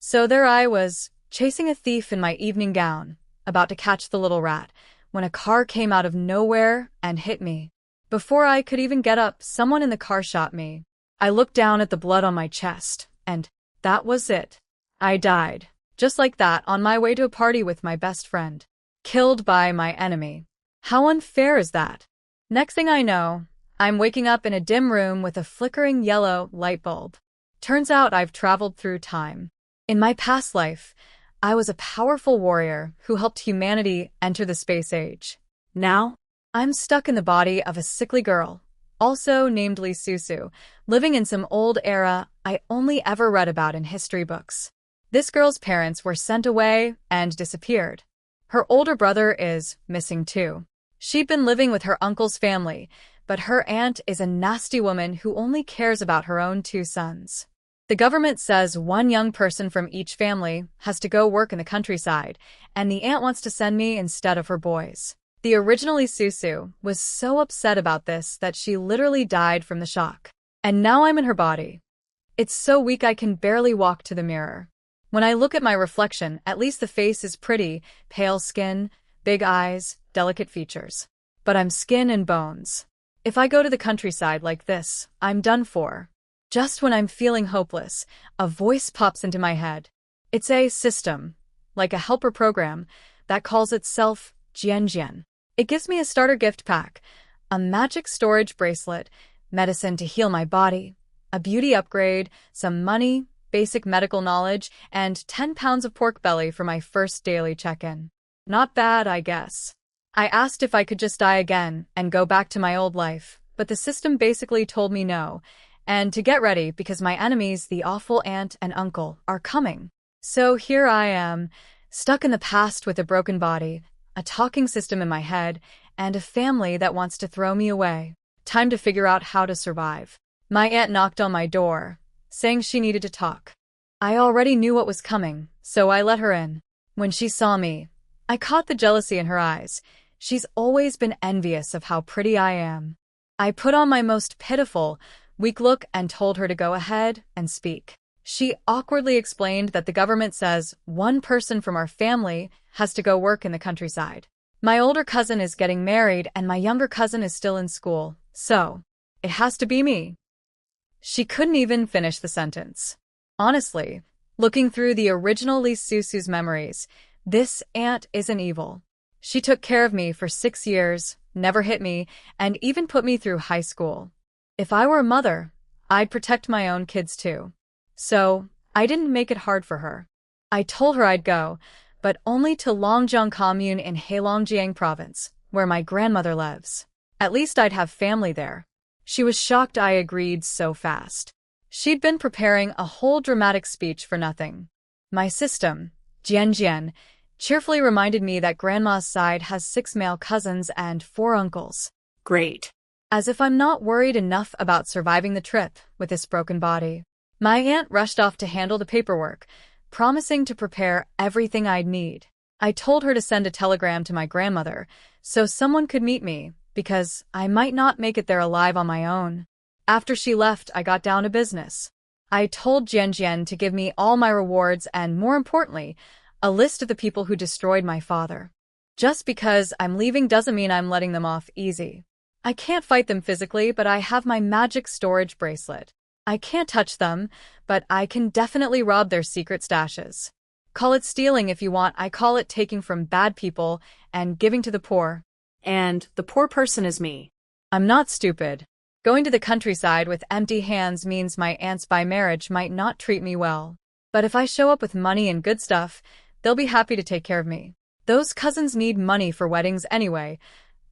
So there I was, chasing a thief in my evening gown, about to catch the little rat, when a car came out of nowhere and hit me. Before I could even get up, someone in the car shot me. I looked down at the blood on my chest, and that was it. I died, just like that, on my way to a party with my best friend. Killed by my enemy. How unfair is that? Next thing I know, I'm waking up in a dim room with a flickering yellow light bulb. Turns out I've traveled through time. In my past life, I was a powerful warrior who helped humanity enter the space age. Now, I'm stuck in the body of a sickly girl, also named Susu, living in some old era I only ever read about in history books. This girl's parents were sent away and disappeared. Her older brother is missing too. She'd been living with her uncle's family, but her aunt is a nasty woman who only cares about her own 2 sons. The government says one young person from each family has to go work in the countryside, and the aunt wants to send me instead of her boys. The originally Susu was so upset about this that she literally died from the shock. And now I'm in her body. It's so weak I can barely walk to the mirror. When I look at my reflection, at least the face is pretty, pale skin, big eyes, delicate features. But I'm skin and bones. If I go to the countryside like this, I'm done for. Just when I'm feeling hopeless, a voice pops into my head. It's a system, like a helper program, that calls itself Jian. It gives me a starter gift pack, a magic storage bracelet, medicine to heal my body, a beauty upgrade, some money, basic medical knowledge, and 10 pounds of pork belly for my first daily check-in. Not bad, I guess. I asked if I could just die again and go back to my old life, but the system basically told me no, and to get ready because my enemies, the awful aunt and uncle, are coming. So here I am, stuck in the past with a broken body, a talking system in my head, and a family that wants to throw me away. Time to figure out how to survive. My aunt knocked on my door, saying she needed to talk. I already knew what was coming, so I let her in. When she saw me, I caught the jealousy in her eyes. She's always been envious of how pretty I am. I put on my most pitiful, weak look and told her to go ahead and speak. She awkwardly explained that the government says one person from our family has to go work in the countryside. My older cousin is getting married and my younger cousin is still in school, so it has to be me. She couldn't even finish the sentence. Honestly, looking through the original Susu's memories, this aunt isn't evil. She took care of me for 6 years, never hit me, and even put me through high school. If I were a mother, I'd protect my own kids too. So, I didn't make it hard for her. I told her I'd go, but only to Longjiang Commune in Heilongjiang Province, where my grandmother lives. At least I'd have family there. She was shocked I agreed so fast. She'd been preparing a whole dramatic speech for nothing. My system, Jian, cheerfully reminded me that Grandma's side has 6 male cousins and 4 uncles. Great. As if I'm not worried enough about surviving the trip with this broken body. My aunt rushed off to handle the paperwork, promising to prepare everything I'd need. I told her to send a telegram to my grandmother so someone could meet me, because I might not make it there alive on my own. After she left, I got down to business. I told Jian to give me all my rewards and, more importantly, a list of the people who destroyed my father. Just because I'm leaving doesn't mean I'm letting them off easy. I can't fight them physically, but I have my magic storage bracelet. I can't touch them, but I can definitely rob their secret stashes. Call it stealing if you want, I call it taking from bad people and giving to the poor. And the poor person is me. I'm not stupid. Going to the countryside with empty hands means my aunts by marriage might not treat me well. But if I show up with money and good stuff, they'll be happy to take care of me. Those cousins need money for weddings anyway.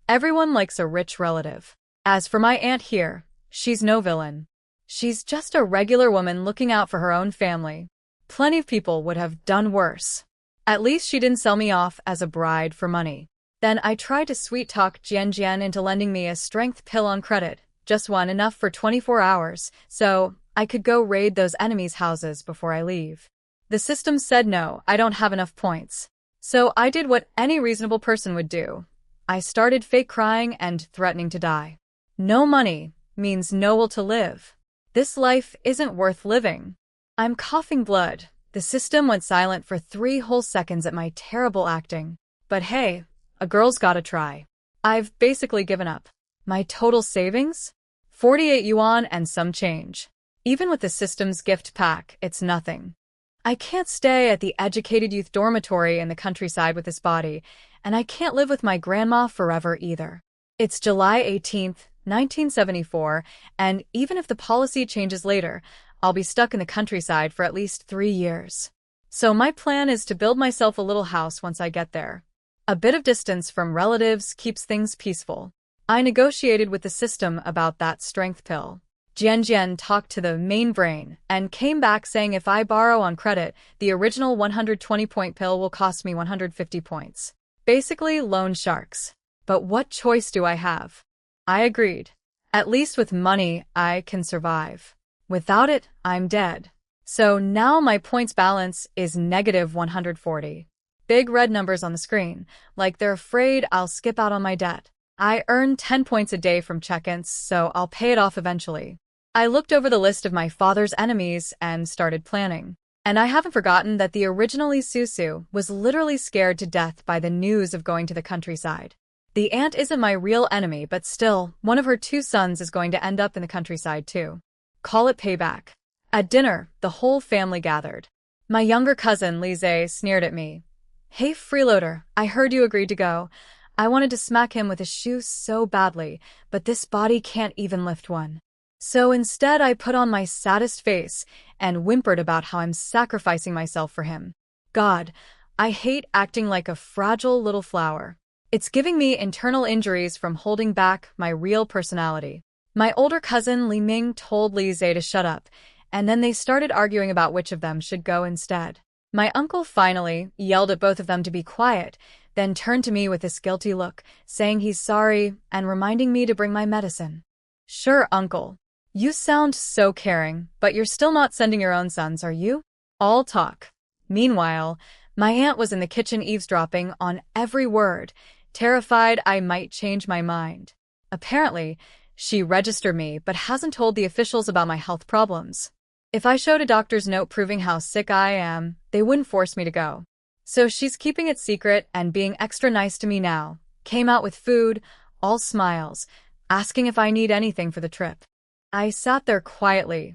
Everyone likes a rich relative. As for my aunt here, she's no villain. She's just a regular woman looking out for her own family. Plenty of people would have done worse. At least she didn't sell me off as a bride for money. Then I tried to sweet-talk Jian into lending me a strength pill on credit, just one, enough for 24 hours, so I could go raid those enemies' houses before I leave. The system said no, I don't have enough points. So I did what any reasonable person would do. I started fake crying and threatening to die. No money means no will to live. This life isn't worth living. I'm coughing blood, The system went silent for 3 whole seconds at my terrible acting. But hey, a girl's gotta try. I've basically given up. My total savings? 48 yuan and some change. Even with the system's gift pack, it's nothing. I can't stay at the educated youth dormitory in the countryside with this body, and I can't live with my grandma forever either. It's July 18th, 1974, and even if the policy changes later, I'll be stuck in the countryside for at least 3 years. So my plan is to build myself a little house once I get there. A bit of distance from relatives keeps things peaceful. I negotiated with the system about that strength pill. Jian talked to the main brain and came back saying if I borrow on credit, the original 120-point pill will cost me 150 points. Basically, loan sharks. But what choice do I have? I agreed. At least with money, I can survive. Without it, I'm dead. So now my points balance is negative 140. Big red numbers on the screen, like they're afraid I'll skip out on my debt. I earn 10 points a day from check-ins, so I'll pay it off eventually. I looked over the list of my father's enemies and started planning. And I haven't forgotten that the originally Susu was literally scared to death by the news of going to the countryside. The aunt isn't my real enemy, but still, one of her 2 sons is going to end up in the countryside too. Call it payback. At dinner, the whole family gathered. My younger cousin, Lise, sneered at me. Hey, freeloader, I heard you agreed to go. I wanted to smack him with his shoe so badly, but this body can't even lift one. So instead I put on my saddest face and whimpered about how I'm sacrificing myself for him. God, I hate acting like a fragile little flower. It's giving me internal injuries from holding back my real personality. My older cousin Li Ming told Lise to shut up, and then they started arguing about which of them should go instead. My uncle finally yelled at both of them to be quiet, then turned to me with this guilty look, saying he's sorry and reminding me to bring my medicine. Sure, uncle. You sound so caring, but you're still not sending your own sons, are you? All talk. Meanwhile, my aunt was in the kitchen eavesdropping on every word, terrified I might change my mind. Apparently, she registered me but hasn't told the officials about my health problems. If I showed a doctor's note proving how sick I am, they wouldn't force me to go. So she's keeping it secret and being extra nice to me now. Came out with food, all smiles, asking if I need anything for the trip. I sat there quietly,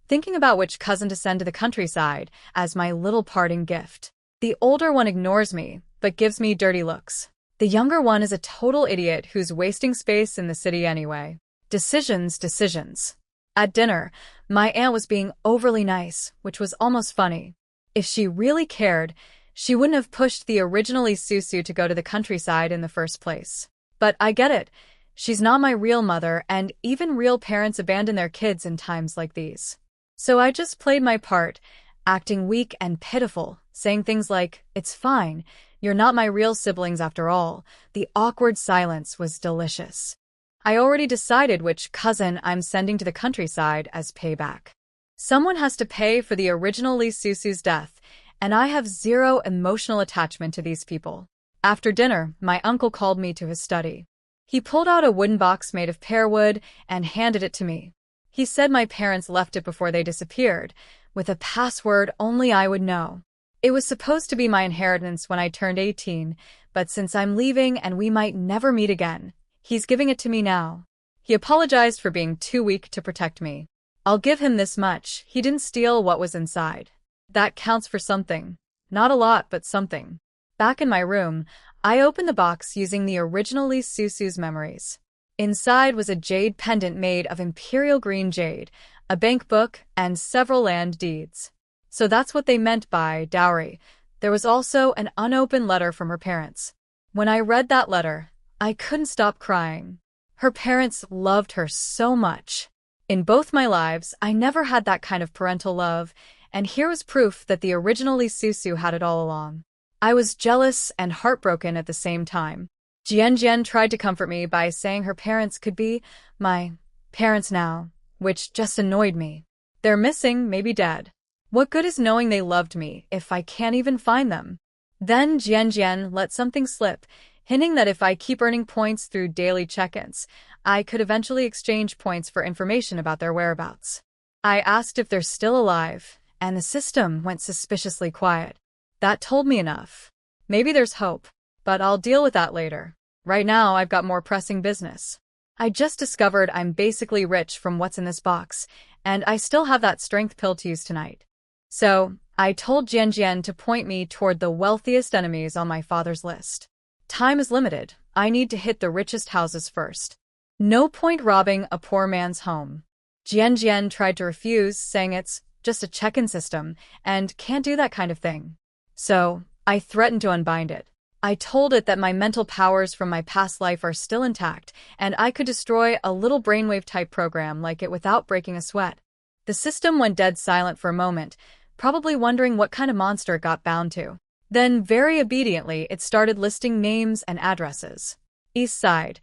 thinking about which cousin to send to the countryside as my little parting gift. The older one ignores me, but gives me dirty looks. The younger one is a total idiot who's wasting space in the city anyway. Decisions. At dinner, my aunt was being overly nice, which was almost funny. If she really cared, she wouldn't have pushed the originally Susu to go to the countryside in the first place. But I get it. She's not my real mother, and even real parents abandon their kids in times like these. So I just played my part, acting weak and pitiful, saying things like, "It's fine. You're not my real siblings after all." The awkward silence was delicious. I already decided which cousin I'm sending to the countryside as payback. Someone has to pay for the original Lee Susu's death, and I have zero emotional attachment to these people. After dinner, my uncle called me to his study. He pulled out a wooden box made of pear wood and handed it to me. He said my parents left it before they disappeared, with a password only I would know. It was supposed to be my inheritance when I turned 18, but since I'm leaving and we might never meet again, he's giving it to me now. He apologized for being too weak to protect me. I'll give him this much: he didn't steal what was inside. That counts for something. Not a lot, but something. Back in my room, I opened the box using the original Lee Susu's memories. Inside was a jade pendant made of imperial green jade, a bank book, and several land deeds. So that's what they meant by dowry. There was also an unopened letter from her parents. When I read that letter, I couldn't stop crying. Her parents loved her so much. In both my lives, I never had that kind of parental love, and here was proof that the original Lee Susu had it all along. I was jealous and heartbroken at the same time. Jian tried to comfort me by saying her parents could be my parents now, which just annoyed me. They're missing, maybe dead. What good is knowing they loved me if I can't even find them? Then Jian let something slip, hinting that if I keep earning points through daily check-ins, I could eventually exchange points for information about their whereabouts. I asked if they're still alive, and the system went suspiciously quiet. That told me enough. Maybe there's hope, but I'll deal with that later. Right now, I've got more pressing business. I just discovered I'm basically rich from what's in this box, and I still have that strength pill to use tonight. So, I told Jian to point me toward the wealthiest enemies on my father's list. Time is limited. I need to hit the richest houses first. No point robbing a poor man's home. Jian tried to refuse, saying it's just a check-in system and can't do that kind of thing. So, I threatened to unbind it. I told it that my mental powers from my past life are still intact, and I could destroy a little brainwave-type program like it without breaking a sweat. The system went dead silent for a moment, probably wondering what kind of monster it got bound to. Then, very obediently, it started listing names and addresses. East Side,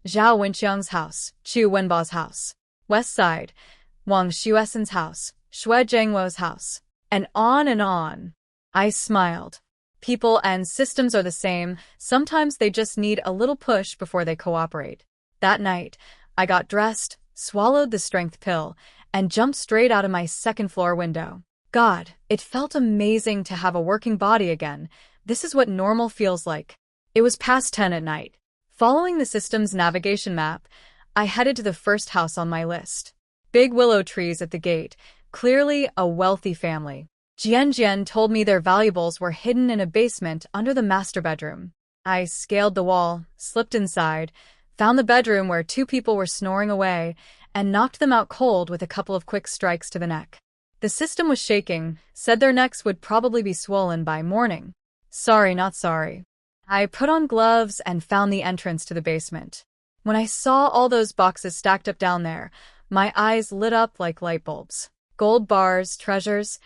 Zhao Wenqiang's house, Chu Wenba's house. West Side, Wang Xuesen's house, Xue Zhengwo's house. And on and on. I smiled. People and systems are the same. Sometimes they just need a little push before they cooperate. That night, I got dressed, swallowed the strength pill, and jumped straight out of my second-floor window. God, it felt amazing to have a working body again. This is what normal feels like. It was past 10 at night. Following the system's navigation map, I headed to the first house on my list. Big willow trees at the gate, clearly a wealthy family. Jian told me their valuables were hidden in a basement under the master bedroom. I scaled the wall, slipped inside, found the bedroom where two people were snoring away, and knocked them out cold with a couple of quick strikes to the neck. The system was shaking, said their necks would probably be swollen by morning. Sorry, not sorry. I put on gloves and found the entrance to the basement. When I saw all those boxes stacked up down there, my eyes lit up like light bulbs. Gold bars, treasures.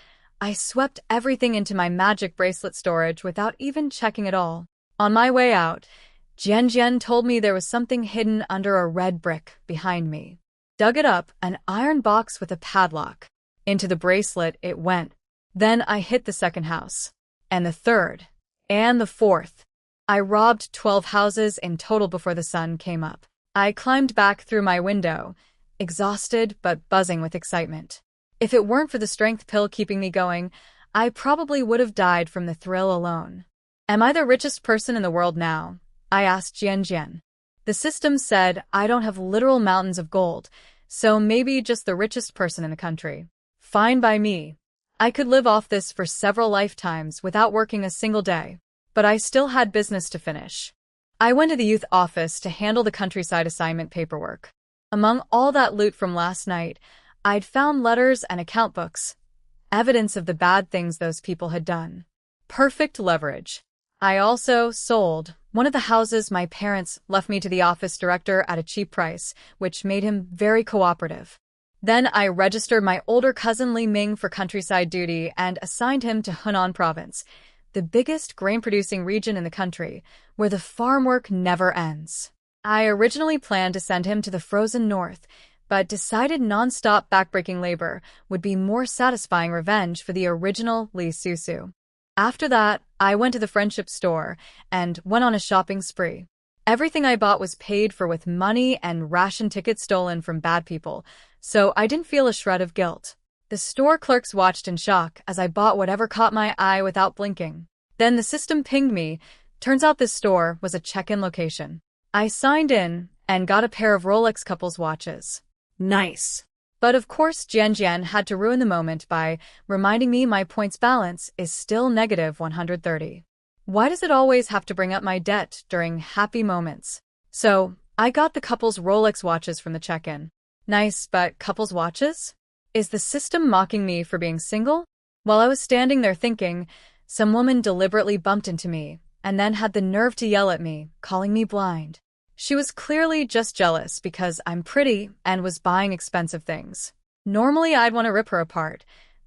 I swept everything into my magic bracelet storage without even checking it all. On my way out, Jian told me there was something hidden under a red brick behind me. Dug it up, an iron box with a padlock. Into the bracelet it went. Then I hit the second house. And the third. And the fourth. I robbed 12 houses in total before the sun came up. I climbed back through my window, exhausted but buzzing with excitement. If it weren't for the strength pill keeping me going, I probably would have died from the thrill alone. Am I the richest person in the world now? I asked Jian. The system said I don't have literal mountains of gold, so maybe just the richest person in the country. Fine by me. I could live off this for several lifetimes without working a single day. But I still had business to finish. I went to the youth office to handle the countryside assignment paperwork. Among all that loot from last night, I'd found letters and account books, evidence of the bad things those people had done. Perfect leverage. I also sold one of the houses my parents left me to the office director at a cheap price, which made him very cooperative. Then I registered my older cousin Li Ming for countryside duty and assigned him to Hunan province, the biggest grain-producing region in the country, where the farm work never ends. I originally planned to send him to the frozen north, but decided non-stop backbreaking labor would be more satisfying revenge for the original Li Susu. After that, I went to the friendship store and went on a shopping spree. Everything I bought was paid for with money and ration tickets stolen from bad people, so I didn't feel a shred of guilt. The store clerks watched in shock as I bought whatever caught my eye without blinking. Then the system pinged me. Turns out this store was a check-in location. I signed in and got a pair of Rolex couples watches. Nice. But of course Jian had to ruin the moment by reminding me my points balance is still negative 130. Why does it always have to bring up my debt during happy moments? So, I got the couple's Rolex watches from the check-in. Nice, but couple's watches? Is the system mocking me for being single? While I was standing there thinking, some woman deliberately bumped into me and then had the nerve to yell at me, calling me blind. She was clearly just jealous because I'm pretty and was buying expensive things. Normally I'd want to rip her apart,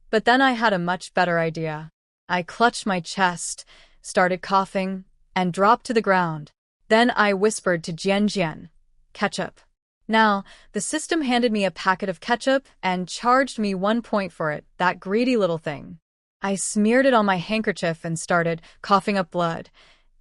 but then I had a much better idea. I clutched my chest, started coughing, and dropped to the ground. Then I whispered to Jian, "Ketchup." Now, the system handed me a packet of ketchup and charged me 1 point for it, that greedy little thing. I smeared it on my handkerchief and started coughing up blood.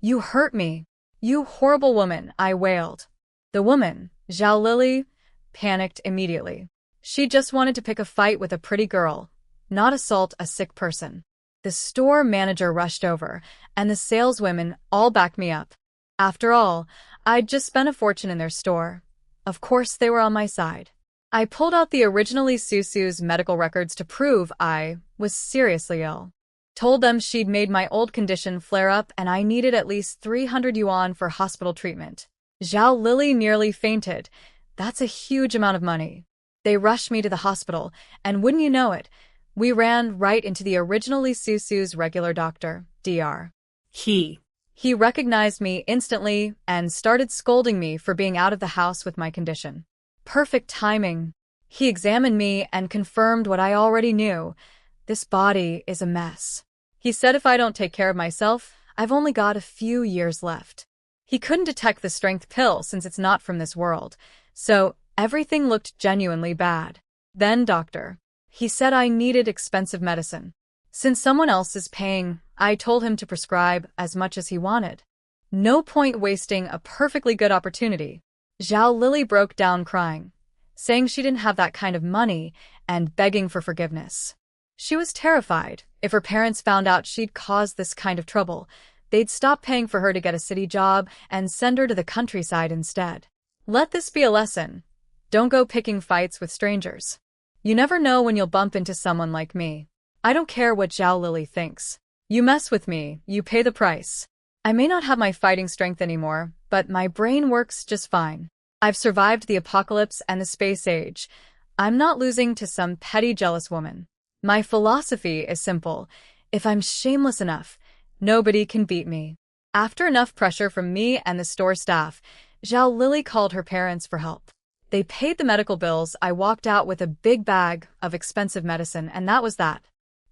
"You hurt me. You horrible woman," I wailed. The woman, Zhao Lily, panicked immediately. She just wanted to pick a fight with a pretty girl. not assault a sick person. The store manager rushed over, and the saleswomen all backed me up. After all, I'd just spent a fortune in their store. Of course they were on my side. I pulled out the originally Susu's medical records to prove I was seriously ill. Told them she'd made my old condition flare up and I needed at least 300 yuan for hospital treatment. Zhao Lily nearly fainted. That's a huge amount of money. They rushed me to the hospital, and wouldn't you know it, we ran right into the originally Susu's regular doctor, Dr. He recognized me instantly and started scolding me for being out of the house with my condition. Perfect timing. He examined me and confirmed what I already knew. This body is a mess. He said if I don't take care of myself, I've only got a few years left. He couldn't detect the strength pill since it's not from this world, so everything looked genuinely bad. Then he said I needed expensive medicine. Since someone else is paying, I told him to prescribe as much as he wanted. No point wasting a perfectly good opportunity. Zhao Lily broke down crying, saying she didn't have that kind of money and begging for forgiveness. She was terrified. If her parents found out she'd caused this kind of trouble, they'd stop paying for her to get a city job and send her to the countryside instead. Let this be a lesson. Don't go picking fights with strangers. You never know when you'll bump into someone like me. I don't care what Zhao Lily thinks. You mess with me, you pay the price. I may not have my fighting strength anymore, but my brain works just fine. I've survived the apocalypse and the space age. I'm not losing to some petty jealous woman. My philosophy is simple. If I'm shameless enough, nobody can beat me. After enough pressure from me and the store staff, Zhao Lily called her parents for help. They paid the medical bills. I walked out with a big bag of expensive medicine, and that was that.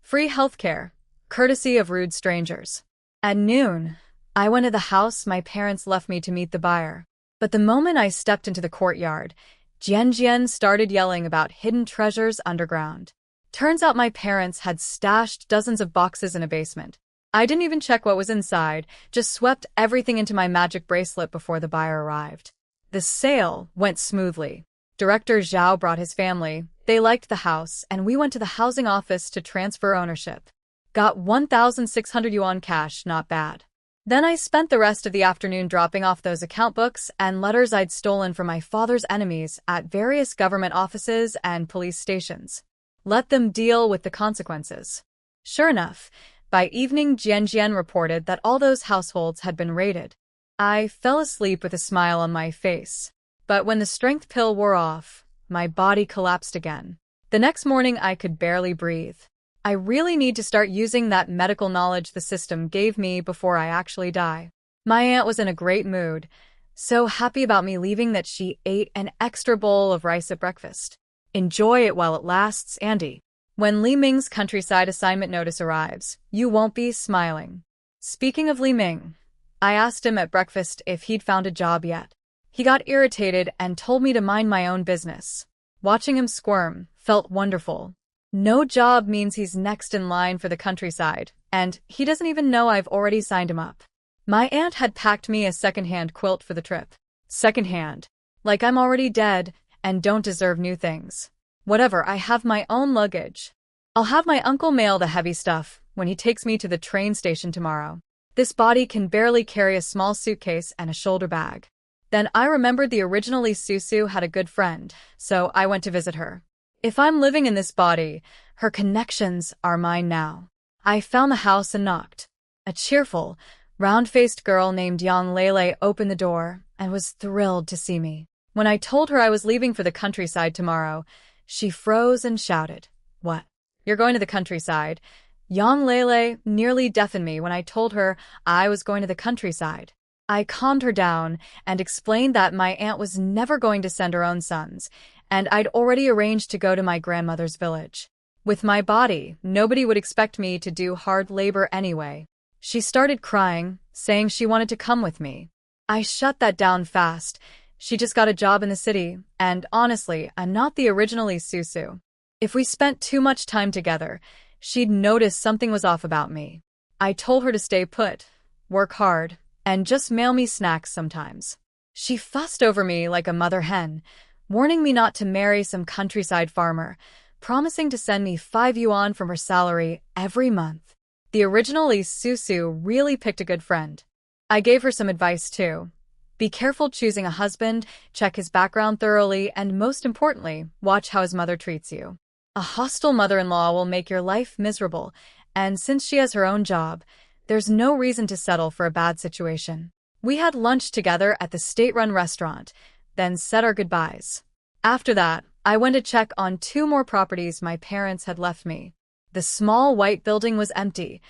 Free healthcare, courtesy of rude strangers. At noon, I went to the house my parents left me to meet the buyer. But the moment I stepped into the courtyard, Jian started yelling about hidden treasures underground. Turns out my parents had stashed dozens of boxes in a basement. I didn't even check what was inside, just swept everything into my magic bracelet before the buyer arrived. The sale went smoothly. Director Zhao brought his family. They liked the house, and we went to the housing office to transfer ownership. Got 1,600 yuan cash, not bad. Then I spent the rest of the afternoon dropping off those account books and letters I'd stolen from my father's enemies at various government offices and police stations. Let them deal with the consequences. Sure enough, by evening Jian reported that all those households had been raided. I fell asleep with a smile on my face. But when the strength pill wore off, my body collapsed again. The next morning I could barely breathe. I really need to start using that medical knowledge the system gave me before I actually die. My aunt was in a great mood, so happy about me leaving that she ate an extra bowl of rice at breakfast. Enjoy it while it lasts, Andy. When Li Ming's countryside assignment notice arrives, you won't be smiling. Speaking of Li Ming, I asked him at breakfast if he'd found a job yet. He got irritated and told me to mind my own business. Watching him squirm felt wonderful. No job means he's next in line for the countryside, and he doesn't even know I've already signed him up. My aunt had packed me a second-hand quilt for the trip. Second-hand. Like I'm already dead and don't deserve new things. Whatever, I have my own luggage. I'll have my uncle mail the heavy stuff when he takes me to the train station tomorrow. This body can barely carry a small suitcase and a shoulder bag. Then I remembered the originally Susu had a good friend, so I went to visit her. If I'm living in this body, her connections are mine now. I found the house and knocked. A cheerful, round-faced girl named Yang Lele opened the door and was thrilled to see me. When I told her I was leaving for the countryside tomorrow, she froze and shouted, "What? You're going to the countryside?" Yang Lele nearly deafened me when I told her I was going to the countryside. I calmed her down and explained that my aunt was never going to send her own sons, and I'd already arranged to go to my grandmother's village. With my body, nobody would expect me to do hard labor anyway. She started crying, saying she wanted to come with me. I shut that down fast. She just got a job in the city, and honestly, I'm not the originally Susu. If we spent too much time together, she'd notice something was off about me. I told her to stay put, work hard, and just mail me snacks sometimes. She fussed over me like a mother hen, warning me not to marry some countryside farmer, promising to send me 5 yuan from her salary every month. The original Susu really picked a good friend. I gave her some advice too. Be careful choosing a husband, check his background thoroughly, and most importantly, watch how his mother treats you. A hostile mother-in-law will make your life miserable, and since she has her own job, there's no reason to settle for a bad situation. We had lunch together at the state-run restaurant, then said our goodbyes. After that, I went to check on 2 more properties my parents had left me. The small white building was empty,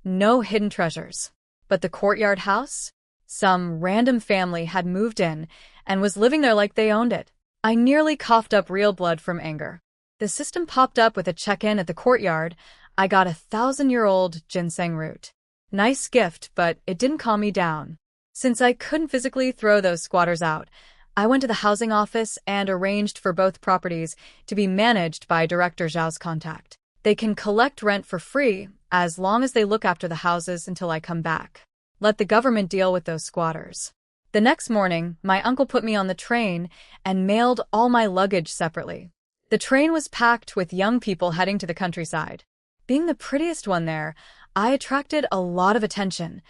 no hidden treasures. But the courtyard house? Some random family had moved in and was living there like they owned it. I nearly coughed up real blood from anger. The system popped up with a check-in at the courtyard. I got 1,000-year-old ginseng root. Nice gift, but it didn't calm me down. Since I couldn't physically throw those squatters out, I went to the housing office and arranged for both properties to be managed by Director Zhao's contact. They can collect rent for free as long as they look after the houses until I come back. Let the government deal with those squatters. The next morning, my uncle put me on the train and mailed all my luggage separately. The train was packed with young people heading to the countryside. Being the prettiest one there, I attracted a lot of attention.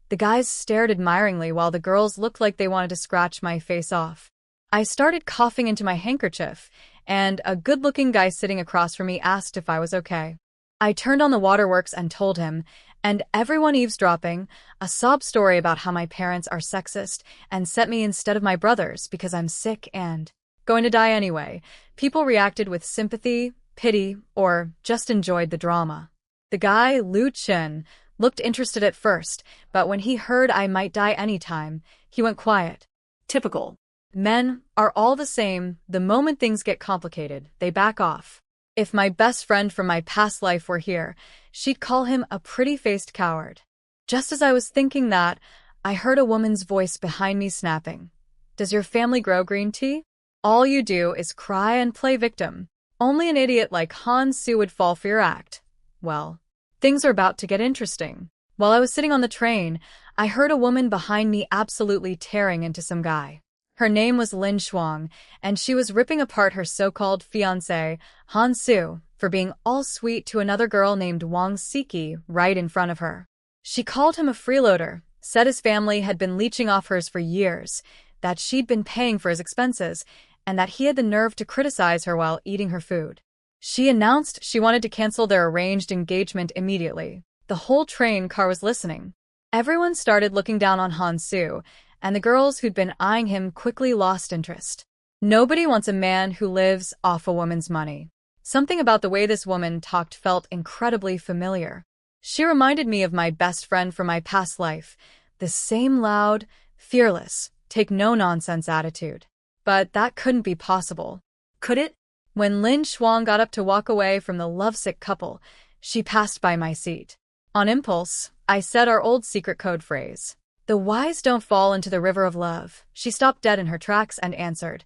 The guys stared admiringly while the girls looked like they wanted to scratch my face off. I started coughing into my handkerchief, and a good-looking guy sitting across from me asked if I was okay. I turned on the waterworks and told him, and everyone eavesdropping, a sob story about how my parents are sexist and sent me instead of my brothers because I'm sick and going to die anyway. People reacted with sympathy, pity, or just enjoyed the drama. The guy, Lu Chen, looked interested at first, but when he heard I might die anytime, he went quiet. Typical. Men are all the same. The moment things get complicated, they back off. If my best friend from my past life were here, she'd call him a pretty-faced coward. Just as I was thinking that, I heard a woman's voice behind me snapping. Does your family grow green tea? All you do is cry and play victim. Only an idiot like Han Su would fall for your act. Well, things are about to get interesting. While I was sitting on the train, I heard a woman behind me absolutely tearing into some guy. Her name was Lin Shuang, and she was ripping apart her so-called fiancé, Han Su, for being all sweet to another girl named Wang Siki right in front of her. She called him a freeloader, said his family had been leeching off hers for years, that she'd been paying for his expenses, and that he had the nerve to criticize her while eating her food. She announced she wanted to cancel their arranged engagement immediately. The whole train car was listening. Everyone started looking down on Han Su, and the girls who'd been eyeing him quickly lost interest. Nobody wants a man who lives off a woman's money. Something about the way this woman talked felt incredibly familiar. She reminded me of my best friend from my past life, the same loud, fearless, take-no-nonsense attitude. But that couldn't be possible. Could it? When Lin Shuang got up to walk away from the lovesick couple, she passed by my seat. On impulse, I said our old secret code phrase. The wise don't fall into the river of love. She stopped dead in her tracks and answered,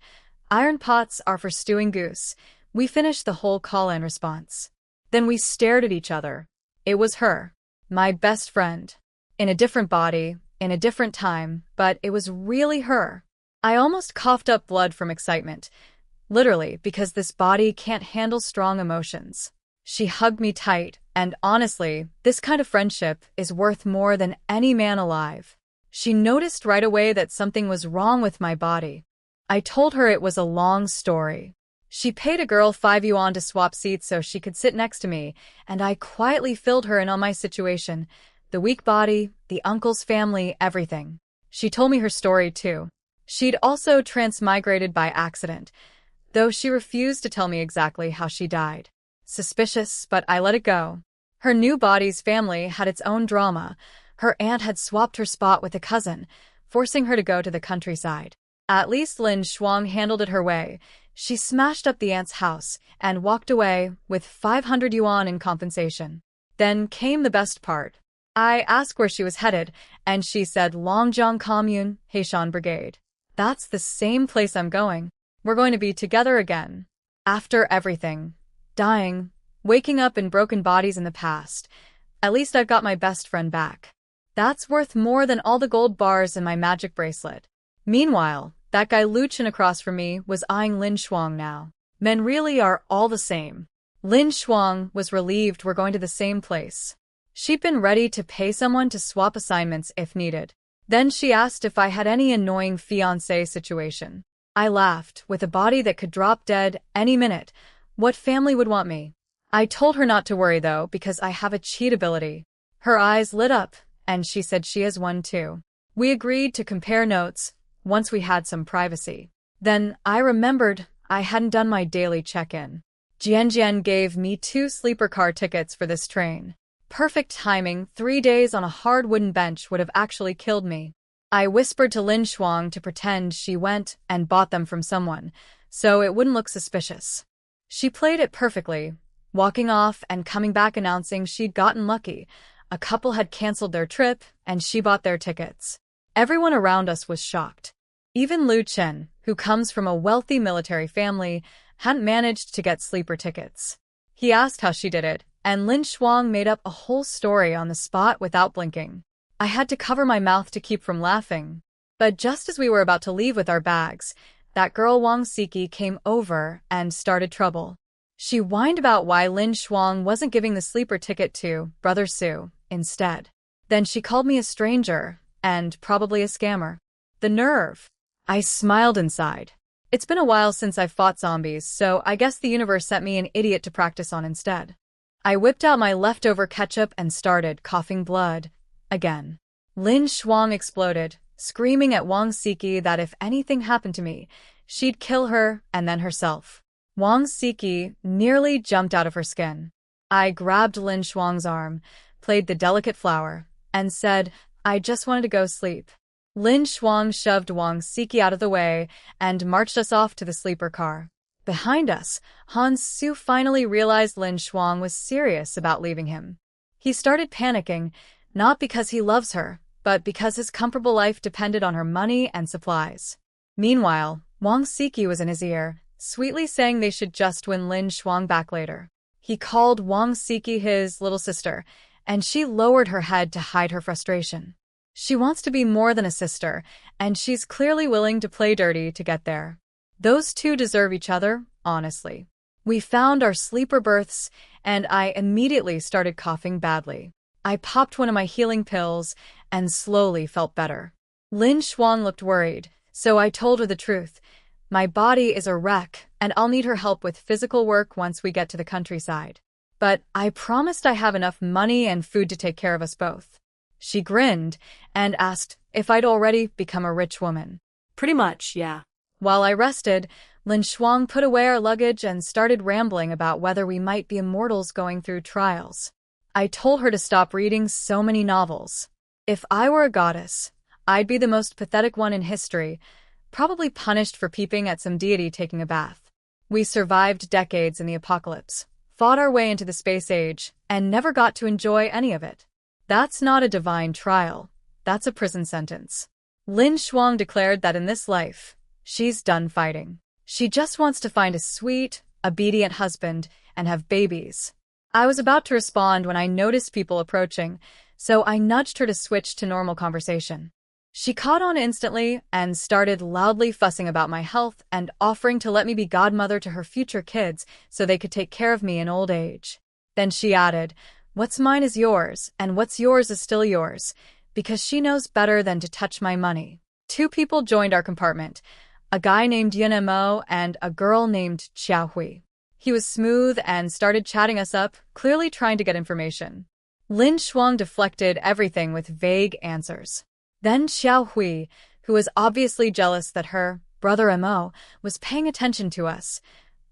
Iron pots are for stewing goose. We finished the whole call in response. Then we stared at each other. It was her, my best friend. In a different body, in a different time, but it was really her. I almost coughed up blood from excitement, literally, because this body can't handle strong emotions. She hugged me tight, and honestly, this kind of friendship is worth more than any man alive. She noticed right away that something was wrong with my body. I told her it was a long story. She paid a girl 5 yuan to swap seats so she could sit next to me, and I quietly filled her in on my situation, the weak body, the uncle's family, everything. She told me her story too. She'd also transmigrated by accident, though she refused to tell me exactly how she died. Suspicious, but I let it go. Her new body's family had its own drama. Her aunt had swapped her spot with a cousin, forcing her to go to the countryside. At least Lin Shuang handled it her way. She smashed up the aunt's house and walked away with 500 yuan in compensation. Then came the best part. I asked where she was headed, and she said Longjiang Commune, Heishan Brigade. That's the same place I'm going. We're going to be together again. After everything, dying, waking up in broken bodies in the past, at least I've got my best friend back. That's worth more than all the gold bars in my magic bracelet. Meanwhile, that guy Lu Chen across from me was eyeing Lin Shuang now. Men really are all the same. Lin Shuang was relieved we're going to the same place. She'd been ready to pay someone to swap assignments if needed. Then she asked if I had any annoying fiancé situation. I laughed, with a body that could drop dead any minute. What family would want me? I told her not to worry though, because I have a cheat ability. Her eyes lit up, and she said she has one too. We agreed to compare notes once we had some privacy. Then I remembered I hadn't done my daily check-in. Jian gave me 2 sleeper car tickets for this train. Perfect timing. 3 days on a hard wooden bench would have actually killed me. I whispered to Lin Shuang to pretend she went and bought them from someone, so it wouldn't look suspicious. She played it perfectly, walking off and coming back announcing she'd gotten lucky. A couple had canceled their trip, and she bought their tickets. Everyone around us was shocked. Even Lu Chen, who comes from a wealthy military family, hadn't managed to get sleeper tickets. He asked how she did it, and Lin Shuang made up a whole story on the spot without blinking. I had to cover my mouth to keep from laughing. But just as we were about to leave with our bags, that girl Wang Siki came over and started trouble. She whined about why Lin Shuang wasn't giving the sleeper ticket to Brother Su instead. Then she called me a stranger and probably a scammer. The nerve! I smiled inside. It's been a while since I've fought zombies, so I guess the universe sent me an idiot to practice on instead. I whipped out my leftover ketchup and started coughing blood again. Lin Shuang exploded, screaming at Wang Siki that if anything happened to me, she'd kill her and then herself. Wang Siki nearly jumped out of her skin. I grabbed Lin Shuang's arm, played the delicate flower, and said, I just wanted to go sleep. Lin Shuang shoved Wang Siki out of the way and marched us off to the sleeper car. Behind us, Han Su finally realized Lin Shuang was serious about leaving him. He started panicking, not because he loves her, but because his comfortable life depended on her money and supplies. Meanwhile, Wang Siki was in his ear, sweetly saying they should just win Lin Shuang back later. He called Wang Siki his little sister, and she lowered her head to hide her frustration. She wants to be more than a sister, and she's clearly willing to play dirty to get there. Those two deserve each other, honestly. We found our sleeper berths, and I immediately started coughing badly. I popped one of my healing pills and slowly felt better. Lin Shuang looked worried, so I told her the truth. My body is a wreck, and I'll need her help with physical work once we get to the countryside. But I promised I have enough money and food to take care of us both. She grinned and asked if I'd already become a rich woman. Pretty much, yeah. While I rested, Lin Shuang put away our luggage and started rambling about whether we might be immortals going through trials. I told her to stop reading so many novels. If I were a goddess, I'd be the most pathetic one in history, probably punished for peeping at some deity taking a bath. We survived decades in the apocalypse, fought our way into the space age, and never got to enjoy any of it. That's not a divine trial. That's a prison sentence. Lin Shuang declared that in this life, she's done fighting. She just wants to find a sweet, obedient husband and have babies. I was about to respond when I noticed people approaching, so I nudged her to switch to normal conversation. She caught on instantly and started loudly fussing about my health and offering to let me be godmother to her future kids so they could take care of me in old age. Then she added, "What's mine is yours, and what's yours is still yours," because she knows better than to touch my money. 2 people joined our compartment, a guy named Yun Mo and a girl named Xiao Hui. He was smooth and started chatting us up, clearly trying to get information. Lin Shuang deflected everything with vague answers. Then Xiao Hui, who was obviously jealous that her brother Mo was paying attention to us,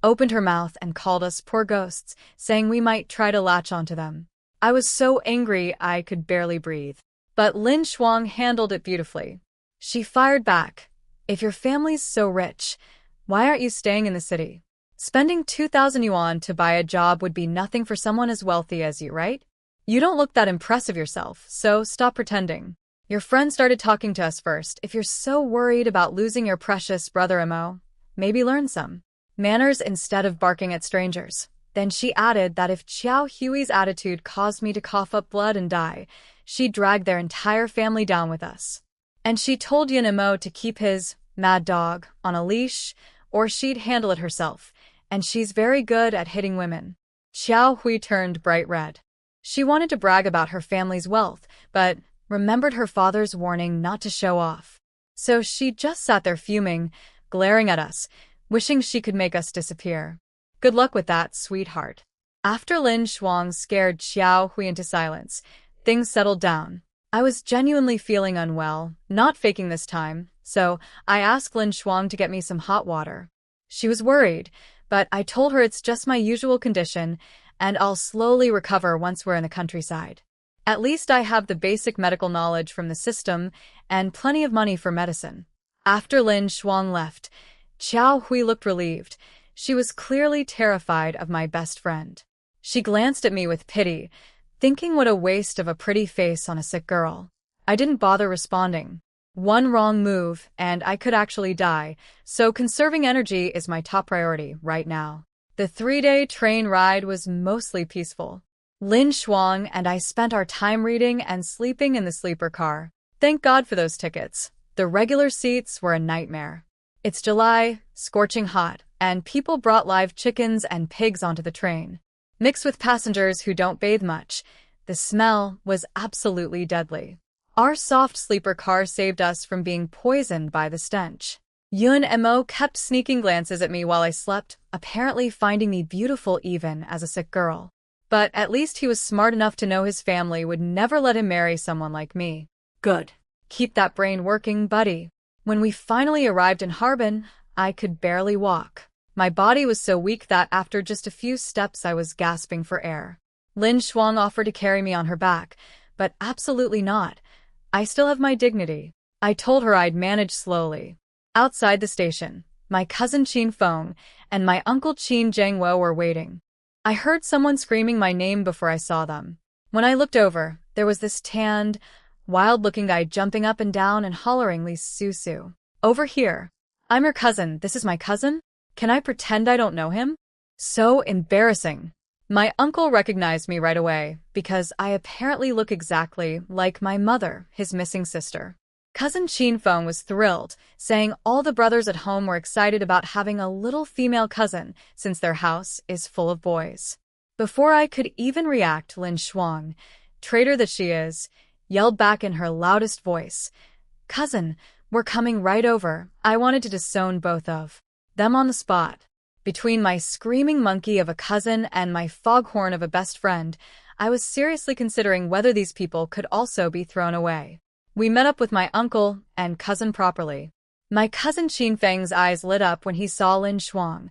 opened her mouth and called us poor ghosts, saying we might try to latch onto them. I was so angry I could barely breathe. But Lin Shuang handled it beautifully. She fired back, "If your family's so rich, why aren't you staying in the city? Spending 2,000 yuan to buy a job would be nothing for someone as wealthy as you, right? You don't look that impressive yourself, so stop pretending. Your friend started talking to us first. If you're so worried about losing your precious brother Mo, maybe learn some manners instead of barking at strangers." Then she added that if Xiao Hui's attitude caused me to cough up blood and die, she'd drag their entire family down with us. And she told Yun Mo to keep his mad dog on a leash, or she'd handle it herself, and she's very good at hitting women. Xiao Hui turned bright red. She wanted to brag about her family's wealth, but remembered her father's warning not to show off. So she just sat there fuming, glaring at us, wishing she could make us disappear. Good luck with that, sweetheart. After Lin Shuang scared Xiao Hui into silence, things settled down. I was genuinely feeling unwell, not faking this time, so I asked Lin Shuang to get me some hot water. She was worried, but I told her it's just my usual condition, and I'll slowly recover once we're in the countryside. At least I have the basic medical knowledge from the system and plenty of money for medicine. After Lin Shuang left, Xiao Hui looked relieved. She was clearly terrified of my best friend. She glanced at me with pity, thinking what a waste of a pretty face on a sick girl. I didn't bother responding. One wrong move, and I could actually die, so conserving energy is my top priority right now. The 3-day train ride was mostly peaceful. Lin Shuang and I spent our time reading and sleeping in the sleeper car. Thank God for those tickets. The regular seats were a nightmare. It's July, scorching hot, and people brought live chickens and pigs onto the train. Mixed with passengers who don't bathe much, the smell was absolutely deadly. Our soft sleeper car saved us from being poisoned by the stench. Yun Mo kept sneaking glances at me while I slept, apparently finding me beautiful even as a sick girl. But at least he was smart enough to know his family would never let him marry someone like me. Good. Keep that brain working, buddy. When we finally arrived in Harbin, I could barely walk. My body was so weak that after just a few steps I was gasping for air. Lin Shuang offered to carry me on her back, but absolutely not. I still have my dignity. I told her I'd manage slowly. Outside the station, my cousin Qin Feng and my uncle Qin Zhengwo were waiting. I heard someone screaming my name before I saw them. When I looked over, there was this tanned, wild-looking guy jumping up and down and hollering Li Susu. Over here. I'm your cousin. This is my cousin? Can I pretend I don't know him? So embarrassing. My uncle recognized me right away because I apparently look exactly like my mother, his missing sister. Cousin Qin Feng was thrilled, saying all the brothers at home were excited about having a little female cousin since their house is full of boys. Before I could even react, Lin Shuang, traitor that she is, yelled back in her loudest voice, "Cousin, we're coming right over." I wanted to disown both of them on the spot. Between my screaming monkey of a cousin and my foghorn of a best friend, I was seriously considering whether these people could also be thrown away. We met up with my uncle and cousin properly. My cousin Qin Feng's eyes lit up when he saw Lin Shuang.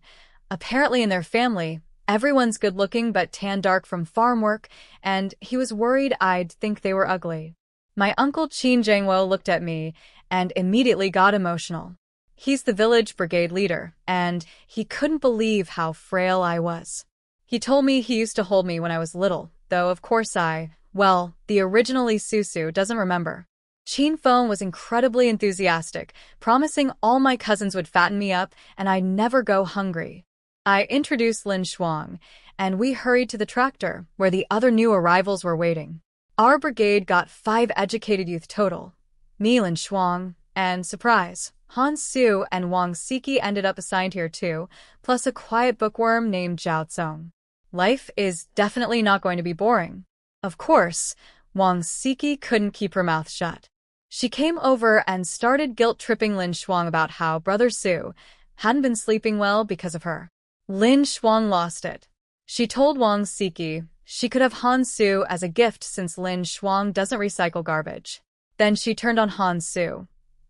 Apparently in their family, everyone's good-looking but tan dark from farm work, and he was worried I'd think they were ugly. My uncle Qin Zhengwo looked at me and immediately got emotional. He's the village brigade leader, and he couldn't believe how frail I was. He told me he used to hold me when I was little, though of course the originally Susu doesn't remember. Qin Feng was incredibly enthusiastic, promising all my cousins would fatten me up and I'd never go hungry. I introduced Lin Shuang, and we hurried to the tractor, where the other new arrivals were waiting. Our brigade got 5 educated youth total. Me, Lin Shuang, and surprise, Han Su and Wang Siki ended up assigned here too, plus a quiet bookworm named Zhao Tsong. Life is definitely not going to be boring. Of course, Wang Siki couldn't keep her mouth shut. She came over and started guilt-tripping Lin Shuang about how Brother Su hadn't been sleeping well because of her. Lin Shuang lost it. She told Wang Siki she could have Han Su as a gift since Lin Shuang doesn't recycle garbage. Then she turned on Han Su.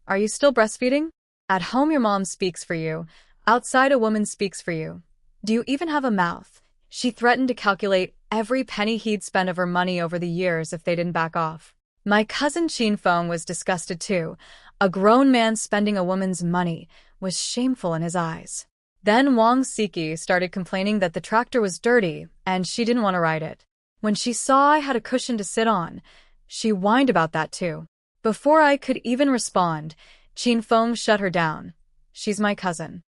Are you still breastfeeding? At home your mom speaks for you. Outside a woman speaks for you. Do you even have a mouth? She threatened to calculate every penny he'd spent of her money over the years if they didn't back off. My cousin Qin Feng was disgusted too. A grown man spending a woman's money was shameful in his eyes. Then Wang Siki started complaining that the tractor was dirty and she didn't want to ride it. When she saw I had a cushion to sit on, she whined about that too. Before I could even respond, Qin Feng shut her down. She's my cousin.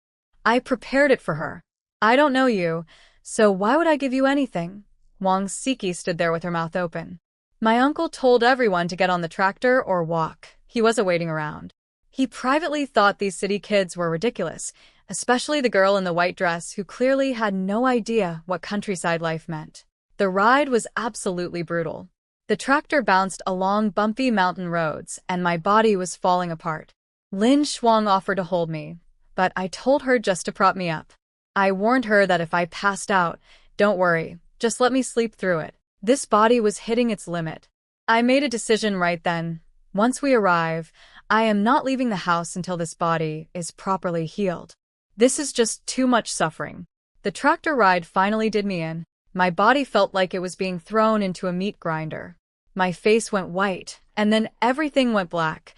I prepared it for her. I don't know you, so why would I give you anything? Wang Siki stood there with her mouth open. My uncle told everyone to get on the tractor or walk. He wasn't waiting around. He privately thought these city kids were ridiculous, especially the girl in the white dress who clearly had no idea what countryside life meant. The ride was absolutely brutal. The tractor bounced along bumpy mountain roads, and my body was falling apart. Lin Shuang offered to hold me, but I told her just to prop me up. I warned her that if I passed out, don't worry, just let me sleep through it. This body was hitting its limit. I made a decision right then. Once we arrive, I am not leaving the house until this body is properly healed. This is just too much suffering. The tractor ride finally did me in. My body felt like it was being thrown into a meat grinder. My face went white, and then everything went black.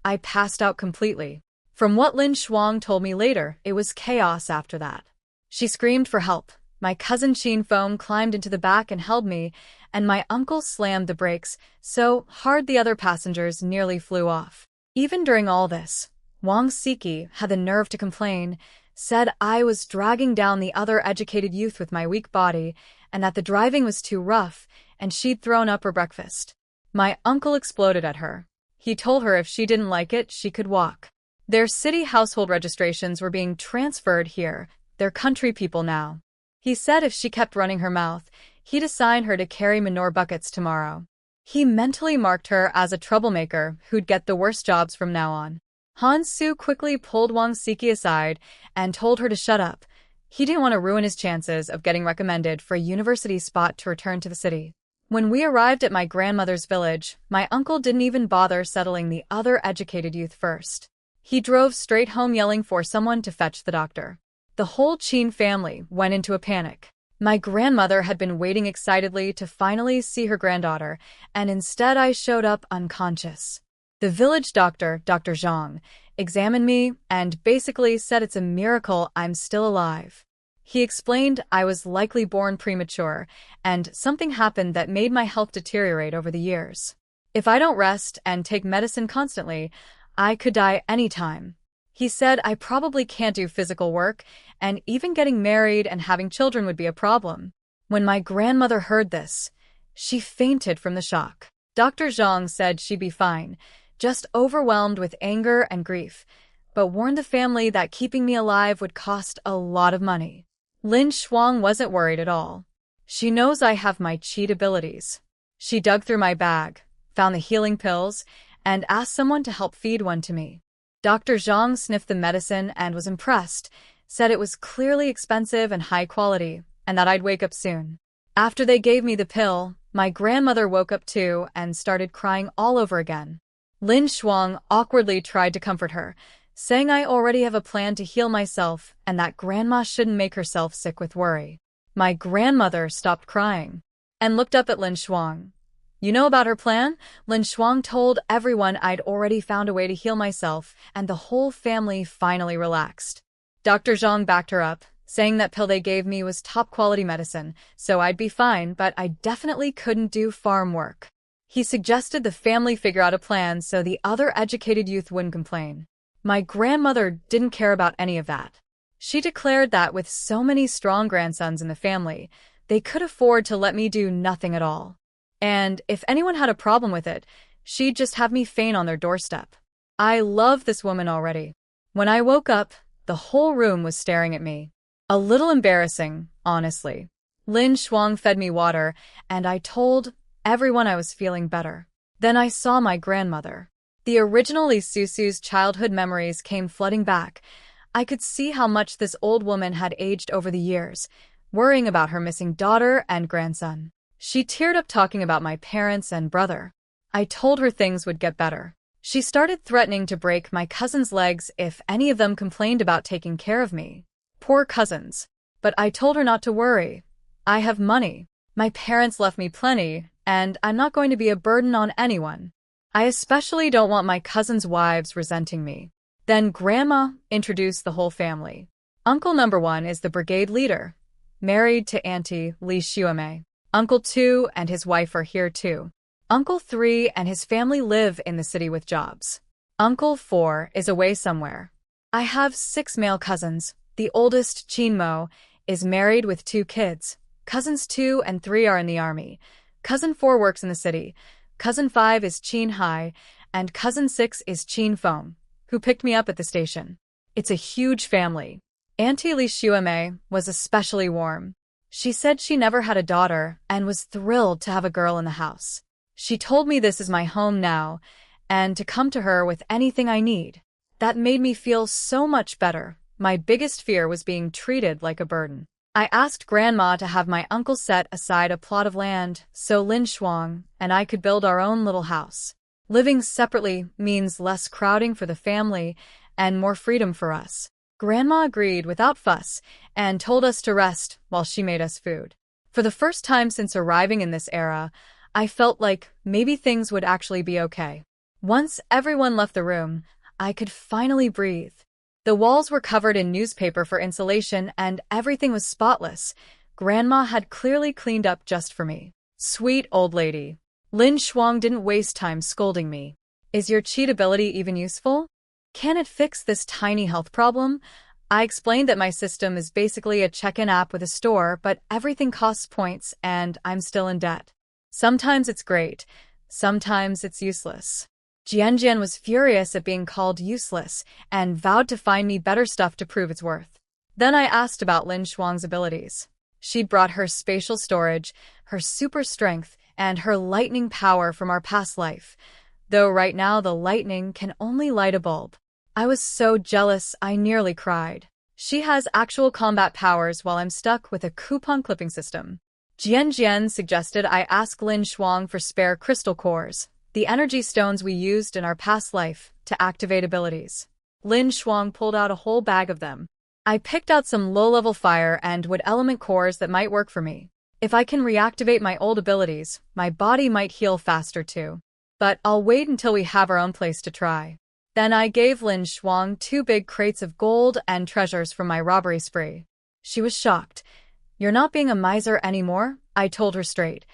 I passed out completely. From what Lin Shuang told me later, it was chaos after that. She screamed for help. My cousin Qin Feng climbed into the back and held me, and my uncle slammed the brakes so hard the other passengers nearly flew off. Even during all this, Wang Siki had the nerve to complain, said I was dragging down the other educated youth with my weak body, and that the driving was too rough, and she'd thrown up her breakfast. My uncle exploded at her. He told her if she didn't like it, she could walk. Their city household registrations were being transferred here. They're country people now. He said if she kept running her mouth, he'd assign her to carry manure buckets tomorrow. He mentally marked her as a troublemaker who'd get the worst jobs from now on. Han Su quickly pulled Wang Siki aside and told her to shut up. He didn't want to ruin his chances of getting recommended for a university spot to return to the city. When we arrived at my grandmother's village, my uncle didn't even bother settling the other educated youth first. He drove straight home yelling for someone to fetch the doctor. The whole Qin family went into a panic. My grandmother had been waiting excitedly to finally see her granddaughter, and instead I showed up unconscious. The village doctor, Dr. Zhang, examined me and basically said it's a miracle I'm still alive. He explained I was likely born premature, and something happened that made my health deteriorate over the years. If I don't rest and take medicine constantly, I could die anytime. He said I probably can't do physical work, and even getting married and having children would be a problem. When my grandmother heard this, she fainted from the shock. Dr. Zhang said she'd be fine, just overwhelmed with anger and grief, but warned the family that keeping me alive would cost a lot of money. Lin Shuang wasn't worried at all. She knows I have my cheat abilities. She dug through my bag, found the healing pills, and asked someone to help feed one to me. Dr. Zhang sniffed the medicine and was impressed, said it was clearly expensive and high quality, and that I'd wake up soon. After they gave me the pill, my grandmother woke up too and started crying all over again. Lin Shuang awkwardly tried to comfort her, saying I already have a plan to heal myself and that grandma shouldn't make herself sick with worry. My grandmother stopped crying and looked up at Lin Shuang. You know about her plan? Lin Shuang told everyone I'd already found a way to heal myself, and the whole family finally relaxed. Dr. Zhang backed her up, saying that pill they gave me was top-quality medicine, so I'd be fine, but I definitely couldn't do farm work. He suggested the family figure out a plan so the other educated youth wouldn't complain. My grandmother didn't care about any of that. She declared that with so many strong grandsons in the family, they could afford to let me do nothing at all. And if anyone had a problem with it, she'd just have me faint on their doorstep. I love this woman already. When I woke up, the whole room was staring at me. A little embarrassing, honestly. Lin Shuang fed me water, and I told everyone I was feeling better. Then I saw my grandmother. The originally Susu's childhood memories came flooding back. I could see how much this old woman had aged over the years, worrying about her missing daughter and grandson. She teared up talking about my parents and brother. I told her things would get better. She started threatening to break my cousins' legs if any of them complained about taking care of me. Poor cousins. But I told her not to worry. I have money. My parents left me plenty, and I'm not going to be a burden on anyone. I especially don't want my cousins' wives resenting me. Then Grandma introduced the whole family. Uncle number 1 is the brigade leader, married to Auntie Li Xuemei. Uncle 2 and his wife are here too. Uncle 3 and his family live in the city with jobs. Uncle 4 is away somewhere. I have 6 male cousins. The oldest, Qin Mo, is married with 2 kids. Cousins 2 and 3 are in the army. Cousin 4 works in the city. Cousin 5 is Qin Hai, and Cousin 6 is Qin Feng, who picked me up at the station. It's a huge family. Auntie Li Shuame was especially warm. She said she never had a daughter and was thrilled to have a girl in the house. She told me this is my home now and to come to her with anything I need. That made me feel so much better. My biggest fear was being treated like a burden. I asked Grandma to have my uncle set aside a plot of land so Lin Shuang and I could build our own little house. Living separately means less crowding for the family and more freedom for us. Grandma agreed without fuss and told us to rest while she made us food. For the first time since arriving in this era, I felt like maybe things would actually be okay. Once everyone left the room, I could finally breathe. The walls were covered in newspaper for insulation and everything was spotless. Grandma had clearly cleaned up just for me. Sweet old lady. Lin Shuang didn't waste time scolding me. Is your cheat ability even useful? Can it fix this tiny health problem? I explained that my system is basically a check-in app with a store, but everything costs points and I'm still in debt. Sometimes it's great, sometimes it's useless. Jian was furious at being called useless and vowed to find me better stuff to prove its worth. Then I asked about Lin Shuang's abilities. She'd brought her spatial storage, her super strength, and her lightning power from our past life, though right now the lightning can only light a bulb. I was so jealous I nearly cried. She has actual combat powers while I'm stuck with a coupon clipping system. Jian suggested I ask Lin Shuang for spare crystal cores, the energy stones we used in our past life, to activate abilities. Lin Shuang pulled out a whole bag of them. I picked out some low-level fire and wood element cores that might work for me. If I can reactivate my old abilities, my body might heal faster too. But I'll wait until we have our own place to try. Then I gave Lin Shuang 2 big crates of gold and treasures from my robbery spree. She was shocked. You're not being a miser anymore? I told her straight.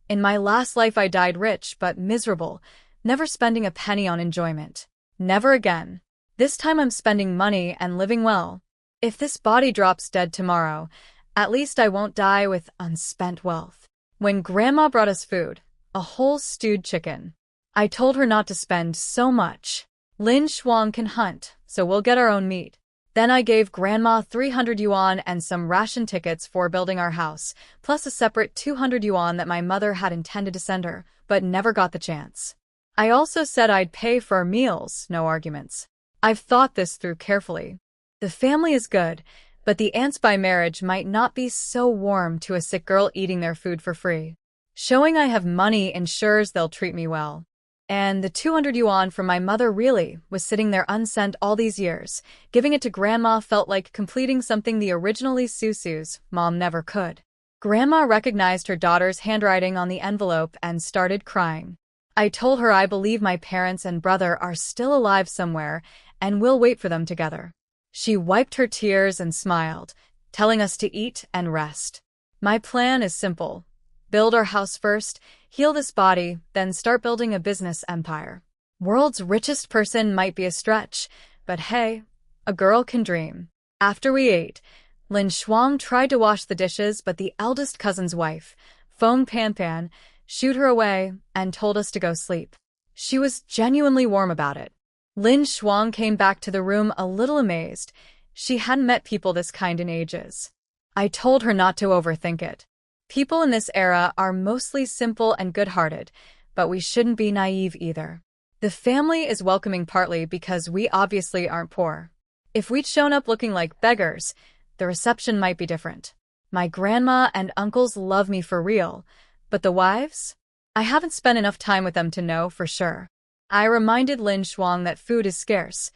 In my last life I died rich but miserable, never spending a penny on enjoyment. Never again. This time I'm spending money and living well. If this body drops dead tomorrow, at least I won't die with unspent wealth. When Grandma brought us food, a whole stewed chicken, I told her not to spend so much. Lin Shuang can hunt, so we'll get our own meat. Then I gave Grandma 300 yuan and some ration tickets for building our house, plus a separate 200 yuan that my mother had intended to send her, but never got the chance. I also said I'd pay for our meals, no arguments. I've thought this through carefully. The family is good, but the aunts by marriage might not be so warm to a sick girl eating their food for free. Showing I have money ensures they'll treat me well. And the 200 yuan from my mother really was sitting there unsent all these years. Giving it to Grandma felt like completing something the originally Susu's mom never could. Grandma recognized her daughter's handwriting on the envelope and started crying. I told her I believe my parents and brother are still alive somewhere and we'll wait for them together. She wiped her tears and smiled, telling us to eat and rest. My plan is simple. Build our house first, heal this body, then start building a business empire. World's richest person might be a stretch, but hey, a girl can dream. After we ate, Lin Shuang tried to wash the dishes, but the eldest cousin's wife, Feng Pan, shooed her away and told us to go sleep. She was genuinely warm about it. Lin Shuang came back to the room a little amazed. She hadn't met people this kind in ages. I told her not to overthink it. People in this era are mostly simple and good-hearted, but we shouldn't be naive either. The family is welcoming partly because we obviously aren't poor. If we'd shown up looking like beggars, the reception might be different. My grandma and uncles love me for real, but the wives? I haven't spent enough time with them to know for sure. I reminded Lin Shuang that food is scarce.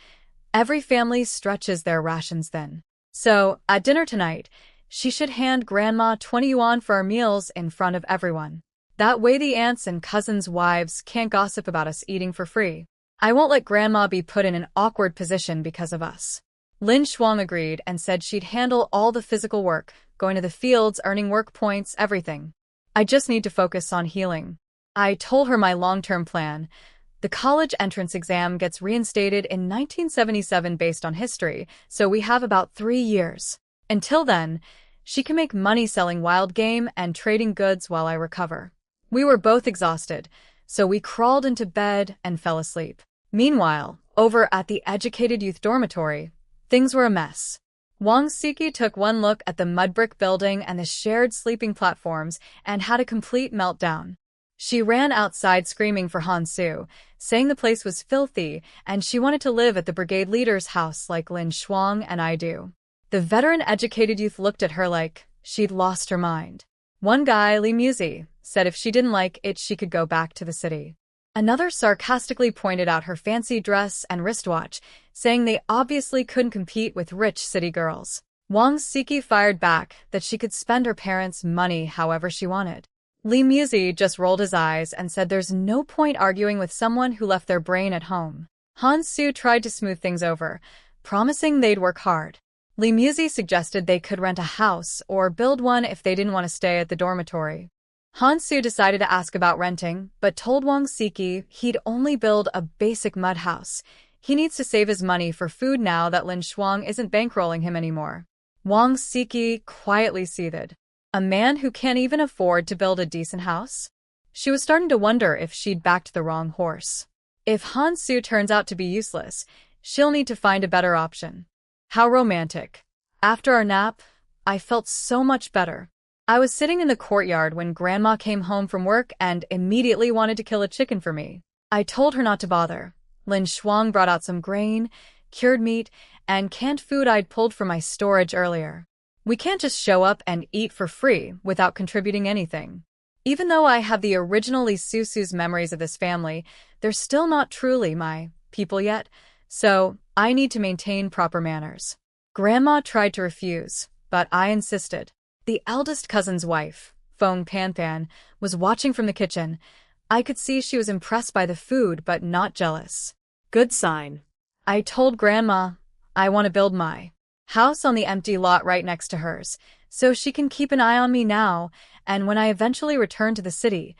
Every family stretches their rations then. So, at dinner tonight, she should hand Grandma 20 yuan for our meals in front of everyone. That way the aunts and cousins' wives can't gossip about us eating for free. I won't let Grandma be put in an awkward position because of us. Lin Shuang agreed and said she'd handle all the physical work, going to the fields, earning work points, everything. I just need to focus on healing. I told her my long-term plan. The college entrance exam gets reinstated in 1977 based on history, so we have about 3 years. Until then, she can make money selling wild game and trading goods while I recover. We were both exhausted, so we crawled into bed and fell asleep. Meanwhile, over at the educated youth dormitory, things were a mess. Wang Siki took one look at the mud brick building and the shared sleeping platforms and had a complete meltdown. She ran outside screaming for Han Su, saying the place was filthy and she wanted to live at the brigade leader's house like Lin Shuang and I do. The veteran educated youth looked at her like she'd lost her mind. One guy, Li Muzi, said if she didn't like it she could go back to the city. Another sarcastically pointed out her fancy dress and wristwatch, saying they obviously couldn't compete with rich city girls. Wang Siki fired back that she could spend her parents' money however she wanted. Li Muzi just rolled his eyes and said there's no point arguing with someone who left their brain at home. Han Su tried to smooth things over, promising they'd work hard. Li Muzi suggested they could rent a house or build one if they didn't want to stay at the dormitory. Han Su decided to ask about renting, but told Wang Siki he'd only build a basic mud house. He needs to save his money for food now that Lin Shuang isn't bankrolling him anymore. Wang Siki quietly seethed. A man who can't even afford to build a decent house? She was starting to wonder if she'd backed the wrong horse. If Han Su turns out to be useless, she'll need to find a better option. How romantic. After our nap, I felt so much better. I was sitting in the courtyard when Grandma came home from work and immediately wanted to kill a chicken for me. I told her not to bother. Lin Shuang brought out some grain, cured meat, and canned food I'd pulled from my storage earlier. We can't just show up and eat for free without contributing anything. Even though I have the originally Susu's memories of this family, they're still not truly my people yet, so I need to maintain proper manners. Grandma tried to refuse, but I insisted. The eldest cousin's wife, Feng Panpan, was watching from the kitchen. I could see she was impressed by the food but not jealous. Good sign. I told Grandma I want to build my house on the empty lot right next to hers, so she can keep an eye on me now, and when I eventually return to the city,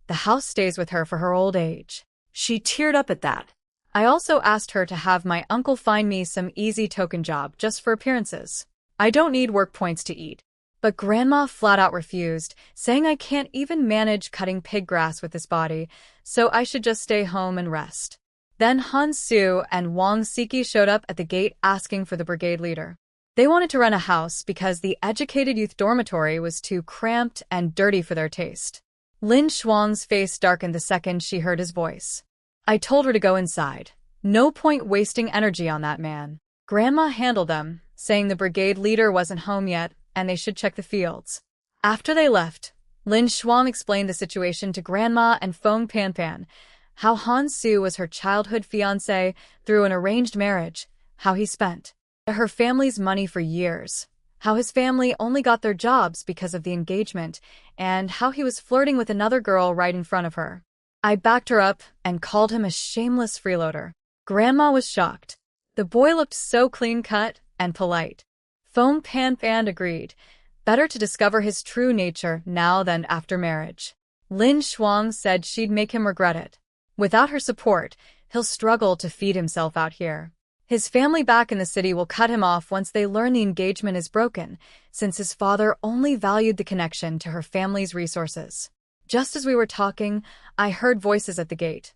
the house stays with her for her old age. She teared up at that. I also asked her to have my uncle find me some easy token job just for appearances. I don't need work points to eat. But Grandma flat out refused, saying I can't even manage cutting pig grass with this body, so I should just stay home and rest. Then Han Su and Wang Siki showed up at the gate asking for the brigade leader. They wanted to rent a house because the educated youth dormitory was too cramped and dirty for their taste. Lin Shuang's face darkened the second she heard his voice. I told her to go inside. No point wasting energy on that man. Grandma handled them, saying the brigade leader wasn't home yet, and they should check the fields. After they left, Lin Shuang explained the situation to Grandma and Feng Panpan, how Han Su was her childhood fiancé through an arranged marriage, how he spent her family's money for years, how his family only got their jobs because of the engagement, and how he was flirting with another girl right in front of her. I backed her up and called him a shameless freeloader. Grandma was shocked. The boy looked so clean-cut and polite. Feng Panpan agreed. Better to discover his true nature now than after marriage. Lin Shuang said she'd make him regret it. Without her support, he'll struggle to feed himself out here. His family back in the city will cut him off once they learn the engagement is broken, since his father only valued the connection to her family's resources. Just as we were talking, I heard voices at the gate.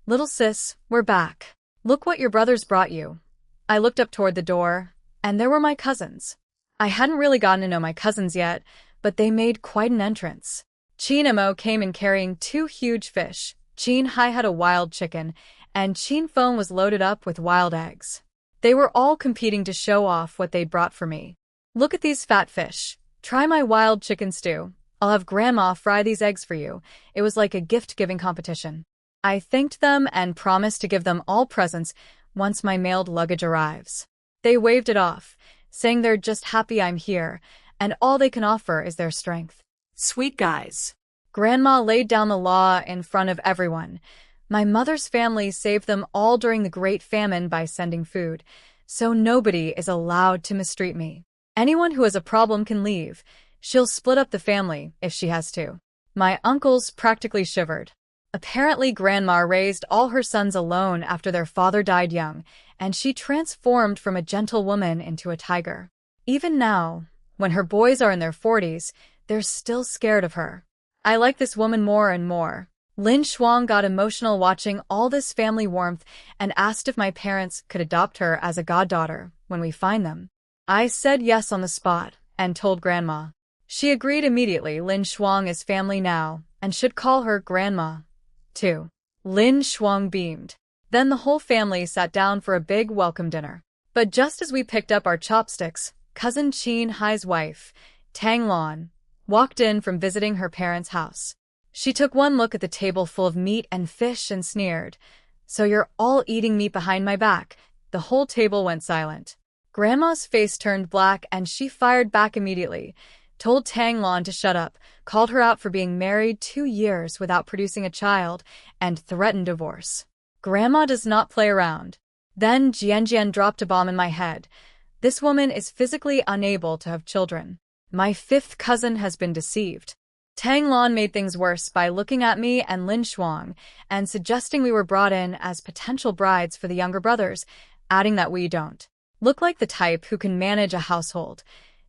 Little sis, we're back. Look what your brothers brought you. I looked up toward the door, and there were my cousins. I hadn't really gotten to know my cousins yet, but they made quite an entrance. Chin Mo came in carrying 2 huge fish. Chin Hai had a wild chicken, and Chin Feng was loaded up with wild eggs. They were all competing to show off what they'd brought for me. Look at these fat fish. Try my wild chicken stew. I'll have Grandma fry these eggs for you. It was like a gift-giving competition. I thanked them and promised to give them all presents once my mailed luggage arrives. They waved it off, saying they're just happy I'm here, and all they can offer is their strength. Sweet guys. Grandma laid down the law in front of everyone. My mother's family saved them all during the Great Famine by sending food, so nobody is allowed to mistreat me. Anyone who has a problem can leave. She'll split up the family if she has to. My uncles practically shivered. Apparently, Grandma raised all her sons alone after their father died young, and she transformed from a gentle woman into a tiger. Even now, when her boys are in their 40s, they're still scared of her. I like this woman more and more. Lin Shuang got emotional watching all this family warmth and asked if my parents could adopt her as a goddaughter when we find them. I said yes on the spot and told Grandma. She agreed immediately. Lin Shuang is family now and should call her Grandma, too. Lin Shuang beamed. Then the whole family sat down for a big welcome dinner. But just as we picked up our chopsticks, cousin Qin Hai's wife, Tang Lan, walked in from visiting her parents' house. She took one look at the table full of meat and fish and sneered, "So you're all eating meat behind my back." The whole table went silent. Grandma's face turned black and she fired back immediately, told Tang Lan to shut up, called her out for being married 2 years without producing a child, and threatened divorce. Grandma does not play around. Then Jian dropped a bomb in my head. This woman is physically unable to have children. My 5th cousin has been deceived. Tang Lan made things worse by looking at me and Lin Shuang and suggesting we were brought in as potential brides for the younger brothers, adding that we don't look like the type who can manage a household.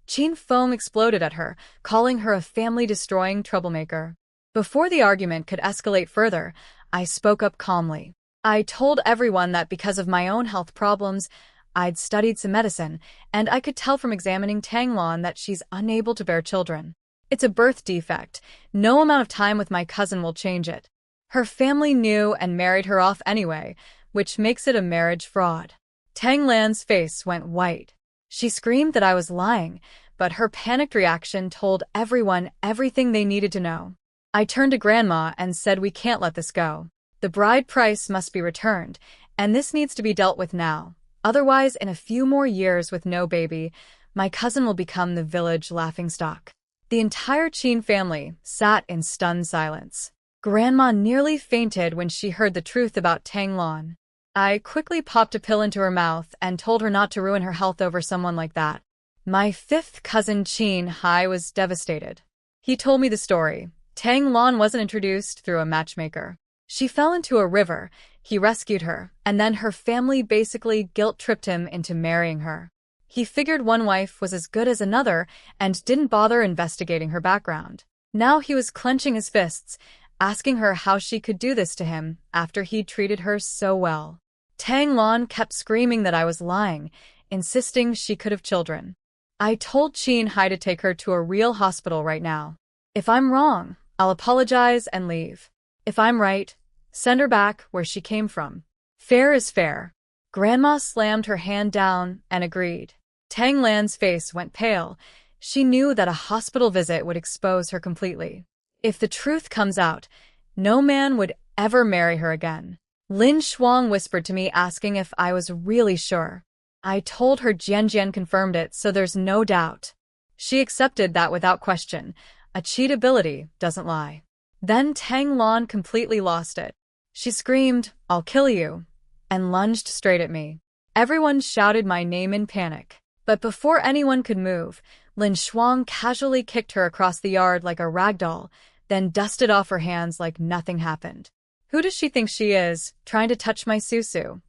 Qin Feng exploded at her, calling her a family-destroying troublemaker. Before the argument could escalate further, I spoke up calmly. I told everyone that because of my own health problems, I'd studied some medicine, and I could tell from examining Tang Lan that she's unable to bear children. It's a birth defect. No amount of time with my cousin will change it. Her family knew and married her off anyway, which makes it a marriage fraud. Tang Lan's face went white. She screamed that I was lying, but her panicked reaction told everyone everything they needed to know. I turned to Grandma and said we can't let this go. The bride price must be returned, and this needs to be dealt with now. Otherwise, in a few more years with no baby, my cousin will become the village laughingstock. The entire Qin family sat in stunned silence. Grandma nearly fainted when she heard the truth about Tang Lan. I quickly popped a pill into her mouth and told her not to ruin her health over someone like that. My 5th cousin Qin Hai was devastated. He told me the story. Tang Lan wasn't introduced through a matchmaker. She fell into a river, he rescued her, and then her family basically guilt-tripped him into marrying her. He figured one wife was as good as another and didn't bother investigating her background. Now he was clenching his fists, asking her how she could do this to him after he'd treated her so well. Tang Lan kept screaming that I was lying, insisting she could have children. I told Qin Hai to take her to a real hospital right now. If I'm wrong, I'll apologize and leave. If I'm right, send her back where she came from. Fair is fair. Grandma slammed her hand down and agreed. Tang Lan's face went pale. She knew that a hospital visit would expose her completely. If the truth comes out, no man would ever marry her again. Lin Shuang whispered to me asking if I was really sure. I told her Jian confirmed it, so there's no doubt. She accepted that without question. A cheat ability doesn't lie. Then Tang Lan completely lost it. She screamed, "I'll kill you," and lunged straight at me. Everyone shouted my name in panic. But before anyone could move, Lin Shuang casually kicked her across the yard like a rag doll, then dusted off her hands like nothing happened. Who does she think she is, trying to touch my Susu?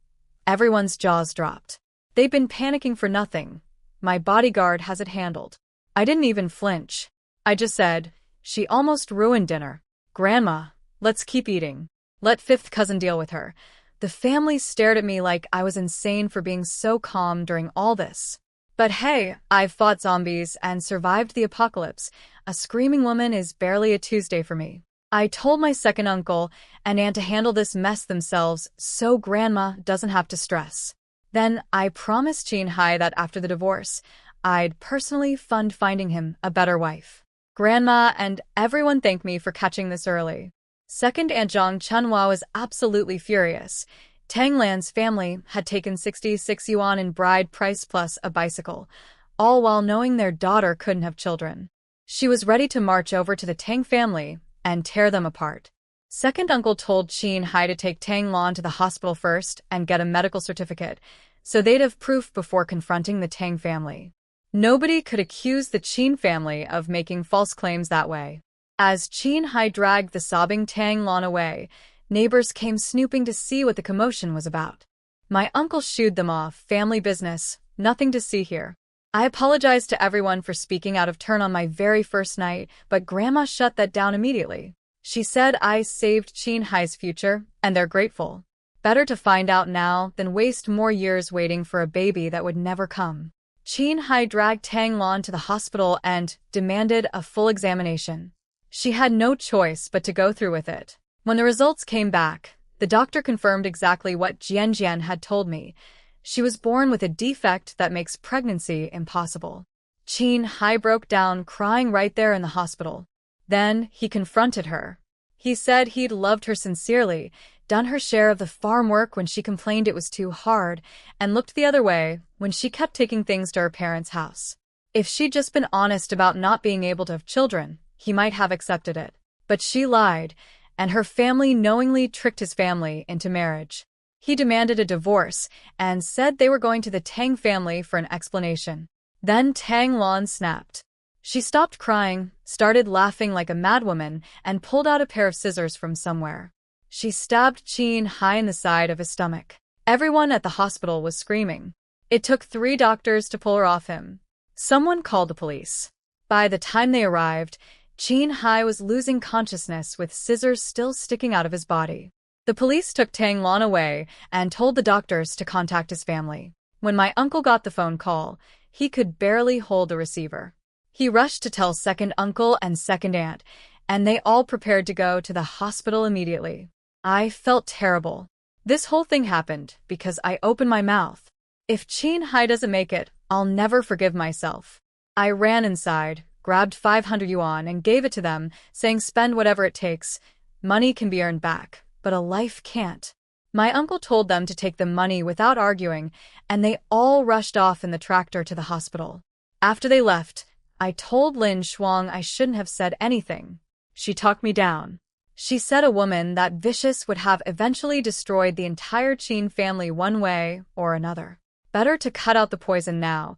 Everyone's jaws dropped. They've been panicking for nothing. My bodyguard has it handled. I didn't even flinch. I just said, "She almost ruined dinner. Grandma, let's keep eating. Let 5th cousin deal with her." The family stared at me like I was insane for being so calm during all this. But hey, I've fought zombies and survived the apocalypse. A screaming woman is barely a Tuesday for me. I told my 2nd uncle and aunt to handle this mess themselves so Grandma doesn't have to stress. Then I promised Qin Hai that after the divorce, I'd personally fund finding him a better wife. Grandma and everyone thanked me for catching this early. 2nd Aunt Zhang Chunhua was absolutely furious. Tang Lan's family had taken 66 yuan in bride price plus a bicycle, all while knowing their daughter couldn't have children. She was ready to march over to the Tang family and tear them apart. 2nd uncle told Qin Hai to take Tang Lan to the hospital first and get a medical certificate, so they'd have proof before confronting the Tang family. Nobody could accuse the Qin family of making false claims that way. As Qin Hai dragged the sobbing Tang Lan away, neighbors came snooping to see what the commotion was about. My uncle shooed them off. "Family business, nothing to see here." I apologized to everyone for speaking out of turn on my very first night, but Grandma shut that down immediately. She said I saved Qin Hai's future, and they're grateful. Better to find out now than waste more years waiting for a baby that would never come. Qin Hai dragged Tang Lan to the hospital and demanded a full examination. She had no choice but to go through with it. When the results came back, the doctor confirmed exactly what Jian Jian had told me. She was born with a defect that makes pregnancy impossible. Qin Hai broke down, crying right there in the hospital. Then he confronted her. He said he'd loved her sincerely, done her share of the farm work when she complained it was too hard, and looked the other way when she kept taking things to her parents' house. If she'd just been honest about not being able to have children, he might have accepted it. But she lied, and her family knowingly tricked his family into marriage. He demanded a divorce and said they were going to the Tang family for an explanation. Then Tang Lan snapped. She stopped crying, started laughing like a madwoman, and pulled out a pair of scissors from somewhere. She stabbed Qin Hai in the side of his stomach. Everyone at the hospital was screaming. It took 3 doctors to pull her off him. Someone called the police. By the time they arrived, Qin Hai was losing consciousness with scissors still sticking out of his body. The police took Tang Lan away and told the doctors to contact his family. When my uncle got the phone call, he could barely hold the receiver. He rushed to tell second uncle and second aunt, and they all prepared to go to the hospital immediately. I felt terrible. This whole thing happened because I opened my mouth. If Qin Hai doesn't make it, I'll never forgive myself. I ran inside, grabbed 500 yuan and gave it to them, saying spend whatever it takes. Money can be earned back, but a life can't. My uncle told them to take the money without arguing, and they all rushed off in the tractor to the hospital. After they left, I told Lin Shuang I shouldn't have said anything. She talked me down. She said a woman that vicious would have eventually destroyed the entire Qin family one way or another. Better to cut out the poison now,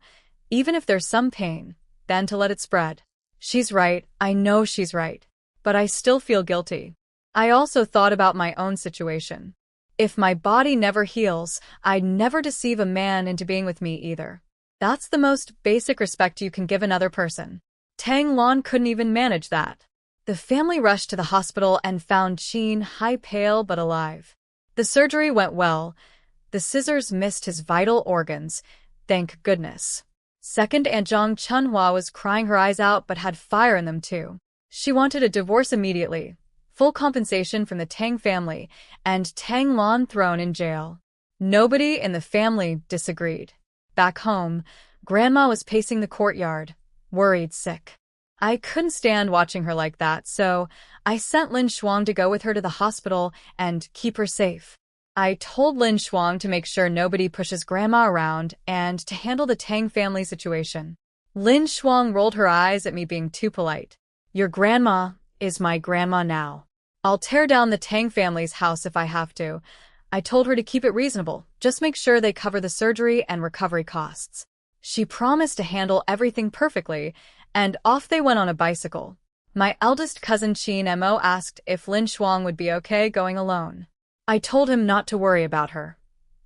even if there's some pain, than to let it spread. She's right, I know she's right. But I still feel guilty. I also thought about my own situation. If my body never heals, I'd never deceive a man into being with me either. That's the most basic respect you can give another person. Tang Lan couldn't even manage that. The family rushed to the hospital and found Qin Hai pale but alive. The surgery went well. The scissors missed his vital organs, thank goodness. Second Aunt Zhang Chunhua was crying her eyes out but had fire in them too. She wanted a divorce immediately, full compensation from the Tang family, and Tang Lan thrown in jail. Nobody in the family disagreed. Back home, Grandma was pacing the courtyard, worried sick. I couldn't stand watching her like that, so I sent Lin Shuang to go with her to the hospital and keep her safe. I told Lin Shuang to make sure nobody pushes Grandma around and to handle the Tang family situation. Lin Shuang rolled her eyes at me being too polite. Your grandma is my grandma now. I'll tear down the Tang family's house if I have to. I told her to keep it reasonable, just make sure they cover the surgery and recovery costs. She promised to handle everything perfectly, and off they went on a bicycle. My eldest cousin Qin Mo asked if Lin Shuang would be okay going alone. I told him not to worry about her.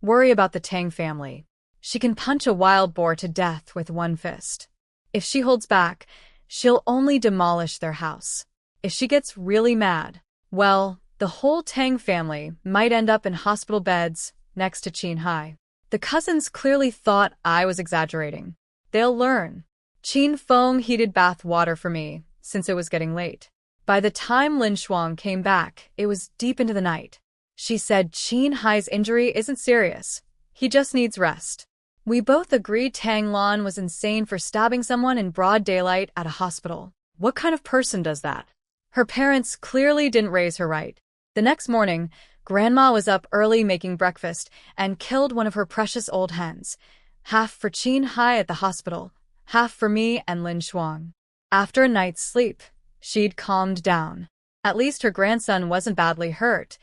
Worry about the Tang family. She can punch a wild boar to death with one fist. If she holds back, she'll only demolish their house. If she gets really mad, well, the whole Tang family might end up in hospital beds next to Qin Hai. The cousins clearly thought I was exaggerating. They'll learn. Qin Feng heated bath water for me, since it was getting late. By the time Lin Shuang came back, it was deep into the night. She said Qin Hai's injury isn't serious. He just needs rest. We both agreed Tang Lan was insane for stabbing someone in broad daylight at a hospital. What kind of person does that? Her parents clearly didn't raise her right. The next morning, Grandma was up early making breakfast and killed one of her precious old hens. Half for Qin Hai at the hospital, half for me and Lin Shuang. After a night's sleep, she'd calmed down. At least her grandson wasn't badly hurt.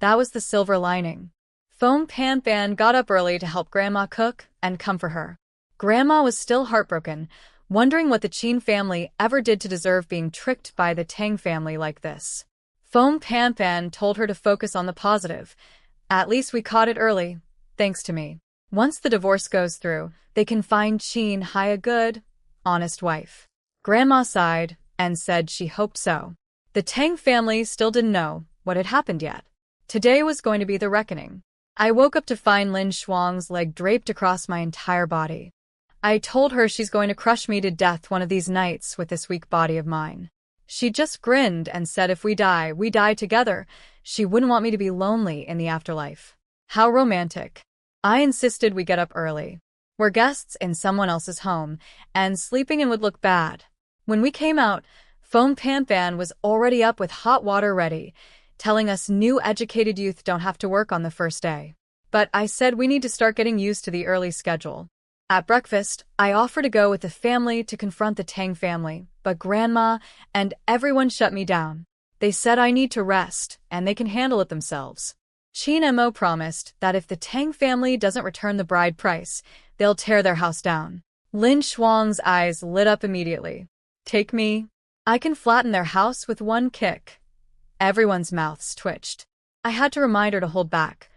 That was the silver lining. Foam Pan Pan got up early to help Grandma cook and comfort her. Grandma was still heartbroken, wondering what the Qin family ever did to deserve being tricked by the Tang family like this. Foam Pan Pan told her to focus on the positive. At least we caught it early, thanks to me. Once the divorce goes through, they can find Qin Hai a good, honest wife. Grandma sighed and said she hoped so. The Tang family still didn't know what had happened yet. Today was going to be the reckoning. I woke up to find Lin Shuang's leg draped across my entire body. I told her she's going to crush me to death one of these nights with this weak body of mine. She just grinned and said if we die together. She wouldn't want me to be lonely in the afterlife. How romantic. I insisted we get up early. We're guests in someone else's home, and sleeping in would look bad. When we came out, Foam Pan Pan was already up with hot water ready, telling us new educated youth don't have to work on the first day. But I said we need to start getting used to the early schedule. At breakfast, I offered to go with the family to confront the Tang family, but Grandma and everyone shut me down. They said I need to rest, and they can handle it themselves. Chin Mo promised that if the Tang family doesn't return the bride price, they'll tear their house down. Lin Shuang's eyes lit up immediately. Take me. I can flatten their house with one kick. Everyone's mouths twitched. I had to remind her to hold back.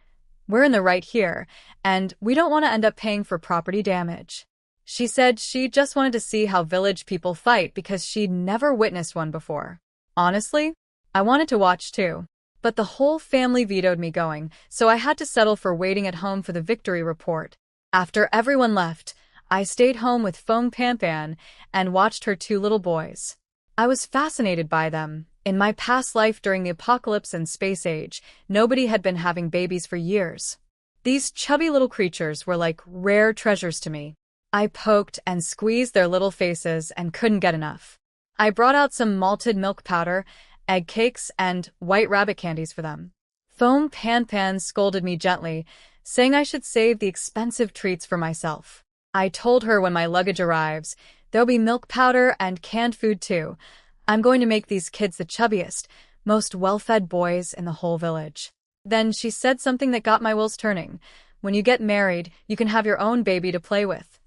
We're in the right here, and we don't want to end up paying for property damage. She said she just wanted to see how village people fight because she'd never witnessed one before. Honestly, I wanted to watch too. But the whole family vetoed me going, so I had to settle for waiting at home for the victory report. After everyone left, I stayed home with Foam Pan Pan and watched her two little boys. I was fascinated by them. In my past life during the apocalypse and space age, nobody had been having babies for years. These chubby little creatures were like rare treasures to me. I poked and squeezed their little faces and couldn't get enough. I brought out some malted milk powder, egg cakes, and white rabbit candies for them. Foam Pan Pan scolded me gently, saying I should save the expensive treats for myself. I told her when my luggage arrives, there'll be milk powder and canned food too. I'm going to make these kids the chubbiest, most well-fed boys in the whole village. Then she said something that got my wheels turning. When you get married, you can have your own baby to play with.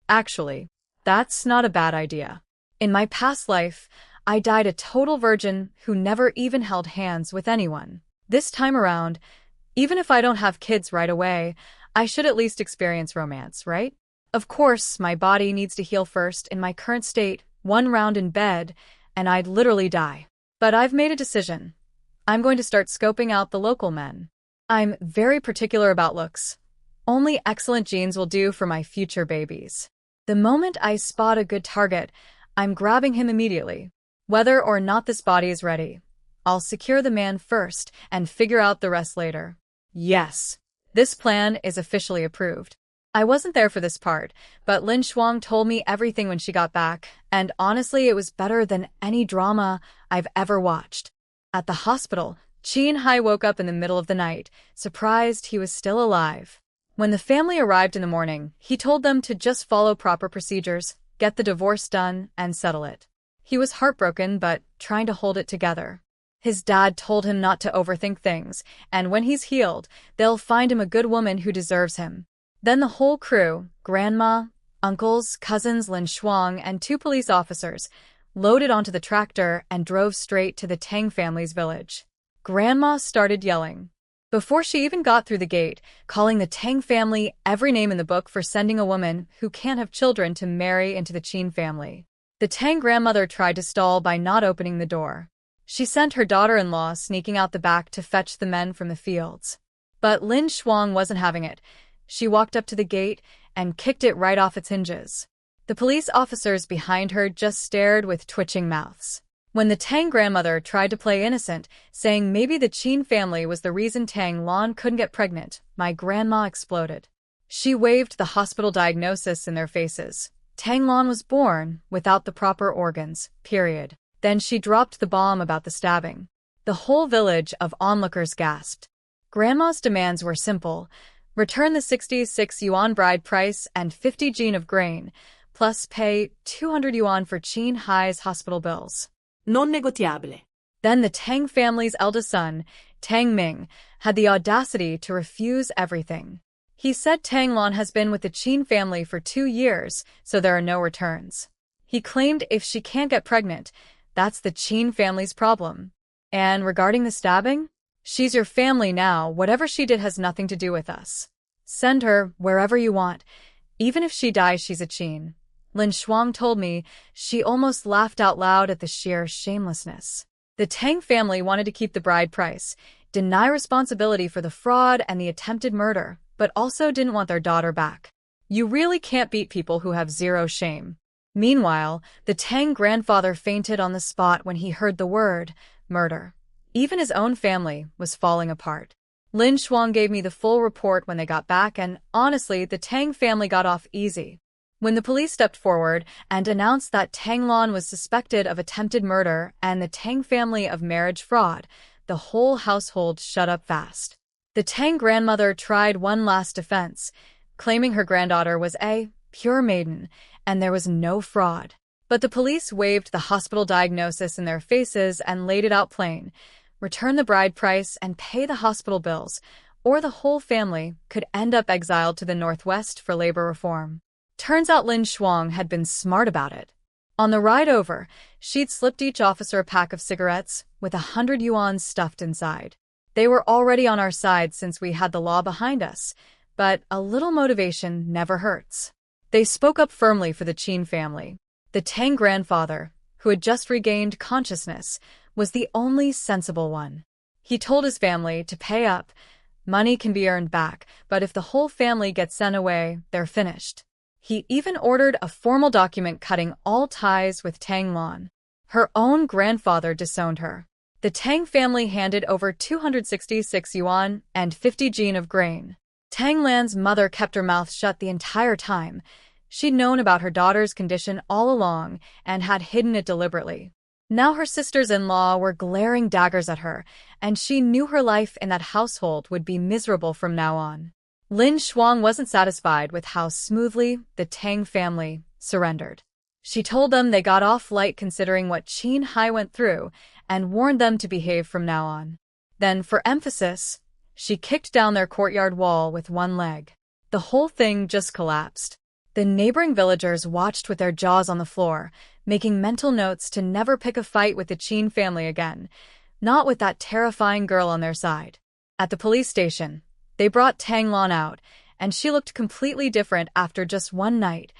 Actually, that's not a bad idea. In my past life, I died a total virgin who never even held hands with anyone. This time around, even if I don't have kids right away, I should at least experience romance, right? Of course, my body needs to heal first. In my current state, one round in bed, and I'd literally die. But I've made a decision. I'm going to start scoping out the local men. I'm very particular about looks. Only excellent genes will do for my future babies. The moment I spot a good target, I'm grabbing him immediately. Whether or not this body is ready, I'll secure the man first and figure out the rest later. Yes, this plan is officially approved. I wasn't there for this part, but Lin Shuang told me everything when she got back, and honestly it was better than any drama I've ever watched. At the hospital, Qin Hai woke up in the middle of the night, surprised he was still alive. When the family arrived in the morning, he told them to just follow proper procedures, get the divorce done, and settle it. He was heartbroken but trying to hold it together. His dad told him not to overthink things, and when he's healed, they'll find him a good woman who deserves him. Then the whole crew, grandma, uncles, cousins, Lin Shuang, and 2 police officers, loaded onto the tractor and drove straight to the Tang family's village. Grandma started yelling. Before she even got through the gate, calling the Tang family every name in the book for sending a woman who can't have children to marry into the Qin family. The Tang grandmother tried to stall by not opening the door. She sent her daughter-in-law sneaking out the back to fetch the men from the fields. But Lin Shuang wasn't having it. She walked up to the gate and kicked it right off its hinges. The police officers behind her just stared with twitching mouths. When the Tang grandmother tried to play innocent, saying maybe the Qin family was the reason Tang Lan couldn't get pregnant, my grandma exploded. She waved the hospital diagnosis in their faces. Tang Lan was born without the proper organs, period. Then she dropped the bomb about the stabbing. The whole village of onlookers gasped. Grandma's demands were simple. Return the 66 yuan bride price and 50 jin of grain, plus pay 200 yuan for Qin Hai's hospital bills. Non negotiable. Then the Tang family's eldest son, Tang Ming, had the audacity to refuse everything. He said Tang Lan has been with the Qin family for 2 years, so there are no returns. He claimed if she can't get pregnant, that's the Qin family's problem. And regarding the stabbing? She's your family now. Whatever she did has nothing to do with us. Send her wherever you want. Even if she dies, she's a Qin. Lin Shuang told me. She almost laughed out loud at the sheer shamelessness. The Tang family wanted to keep the bride price, deny responsibility for the fraud and the attempted murder, but also didn't want their daughter back. You really can't beat people who have zero shame. Meanwhile, the Tang grandfather fainted on the spot when he heard the word murder. Even his own family was falling apart. Lin Shuang gave me the full report when they got back, and honestly, the Tang family got off easy. When the police stepped forward and announced that Tang Lon was suspected of attempted murder and the Tang family of marriage fraud, the whole household shut up fast. The Tang grandmother tried one last defense, claiming her granddaughter was a pure maiden and there was no fraud. But the police waved the hospital diagnosis in their faces and laid it out plain. Return the bride price and pay the hospital bills, or the whole family could end up exiled to the Northwest for labor reform. Turns out Lin Shuang had been smart about it. On the ride over, she'd slipped each officer a pack of cigarettes with 100 yuan stuffed inside. They were already on our side since we had the law behind us, but a little motivation never hurts. They spoke up firmly for the Qin family. The Tang grandfather, who had just regained consciousness, was the only sensible one. He told his family to pay up. Money can be earned back, but if the whole family gets sent away, they're finished. He even ordered a formal document cutting all ties with Tang Lon. Her own grandfather disowned her. The Tang family handed over 266 yuan and 50 jin of grain. Tang Lan's mother kept her mouth shut the entire time. She'd known about her daughter's condition all along and had hidden it deliberately. Now her sisters-in-law were glaring daggers at her, and she knew her life in that household would be miserable from now on. Lin Shuang wasn't satisfied with how smoothly the Tang family surrendered. She told them they got off light considering what Qin Hai went through and warned them to behave from now on. Then, for emphasis, she kicked down their courtyard wall with one leg. The whole thing just collapsed. The neighboring villagers watched with their jaws on the floor, making mental notes to never pick a fight with the Qin family again, not with that terrifying girl on their side. At the police station, they brought Tang Lon out, and she looked completely different after just one night,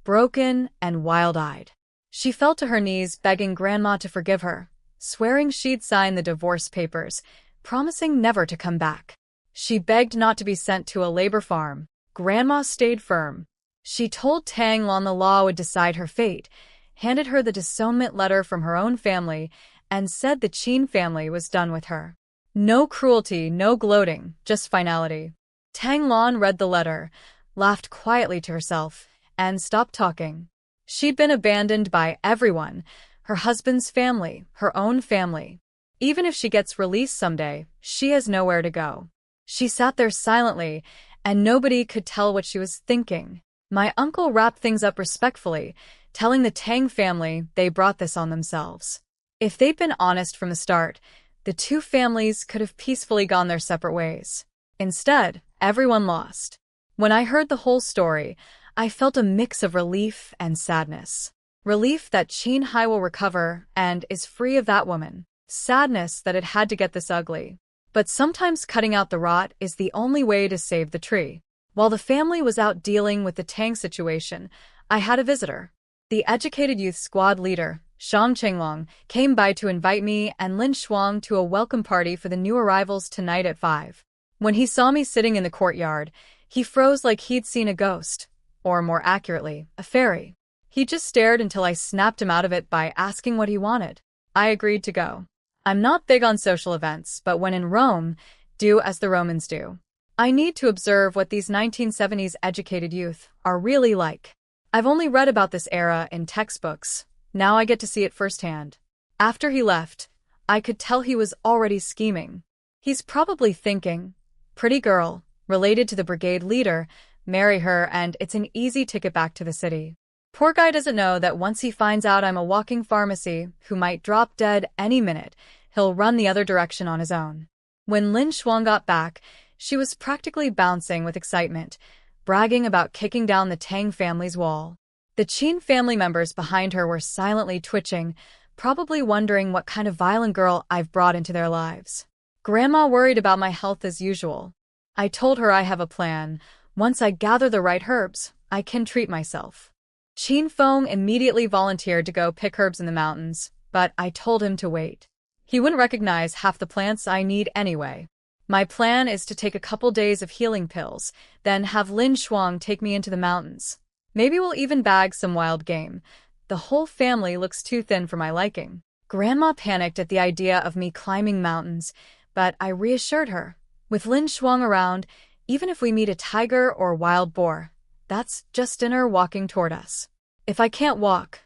broken and wild-eyed. She fell to her knees begging Grandma to forgive her, swearing she'd sign the divorce papers, promising never to come back. She begged not to be sent to a labor farm. Grandma stayed firm. She told Tang Lon the law would decide her fate, handed her the disownment letter from her own family, and said the Qin family was done with her. No cruelty, no gloating, just finality. Tang Lon read the letter, laughed quietly to herself, and stopped talking. She'd been abandoned by everyone, her husband's family, her own family. Even if she gets released someday, she has nowhere to go. She sat there silently, and nobody could tell what she was thinking. My uncle wrapped things up respectfully, telling the Tang family they brought this on themselves. If they'd been honest from the start, the two families could have peacefully gone their separate ways. Instead, everyone lost. When I heard the whole story, I felt a mix of relief and sadness. Relief that Qin Hai will recover and is free of that woman. Sadness that it had to get this ugly. But sometimes cutting out the rot is the only way to save the tree. While the family was out dealing with the Tang situation, I had a visitor. The educated youth squad leader, Shang Chenglong, came by to invite me and Lin Shuang to a welcome party for the new arrivals tonight at 5. When he saw me sitting in the courtyard, he froze like he'd seen a ghost, or more accurately, a fairy. He just stared until I snapped him out of it by asking what he wanted. I agreed to go. I'm not big on social events, but when in Rome, do as the Romans do. I need to observe what these 1970s educated youth are really like. I've only read about this era in textbooks. Now I get to see it firsthand. After he left, I could tell he was already scheming. He's probably thinking, pretty girl, related to the brigade leader, marry her and it's an easy ticket back to the city. Poor guy doesn't know that once he finds out I'm a walking pharmacy who might drop dead any minute, he'll run the other direction on his own. When Lin Shuang got back, she was practically bouncing with excitement, bragging about kicking down the Tang family's wall. The Qin family members behind her were silently twitching, probably wondering what kind of violent girl I've brought into their lives. Grandma worried about my health as usual. I told her I have a plan. Once I gather the right herbs, I can treat myself. Qin Feng immediately volunteered to go pick herbs in the mountains, but I told him to wait. He wouldn't recognize half the plants I need anyway. My plan is to take a couple days of healing pills, then have Lin Shuang take me into the mountains. Maybe we'll even bag some wild game. The whole family looks too thin for my liking. Grandma panicked at the idea of me climbing mountains, but I reassured her. With Lin Shuang around, even if we meet a tiger or wild boar, that's just dinner walking toward us. If I can't walk,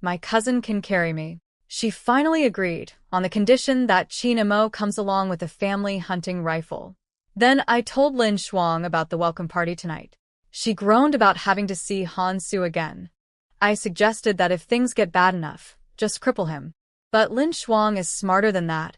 my cousin can carry me. She finally agreed, on the condition that Qin Mo comes along with a family hunting rifle. Then I told Lin Shuang about the welcome party tonight. She groaned about having to see Han Su again. I suggested that if things get bad enough, just cripple him. But Lin Shuang is smarter than that.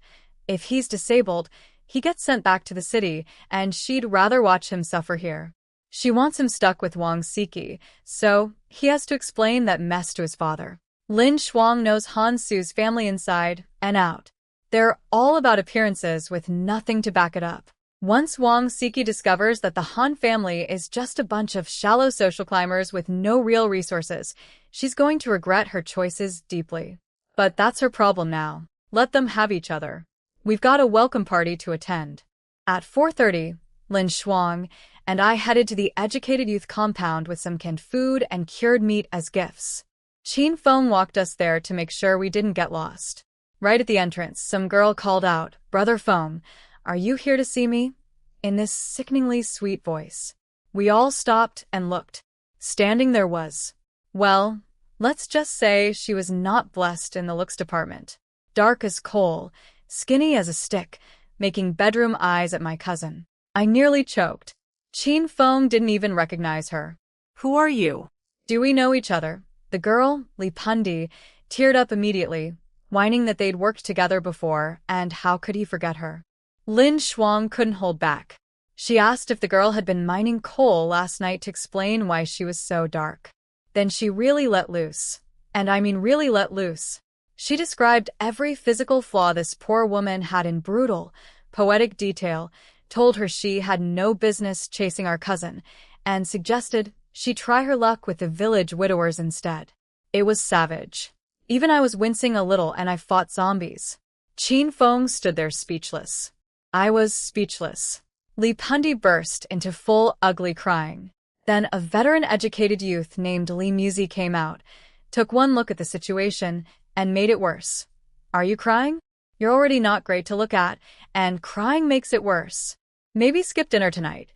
If he's disabled, he gets sent back to the city, and she'd rather watch him suffer here. She wants him stuck with Wang Siki, so he has to explain that mess to his father. Lin Shuang knows Han Su's family inside and out. They're all about appearances with nothing to back it up. Once Wang Siki discovers that the Han family is just a bunch of shallow social climbers with no real resources, she's going to regret her choices deeply. But that's her problem now. Let them have each other. We've got a welcome party to attend. At 4:30, Lin Shuang and I headed to the Educated Youth compound with some canned food and cured meat as gifts. Qin Feng walked us there to make sure we didn't get lost. Right at the entrance, some girl called out, "Brother Feng, are you here to see me?" in this sickeningly sweet voice. We all stopped and looked. Standing there was, well, let's just say she was not blessed in the looks department. Dark as coal, skinny as a stick, making bedroom eyes at my cousin. I nearly choked. Qin Feng didn't even recognize her. Who are you? Do we know each other? The girl, Li Pundi, teared up immediately, whining that they'd worked together before, and how could he forget her? Lin Shuang couldn't hold back. She asked if the girl had been mining coal last night to explain why she was so dark. Then she really let loose. And I mean really let loose. She described every physical flaw this poor woman had in brutal, poetic detail, told her she had no business chasing our cousin, and suggested she try her luck with the village widowers instead. It was savage. Even I was wincing a little and I fought zombies. Qin Feng stood there speechless. I was speechless. Li Pundi burst into full ugly crying. Then a veteran educated youth named Li Muzi came out, took one look at the situation, and made it worse. Are you crying? You're already not great to look at, and crying makes it worse. Maybe skip dinner tonight.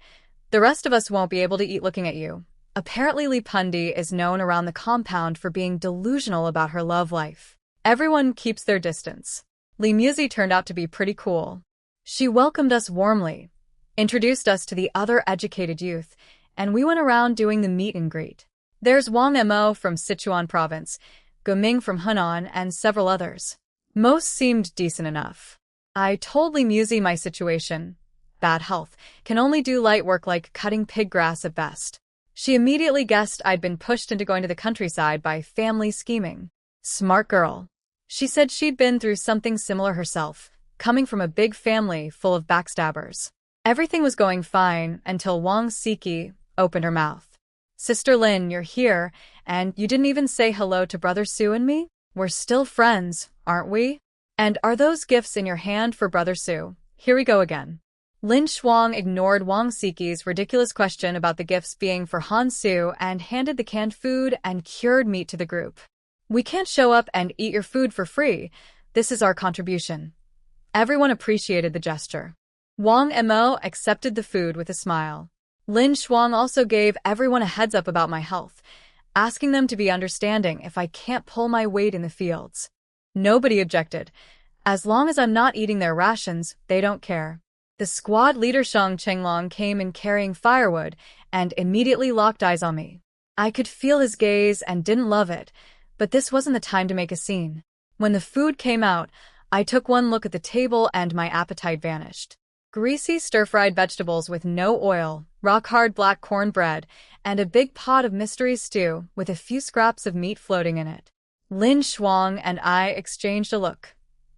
The rest of us won't be able to eat looking at you. Apparently Li Pundi is known around the compound for being delusional about her love life. Everyone keeps their distance. Li Muzi turned out to be pretty cool. She welcomed us warmly, introduced us to the other educated youth, and we went around doing the meet and greet. There's Wang Mo from Sichuan province, Guming from Hunan, and several others. Most seemed decent enough. I told Li Muzi my situation. Bad health, can only do light work like cutting pig grass at best. She immediately guessed I'd been pushed into going to the countryside by family scheming. Smart girl. She said she'd been through something similar herself, coming from a big family full of backstabbers. Everything was going fine until Wang Siki opened her mouth. Sister Lin, you're here, and you didn't even say hello to Brother Su and me? We're still friends, aren't we? And are those gifts in your hand for Brother Su? Here we go again. Lin Shuang ignored Wang Siki's ridiculous question about the gifts being for Han Su and handed the canned food and cured meat to the group. We can't show up and eat your food for free. This is our contribution. Everyone appreciated the gesture. Wang Mo accepted the food with a smile. Lin Shuang also gave everyone a heads up about my health, asking them to be understanding if I can't pull my weight in the fields. Nobody objected. As long as I'm not eating their rations, they don't care. The squad leader Shang Chenglong came in carrying firewood and immediately locked eyes on me. I could feel his gaze and didn't love it, but this wasn't the time to make a scene. When the food came out, I took one look at the table and my appetite vanished. Greasy stir-fried vegetables with no oil, rock-hard black cornbread, and a big pot of mystery stew with a few scraps of meat floating in it. Lin Shuang and I exchanged a look.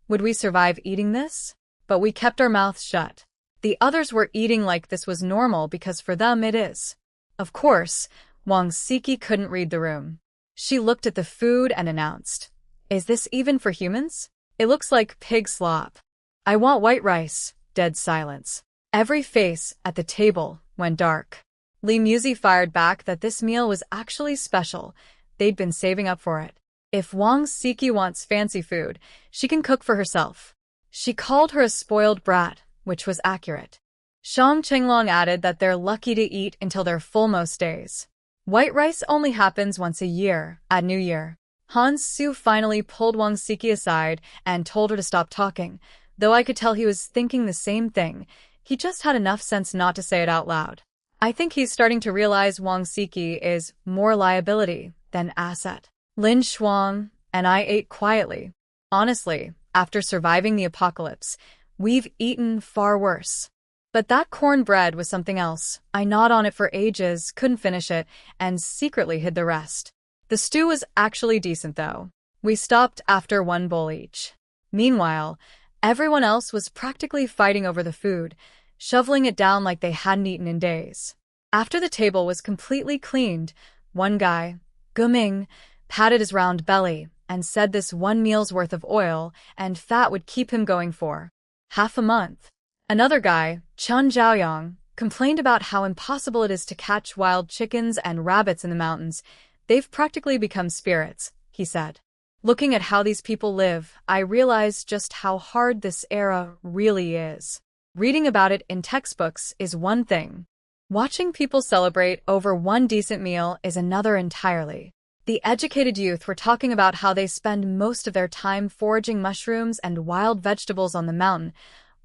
Would we survive eating this? But we kept our mouths shut. The others were eating like this was normal because for them it is. Of course, Wang Siki couldn't read the room. She looked at the food and announced, "Is this even for humans? It looks like pig slop." "I want white rice." Dead silence. Every face at the table went dark. Lee Musi fired back that this meal was actually special. They'd been saving up for it. If Wang Siki wants fancy food, she can cook for herself. She called her a spoiled brat, which was accurate. Shang Chenglong added that they're lucky to eat until their full most days. White rice only happens once a year, at New Year. Han Su finally pulled Wang Siki aside and told her to stop talking, though I could tell he was thinking the same thing. He just had enough sense not to say it out loud. I think he's starting to realize Wang Siki is more liability than asset. Lin Shuang and I ate quietly. Honestly, after surviving the apocalypse, we've eaten far worse. But that cornbread was something else. I gnawed on it for ages, couldn't finish it, and secretly hid the rest. The stew was actually decent, though. We stopped after one bowl each. Meanwhile, everyone else was practically fighting over the food, shoveling it down like they hadn't eaten in days. After the table was completely cleaned, one guy, Guming, patted his round belly and said this one meal's worth of oil and fat would keep him going for half a month. Another guy, Chun Zhaoyang, complained about how impossible it is to catch wild chickens and rabbits in the mountains. They've practically become spirits, he said. Looking at how these people live, I realized just how hard this era really is. Reading about it in textbooks is one thing. Watching people celebrate over one decent meal is another entirely. The educated youth were talking about how they spend most of their time foraging mushrooms and wild vegetables on the mountain,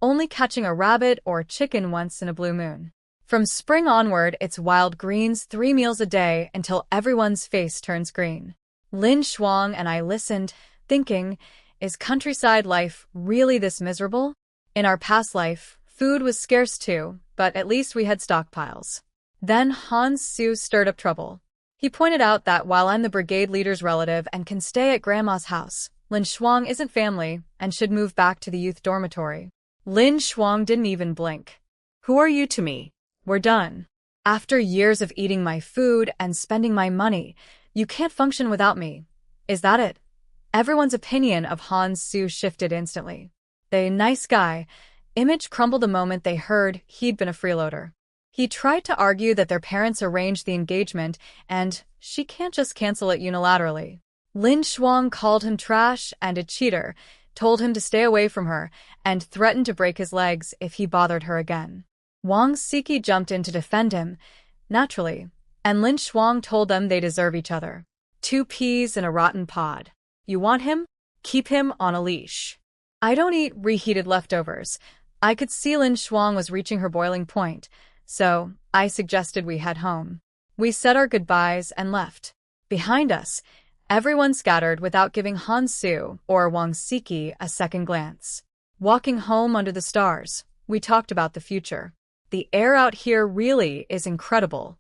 only catching a rabbit or chicken once in a blue moon. From spring onward, it's wild greens 3 meals a day until everyone's face turns green. Lin Shuang and I listened, thinking, is countryside life really this miserable? In our past life, food was scarce too, but at least we had stockpiles. Then Han Su stirred up trouble. He pointed out that while I'm the brigade leader's relative and can stay at Grandma's house, Lin Shuang isn't family and should move back to the youth dormitory. Lin Shuang didn't even blink. Who are you to me? We're done. After years of eating my food and spending my money, you can't function without me. Is that it? Everyone's opinion of Han Su shifted instantly. The nice guy image crumbled the moment they heard he'd been a freeloader. He tried to argue that their parents arranged the engagement and she can't just cancel it unilaterally. Lin Shuang called him trash and a cheater, told him to stay away from her, and threatened to break his legs if he bothered her again. Wang Siki jumped in to defend him, naturally, and Lin Shuang told them they deserve each other. 2 peas in a rotten pod. You want him? Keep him on a leash. I don't eat reheated leftovers. I could see Lin Shuang was reaching her boiling point, so I suggested we head home. We said our goodbyes and left. Behind us, everyone scattered without giving Han Su or Wang Siki a second glance. Walking home under the stars, we talked about the future. The air out here really is incredible.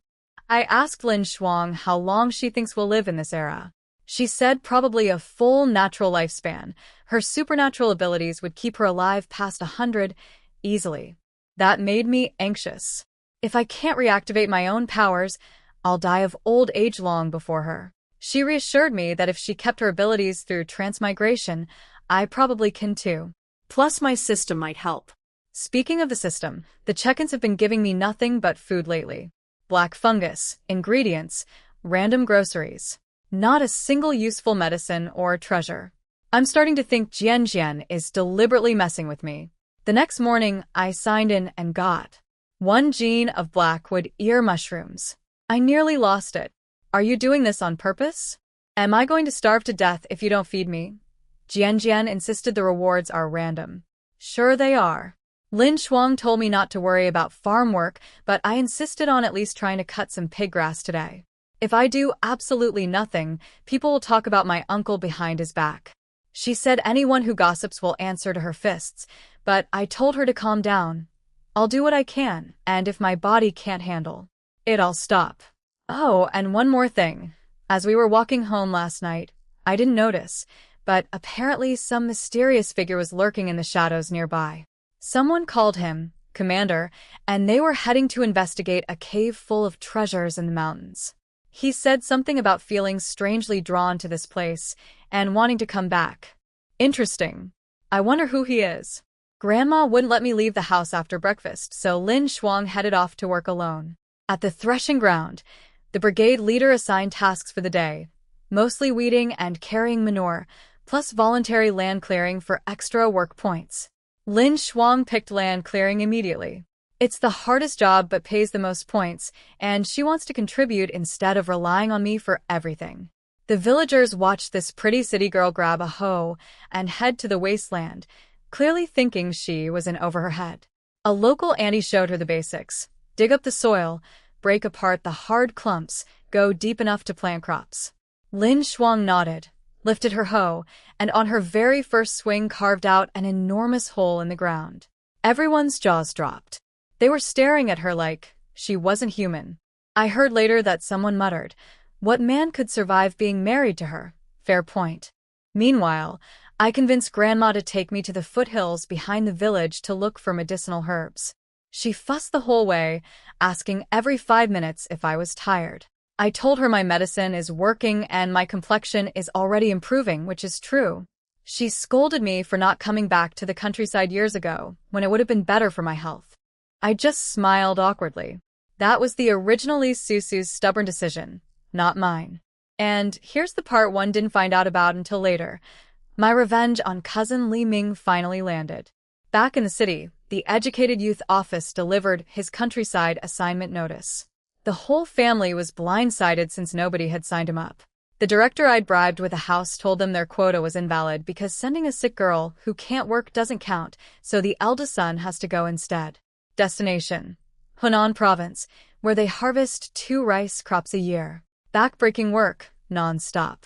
I asked Lin Shuang how long she thinks we'll live in this era. She said probably a full natural lifespan. Her supernatural abilities would keep her alive past 100 easily. That made me anxious. If I can't reactivate my own powers, I'll die of old age long before her. She reassured me that if she kept her abilities through transmigration, I probably can too. Plus my system might help. Speaking of the system, the check-ins have been giving me nothing but food lately. Black fungus, ingredients, random groceries. Not a single useful medicine or treasure. I'm starting to think Jian Jian is deliberately messing with me. The next morning, I signed in and got 1 gene of blackwood ear mushrooms. I nearly lost it. Are you doing this on purpose? Am I going to starve to death if you don't feed me? Jian Jian insisted the rewards are random. Sure they are. Lin Shuang told me not to worry about farm work, but I insisted on at least trying to cut some pig grass today. If I do absolutely nothing, people will talk about my uncle behind his back. She said anyone who gossips will answer to her fists, but I told her to calm down. I'll do what I can, and if my body can't handle it, I'll stop. Oh, and one more thing. As we were walking home last night, I didn't notice, but apparently some mysterious figure was lurking in the shadows nearby. Someone called him Commander, and they were heading to investigate a cave full of treasures in the mountains. He said something about feeling strangely drawn to this place and wanting to come back. Interesting. I wonder who he is. Grandma wouldn't let me leave the house after breakfast, so Lin Shuang headed off to work alone. At the threshing ground, the brigade leader assigned tasks for the day, mostly weeding and carrying manure, plus voluntary land clearing for extra work points. Lin Shuang picked land clearing immediately. It's the hardest job but pays the most points, and she wants to contribute instead of relying on me for everything. The villagers watched this pretty city girl grab a hoe and head to the wasteland, clearly thinking she was in over her head. A local auntie showed her the basics. Dig up the soil, break apart the hard clumps, go deep enough to plant crops. Lin Shuang nodded, lifted her hoe, and on her very first swing carved out an enormous hole in the ground. Everyone's jaws dropped. They were staring at her like she wasn't human. I heard later that someone muttered, "What man could survive being married to her?" Fair point. Meanwhile, I convinced Grandma to take me to the foothills behind the village to look for medicinal herbs. She fussed the whole way, asking every 5 minutes if I was tired. I told her my medicine is working and my complexion is already improving, which is true. She scolded me for not coming back to the countryside years ago, when it would have been better for my health. I just smiled awkwardly. That was the originally Susu's stubborn decision, not mine. And here's the part one didn't find out about until later. My revenge on cousin Li Ming finally landed. Back in the city, the Educated Youth Office delivered his countryside assignment notice. The whole family was blindsided since nobody had signed him up. The director I'd bribed with a house told them their quota was invalid because sending a sick girl who can't work doesn't count, so the eldest son has to go instead. Destination: Hunan Province, where they harvest 2 rice crops a year. Backbreaking work, non-stop.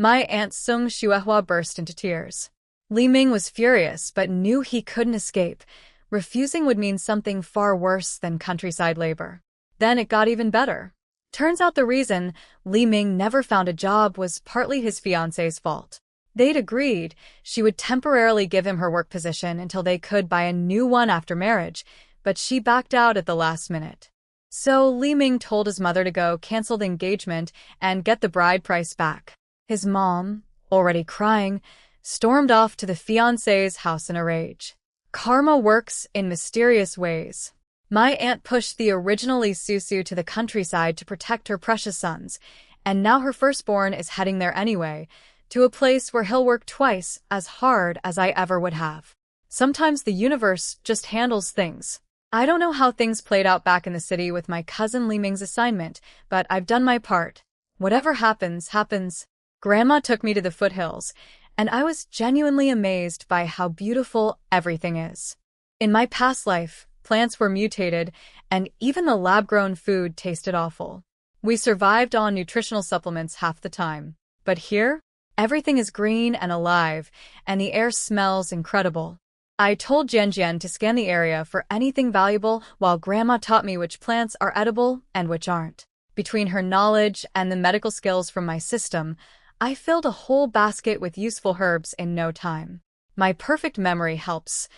My Aunt Sung Shuehua burst into tears. Li Ming was furious but knew he couldn't escape. Refusing would mean something far worse than countryside labor. Then it got even better. Turns out the reason Li Ming never found a job was partly his fiancé's fault. They'd agreed she would temporarily give him her work position until they could buy a new one after marriage, but she backed out at the last minute. So Li Ming told his mother to go cancel the engagement and get the bride price back. His mom, already crying, stormed off to the fiancé's house in a rage. Karma works in mysterious ways. My aunt pushed the originally Susu to the countryside to protect her precious sons, and now her firstborn is heading there anyway, to a place where he'll work twice as hard as I ever would have. Sometimes the universe just handles things. I don't know how things played out back in the city with my cousin Li Ming's assignment, but I've done my part. Whatever happens, happens. Grandma took me to the foothills, and I was genuinely amazed by how beautiful everything is. In my past life, plants were mutated, and even the lab-grown food tasted awful. We survived on nutritional supplements half the time. But here, everything is green and alive, and the air smells incredible. I told Jian to scan the area for anything valuable while Grandma taught me which plants are edible and which aren't. Between her knowledge and the medical skills from my system, I filled a whole basket with useful herbs in no time. My perfect memory helps.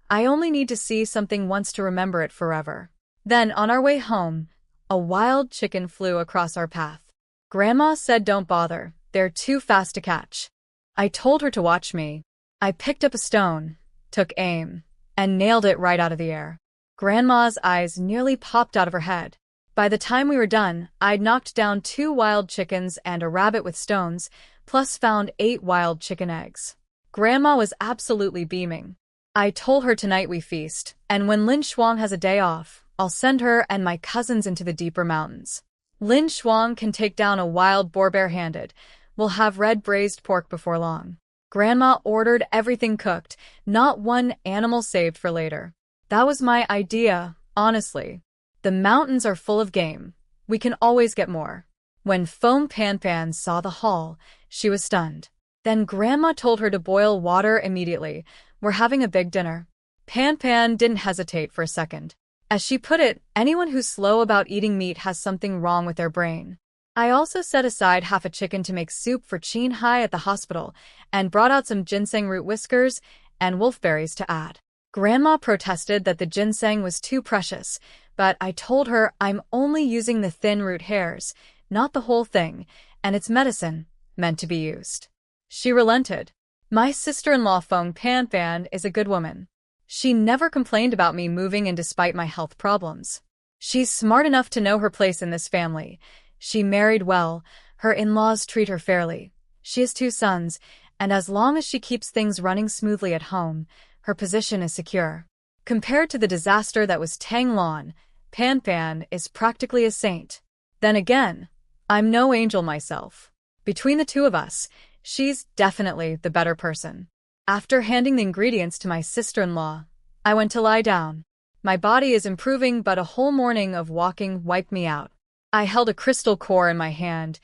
I only need to see something once to remember it forever. Then, on our way home, a wild chicken flew across our path. Grandma said don't bother, they're too fast to catch. I told her to watch me. I picked up a stone, took aim, and nailed it right out of the air. Grandma's eyes nearly popped out of her head. By the time we were done, I'd knocked down 2 wild chickens and a rabbit with stones, plus found 8 wild chicken eggs. Grandma was absolutely beaming. I told her tonight we feast, and when Lin Shuang has a day off, I'll send her and my cousins into the deeper mountains. Lin Shuang can take down a wild boar bare-handed. We'll have red braised pork before long. Grandma ordered everything cooked, not one animal saved for later. That was my idea, honestly. The mountains are full of game. We can always get more. When Foam Pan Pan saw the haul, she was stunned. Then Grandma told her to boil water immediately. We're having a big dinner. Pan Pan didn't hesitate for a second. As she put it, anyone who's slow about eating meat has something wrong with their brain. I also set aside half a chicken to make soup for Chin Hai at the hospital, and brought out some ginseng root whiskers and wolfberries to add. Grandma protested that the ginseng was too precious, but I told her I'm only using the thin root hairs, not the whole thing, and it's medicine, meant to be used. She relented. My sister-in-law Feng Pan Fan is a good woman. She never complained about me moving in despite my health problems. She's smart enough to know her place in this family. She married well, her in-laws treat her fairly. She has 2 sons, and as long as she keeps things running smoothly at home, her position is secure. Compared to the disaster that was Tanglon, Pan Pan is practically a saint. Then again, I'm no angel myself. Between the 2 of us, she's definitely the better person. After handing the ingredients to my sister-in-law, I went to lie down. My body is improving, but a whole morning of walking wiped me out. I held a crystal core in my hand,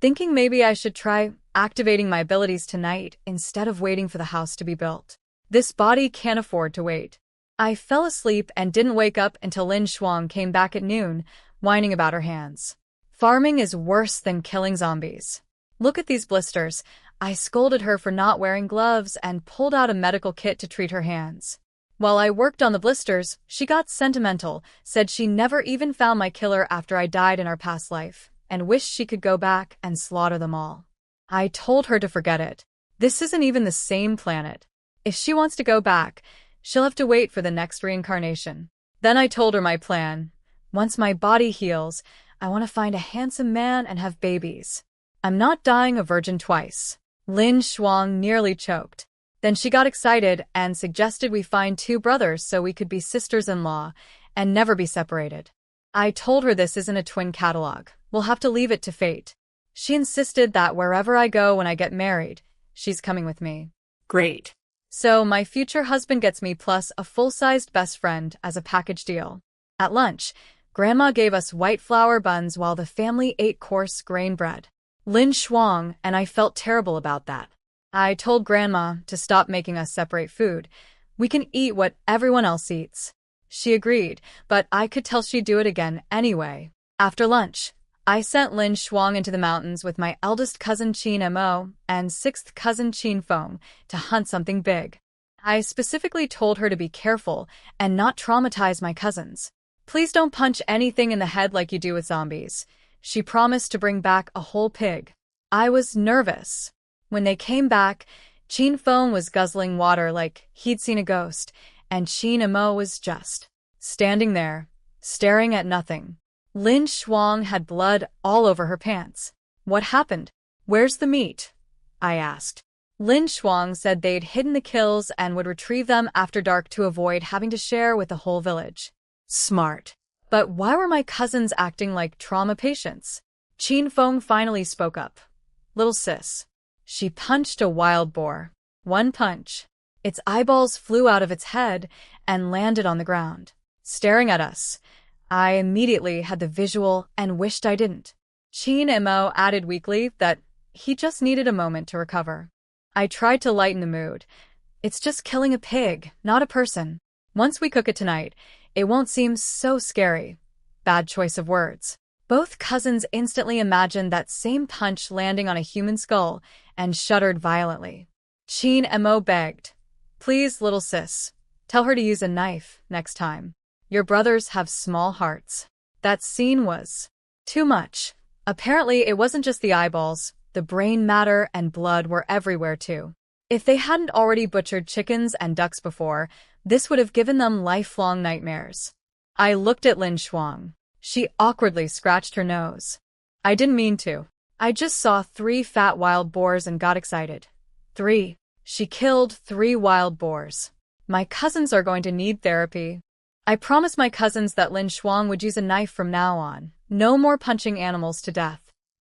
thinking maybe I should try activating my abilities tonight instead of waiting for the house to be built. This body can't afford to wait. I fell asleep and didn't wake up until Lin Shuang came back at noon, whining about her hands. Farming is worse than killing zombies. Look at these blisters. I scolded her for not wearing gloves and pulled out a medical kit to treat her hands. While I worked on the blisters, she got sentimental, said she never even found my killer after I died in our past life, and wished she could go back and slaughter them all. I told her to forget it. This isn't even the same planet. If she wants to go back, she'll have to wait for the next reincarnation. Then I told her my plan. Once my body heals, I want to find a handsome man and have babies. I'm not dying a virgin twice. Lin Shuang nearly choked. Then she got excited and suggested we find 2 brothers so we could be sisters-in-law and never be separated. I told her this isn't a twin catalog. We'll have to leave it to fate. She insisted that wherever I go when I get married, she's coming with me. Great. So my future husband gets me plus a full-sized best friend as a package deal. At lunch, Grandma gave us white flour buns while the family ate coarse grain bread. Lin Shuang and I felt terrible about that. I told Grandma to stop making us separate food. We can eat what everyone else eats. She agreed, but I could tell she'd do it again anyway. After lunch, I sent Lin Shuang into the mountains with my eldest cousin Qin Mo and 6th cousin Qin Feng to hunt something big. I specifically told her to be careful and not traumatize my cousins. Please don't punch anything in the head like you do with zombies. She promised to bring back a whole pig. I was nervous. When they came back, Qin Feng was guzzling water like he'd seen a ghost, and Qin Mo was just standing there, staring at nothing. Lin Shuang had blood all over her pants. What happened? Where's the meat? I asked. Lin Shuang said they'd hidden the kills and would retrieve them after dark to avoid having to share with the whole village. Smart. But why were my cousins acting like trauma patients? Qin Feng finally spoke up. Little sis. She punched a wild boar. One punch. Its eyeballs flew out of its head and landed on the ground, staring at us. I immediately had the visual and wished I didn't. Qin Mo added weakly that he just needed a moment to recover. I tried to lighten the mood. It's just killing a pig, not a person. Once we cook it tonight, it won't seem so scary. Bad choice of words. Both cousins instantly imagined that same punch landing on a human skull and shuddered violently. Qin Mo begged, "Please, little sis, tell her to use a knife next time. Your brothers have small hearts." That scene was too much. Apparently, it wasn't just the eyeballs. The brain matter and blood were everywhere too. If they hadn't already butchered chickens and ducks before, this would have given them lifelong nightmares. I looked at Lin Shuang. She awkwardly scratched her nose. I didn't mean to. I just saw 3 fat wild boars and got excited. 3. She killed 3 wild boars. My cousins are going to need therapy. I promised my cousins that Lin Shuang would use a knife from now on. No more punching animals to death.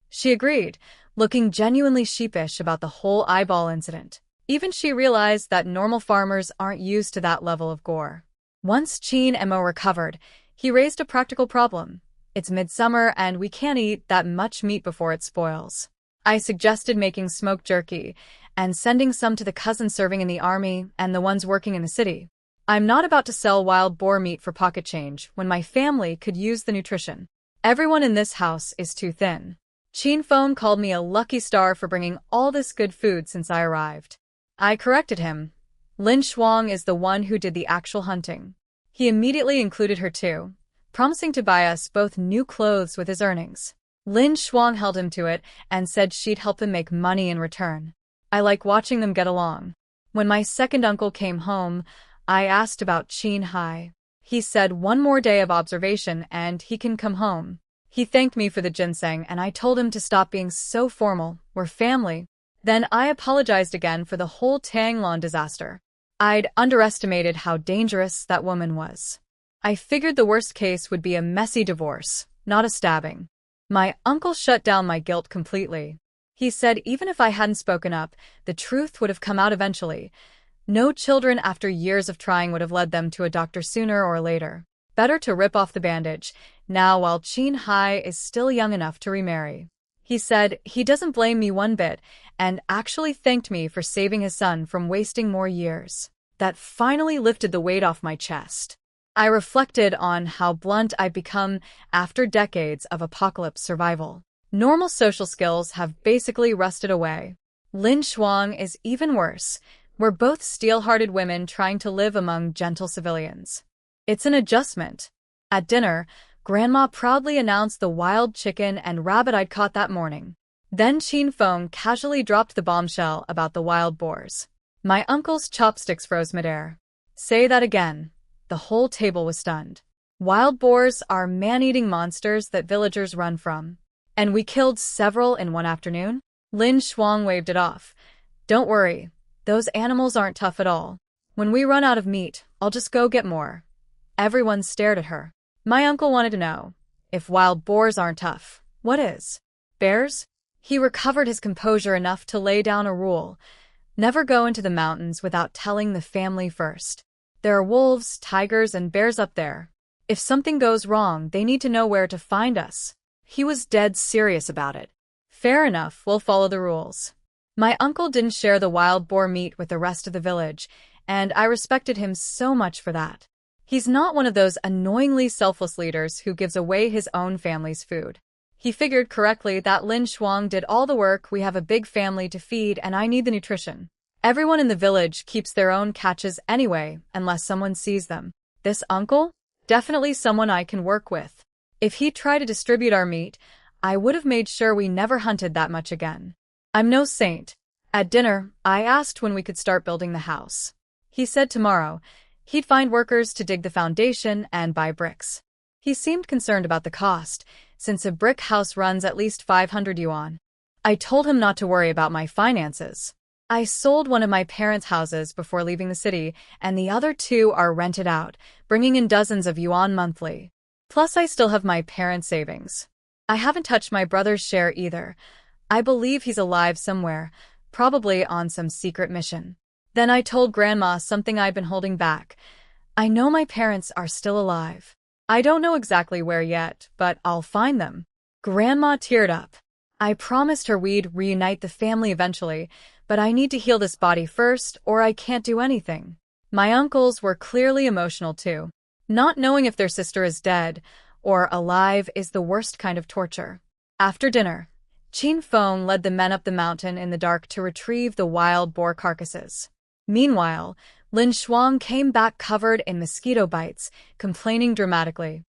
She agreed, looking genuinely sheepish about the whole eyeball incident. Even she realized that normal farmers aren't used to that level of gore. Once Qin Mo recovered, he raised a practical problem. It's midsummer and we can't eat that much meat before it spoils. I suggested making smoked jerky and sending some to the cousins serving in the army and the ones working in the city. I'm not about to sell wild boar meat for pocket change when my family could use the nutrition. Everyone in this house is too thin. Qin Feng called me a lucky star for bringing all this good food since I arrived. I corrected him. Lin Shuang is the one who did the actual hunting. He immediately included her too, promising to buy us both new clothes with his earnings. Lin Shuang held him to it and said she'd help him make money in return. I like watching them get along. When my second uncle came home, I asked about Chin Hai. He said one more day of observation and he can come home. He thanked me for the ginseng and I told him to stop being so formal. We're family. Then I apologized again for the whole Tanglon disaster. I'd underestimated how dangerous that woman was. I figured the worst case would be a messy divorce, not a stabbing. My uncle shut down my guilt completely. He said even if I hadn't spoken up, the truth would have come out eventually. No children after years of trying would have led them to a doctor sooner or later. Better to rip off the bandage, now while Chin Hai is still young enough to remarry. He said he doesn't blame me one bit, and actually thanked me for saving his son from wasting more years. That finally lifted the weight off my chest. I reflected on how blunt I'd become after decades of apocalypse survival. Normal social skills have basically rusted away. Lin Shuang is even worse. We're both steel-hearted women trying to live among gentle civilians. It's an adjustment. At dinner, Grandma proudly announced the wild chicken and rabbit I'd caught that morning. Then Chin Feng casually dropped the bombshell about the wild boars. My uncle's chopsticks froze midair. Say that again. The whole table was stunned. Wild boars are man-eating monsters that villagers run from. And we killed several in one afternoon? Lin Shuang waved it off. Don't worry. Those animals aren't tough at all. When we run out of meat, I'll just go get more. Everyone stared at her. My uncle wanted to know, if wild boars aren't tough, what is? Bears? He recovered his composure enough to lay down a rule. Never go into the mountains without telling the family first. There are wolves, tigers, and bears up there. If something goes wrong, they need to know where to find us. He was dead serious about it. Fair enough, we'll follow the rules. My uncle didn't share the wild boar meat with the rest of the village, and I respected him so much for that. He's not one of those annoyingly selfless leaders who gives away his own family's food. He figured correctly that Lin Shuang did all the work, we have a big family to feed and I need the nutrition. Everyone in the village keeps their own catches anyway, unless someone sees them. This uncle? Definitely someone I can work with. If he'd try to distribute our meat, I would have made sure we never hunted that much again. I'm no saint. At dinner, I asked when we could start building the house. He said tomorrow. He'd find workers to dig the foundation and buy bricks. He seemed concerned about the cost, since a brick house runs at least 500 yuan. I told him not to worry about my finances. I sold one of my parents' houses before leaving the city, and the other two are rented out, bringing in dozens of yuan monthly. Plus, I still have my parents' savings. I haven't touched my brother's share either. I believe he's alive somewhere, probably on some secret mission. Then I told Grandma something I'd been holding back. I know my parents are still alive. I don't know exactly where yet, but I'll find them. Grandma teared up. I promised her we'd reunite the family eventually, but I need to heal this body first or I can't do anything. My uncles were clearly emotional too. Not knowing if their sister is dead or alive is the worst kind of torture. After dinner, Chin Feng led the men up the mountain in the dark to retrieve the wild boar carcasses. Meanwhile, Lin Shuang came back covered in mosquito bites, complaining dramatically.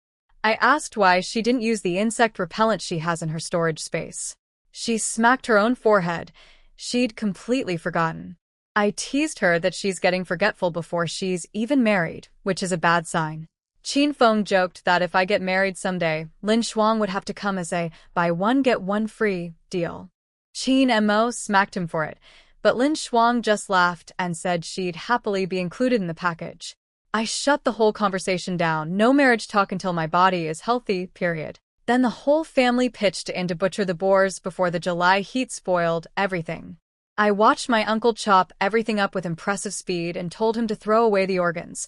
I asked why she didn't use the insect repellent she has in her storage space. She smacked her own forehead. She'd completely forgotten. I teased her that she's getting forgetful before she's even married, which is a bad sign. Chin Feng joked that if I get married someday, Lin Shuang would have to come as a buy one get one free deal. Chin Mo smacked him for it, but Lin Shuang just laughed and said she'd happily be included in the package. I shut the whole conversation down, no marriage talk until my body is healthy, period. Then the whole family pitched in to butcher the boars before the July heat spoiled everything. I watched my uncle chop everything up with impressive speed and told him to throw away the organs.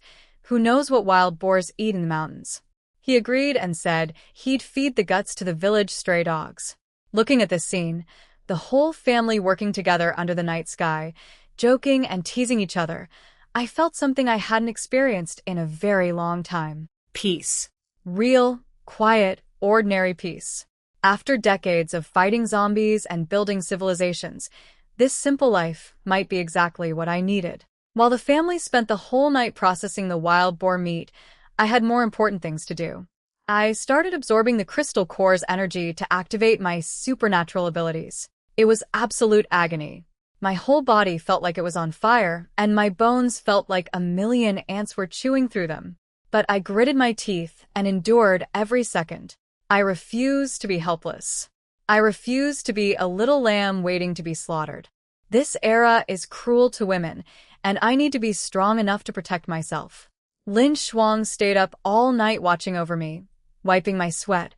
Who knows what wild boars eat in the mountains? He agreed and said he'd feed the guts to the village stray dogs. Looking at this scene, the whole family working together under the night sky, joking and teasing each other, I felt something I hadn't experienced in a very long time. Peace. Real, quiet, ordinary peace. After decades of fighting zombies and building civilizations, this simple life might be exactly what I needed. While the family spent the whole night processing the wild boar meat, I had more important things to do. I started absorbing the crystal core's energy to activate my supernatural abilities. It was absolute agony. My whole body felt like it was on fire, and my bones felt like a million ants were chewing through them. But I gritted my teeth and endured every second. I refused to be helpless. I refused to be a little lamb waiting to be slaughtered. This era is cruel to women, and I need to be strong enough to protect myself. Lin Shuang stayed up all night watching over me, wiping my sweat,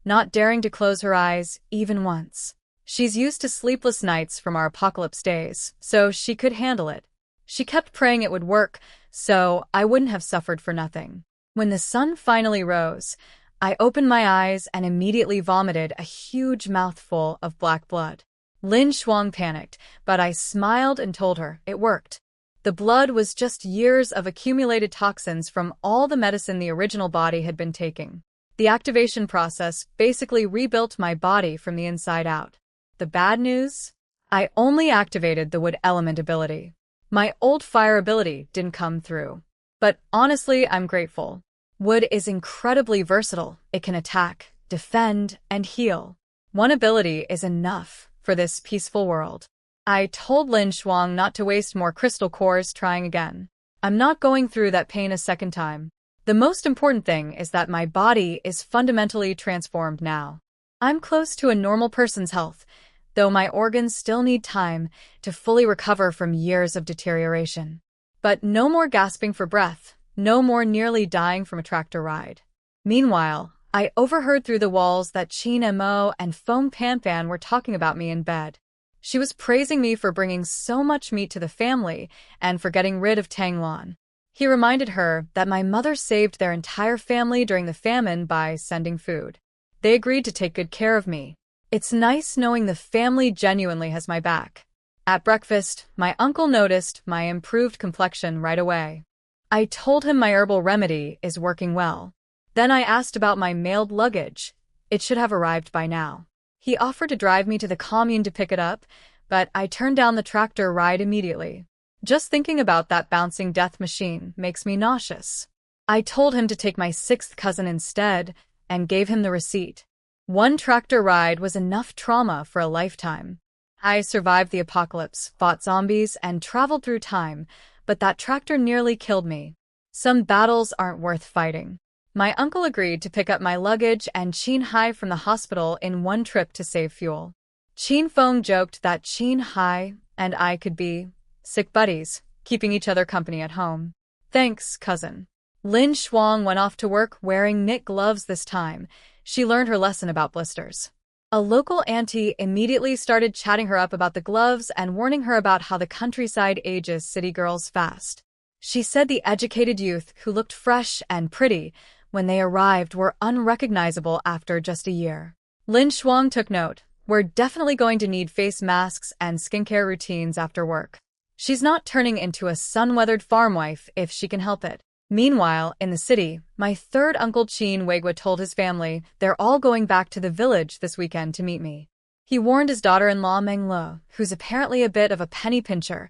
not daring to close her eyes even once. She's used to sleepless nights from our apocalypse days, so she could handle it. She kept praying it would work, so I wouldn't have suffered for nothing. When the sun finally rose, I opened my eyes and immediately vomited a huge mouthful of black blood. Lin Shuang panicked, but I smiled and told her it worked. The blood was just years of accumulated toxins from all the medicine the original body had been taking. The activation process basically rebuilt my body from the inside out. The bad news? I only activated the wood element ability. My old fire ability didn't come through. But honestly, I'm grateful. Wood is incredibly versatile. It can attack, defend, and heal. One ability is enough for this peaceful world. I told Lin Shuang not to waste more crystal cores trying again. I'm not going through that pain a second time. The most important thing is that my body is fundamentally transformed now. I'm close to a normal person's health, though my organs still need time to fully recover from years of deterioration. But no more gasping for breath, no more nearly dying from a tractor ride. Meanwhile, I overheard through the walls that Qin Mo and Feng Panfan were talking about me in bed. She was praising me for bringing so much meat to the family and for getting rid of Tang Lan. He reminded her that my mother saved their entire family during the famine by sending food. They agreed to take good care of me. It's nice knowing the family genuinely has my back. At breakfast, my uncle noticed my improved complexion right away. I told him my herbal remedy is working well. Then I asked about my mailed luggage. It should have arrived by now. He offered to drive me to the commune to pick it up, but I turned down the tractor ride immediately. Just thinking about that bouncing death machine makes me nauseous. I told him to take my sixth cousin instead and gave him the receipt. One tractor ride was enough trauma for a lifetime. I survived the apocalypse, fought zombies, and traveled through time, but that tractor nearly killed me. Some battles aren't worth fighting. My uncle agreed to pick up my luggage and Qin Hai from the hospital in one trip to save fuel. Qin Feng joked that Qin Hai and I could be sick buddies, keeping each other company at home. Thanks, cousin. Lin Shuang went off to work wearing knit gloves this time. She learned her lesson about blisters. A local auntie immediately started chatting her up about the gloves and warning her about how the countryside ages city girls fast. She said the educated youth who looked fresh and pretty when they arrived were unrecognizable after just a year. Lin Shuang took note. We're definitely going to need face masks and skincare routines after work. She's not turning into a sun-weathered farm wife if she can help it. Meanwhile, in the city, my third uncle Qin Weigua told his family they're all going back to the village this weekend to meet me. He warned his daughter-in-law Meng Lo, who's apparently a bit of a penny pincher,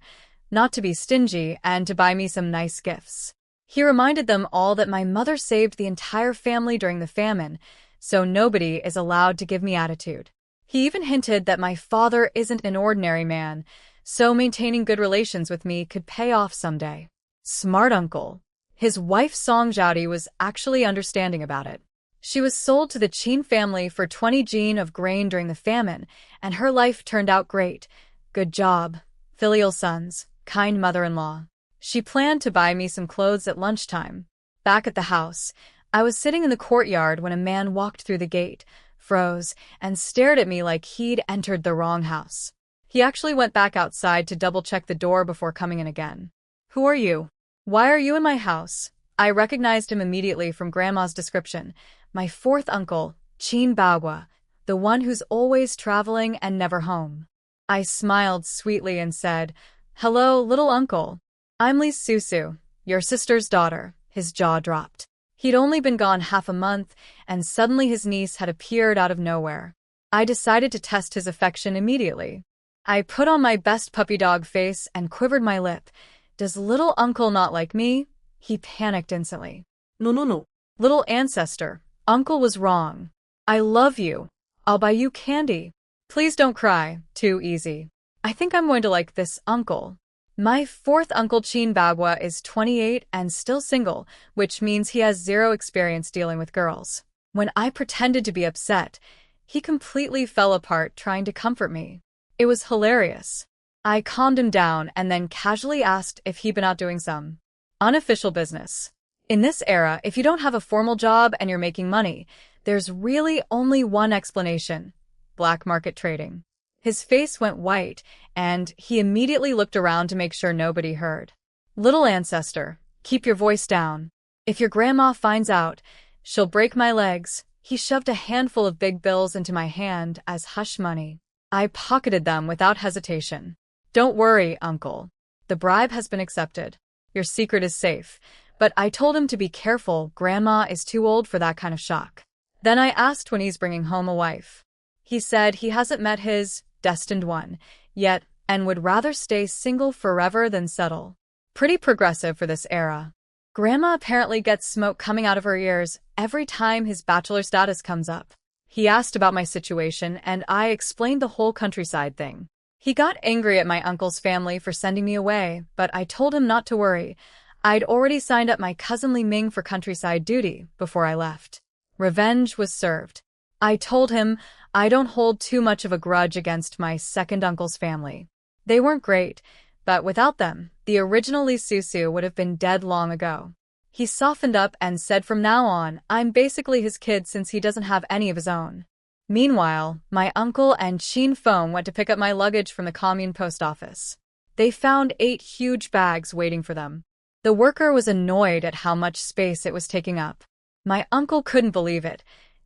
not to be stingy and to buy me some nice gifts. He reminded them all that my mother saved the entire family during the famine, so nobody is allowed to give me attitude. He even hinted that my father isn't an ordinary man, so maintaining good relations with me could pay off someday. Smart uncle. His wife Song Zhaodi was actually understanding about it. She was sold to the Qin family for 20 jin of grain during the famine, and her life turned out great. Good job, filial sons, kind mother-in-law. She planned to buy me some clothes at lunchtime. Back at the house, I was sitting in the courtyard when a man walked through the gate, froze, and stared at me like he'd entered the wrong house. He actually went back outside to double-check the door before coming in again. Who are you? Why are you in my house? I recognized him immediately from Grandma's description. My fourth uncle, Qin Baogua, the one who's always traveling and never home. I smiled sweetly and said, "Hello, little uncle. I'm Li Susu, your sister's daughter." His jaw dropped. He'd only been gone half a month, and suddenly his niece had appeared out of nowhere. I decided to test his affection immediately. I put on my best puppy dog face and quivered my lip. Does little uncle not like me? He panicked instantly. No. Little ancestor, uncle was wrong. I love you. I'll buy you candy. Please don't cry, too easy. I think I'm going to like this uncle. My fourth uncle Chin Bagua is 28 and still single, which means he has zero experience dealing with girls. When I pretended to be upset, he completely fell apart trying to comfort me. It was hilarious. I calmed him down and then casually asked if he'd been out doing some unofficial business. In this era, if you don't have a formal job and you're making money, there's really only one explanation: black market trading. His face went white, and he immediately looked around to make sure nobody heard. Little ancestor, keep your voice down. If your grandma finds out, she'll break my legs. He shoved a handful of big bills into my hand as hush money. I pocketed them without hesitation. Don't worry, uncle. The bribe has been accepted. Your secret is safe. But I told him to be careful. Grandma is too old for that kind of shock. Then I asked when he's bringing home a wife. He said he hasn't met his destined one yet and would rather stay single forever than settle. Pretty progressive for this era. Grandma apparently gets smoke coming out of her ears every time his bachelor status comes up. He asked about my situation and I explained the whole countryside thing. He got angry at my uncle's family for sending me away, but I told him not to worry. I'd already signed up my cousin Li Ming for countryside duty before I left. Revenge was served. I told him I don't hold too much of a grudge against my second uncle's family. They weren't great, but without them, the original Li Susu would have been dead long ago. He softened up and said from now on, I'm basically his kid since he doesn't have any of his own. Meanwhile, my uncle and Chin Feng went to pick up my luggage from the commune post office. They found 8 huge bags waiting for them. The worker was annoyed at how much space it was taking up. My uncle couldn't believe it.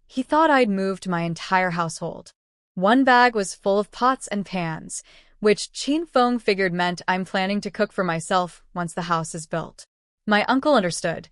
He thought I'd moved my entire household. One bag was full of pots and pans, which Chin Feng figured meant I'm planning to cook for myself once the house is built. My uncle understood.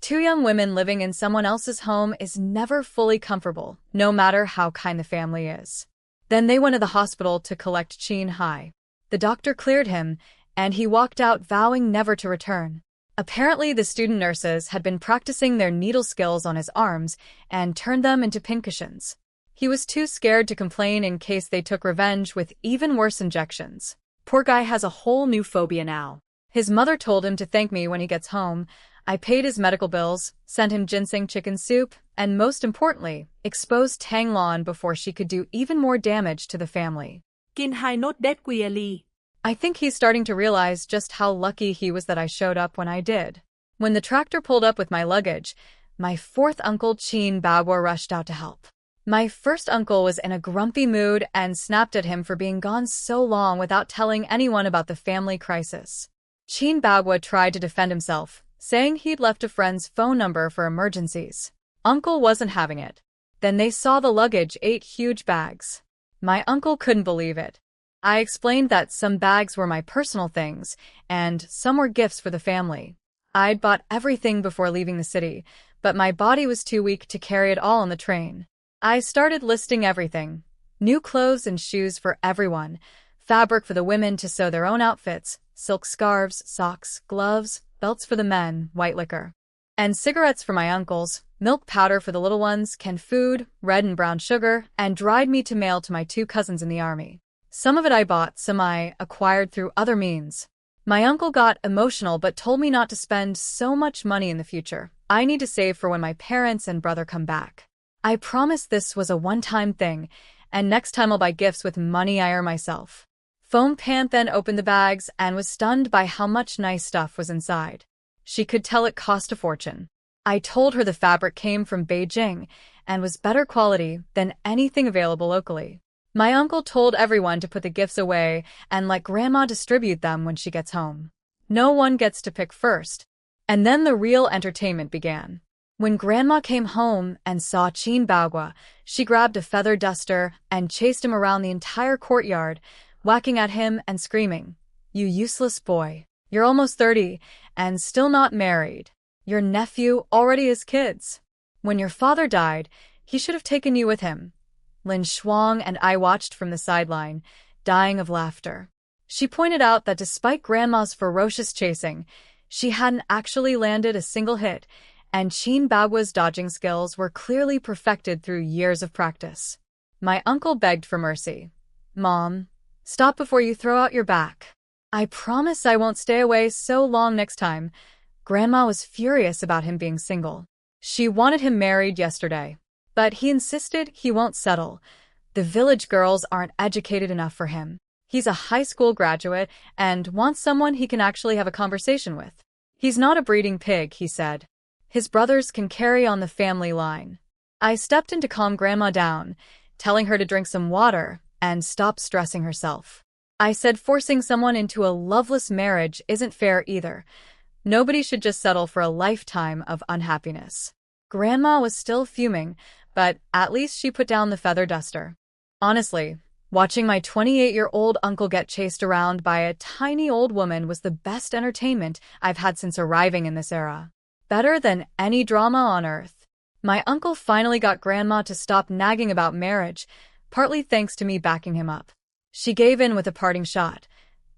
2 young women living in someone else's home is never fully comfortable, no matter how kind the family is. Then they went to the hospital to collect Chin Hai. The doctor cleared him, and he walked out vowing never to return. Apparently, the student nurses had been practicing their needle skills on his arms and turned them into pincushions. He was too scared to complain in case they took revenge with even worse injections. Poor guy has a whole new phobia now. His mother told him to thank me when he gets home. I paid his medical bills, sent him ginseng chicken soup, and most importantly, exposed Tang Lon before she could do even more damage to the family. Kin hai nốt đét quia ly. I think he's starting to realize just how lucky he was that I showed up when I did. When the tractor pulled up with my luggage, my fourth uncle Chin Bagua rushed out to help. My first uncle was in a grumpy mood and snapped at him for being gone so long without telling anyone about the family crisis. Chin Bagua tried to defend himself, saying he'd left a friend's phone number for emergencies. Uncle wasn't having it. Then they saw the luggage, 8 huge bags. My uncle couldn't believe it. I explained that some bags were my personal things, and some were gifts for the family. I'd bought everything before leaving the city, but my body was too weak to carry it all on the train. I started listing everything. New clothes and shoes for everyone, fabric for the women to sew their own outfits, silk scarves, socks, gloves, belts for the men, white liquor. And cigarettes for my uncles, milk powder for the little ones, canned food, red and brown sugar, and dried meat to mail to my 2 cousins in the army. Some of it I bought, some I acquired through other means. My uncle got emotional but told me not to spend so much money in the future. I need to save for when my parents and brother come back. I promised this was a one-time thing, and next time I'll buy gifts with money I earn myself. Foam Pant then opened the bags and was stunned by how much nice stuff was inside. She could tell it cost a fortune. I told her the fabric came from Beijing and was better quality than anything available locally. My uncle told everyone to put the gifts away and let Grandma distribute them when she gets home. No one gets to pick first. And then the real entertainment began. When Grandma came home and saw Chin Bagua, she grabbed a feather duster and chased him around the entire courtyard, whacking at him and screaming, "You useless boy. You're almost 30 and still not married. Your nephew already has kids. When your father died, he should have taken you with him." Lin Shuang and I watched from the sideline, dying of laughter. She pointed out that despite Grandma's ferocious chasing, she hadn't actually landed a single hit, and Chin Bagua's dodging skills were clearly perfected through years of practice. My uncle begged for mercy. "Mom, Stop before you throw out your back. I promise I won't stay away so long next time. Grandma was furious about him being single. She wanted him married yesterday, but he insisted he won't settle. The village girls aren't educated enough for him. He's a high school graduate and wants someone he can actually have a conversation with. He's not a breeding pig, he said. His brothers can carry on the family line. I stepped in to calm Grandma down, telling her to drink some water and stop stressing herself. I said forcing someone into a loveless marriage isn't fair either. Nobody should just settle for a lifetime of unhappiness. Grandma was still fuming, but at least she put down the feather duster. Honestly, watching my 28-year-old uncle get chased around by a tiny old woman was the best entertainment I've had since arriving in this era. Better than any drama on earth. My uncle finally got Grandma to stop nagging about marriage, partly thanks to me backing him up. She gave in with a parting shot.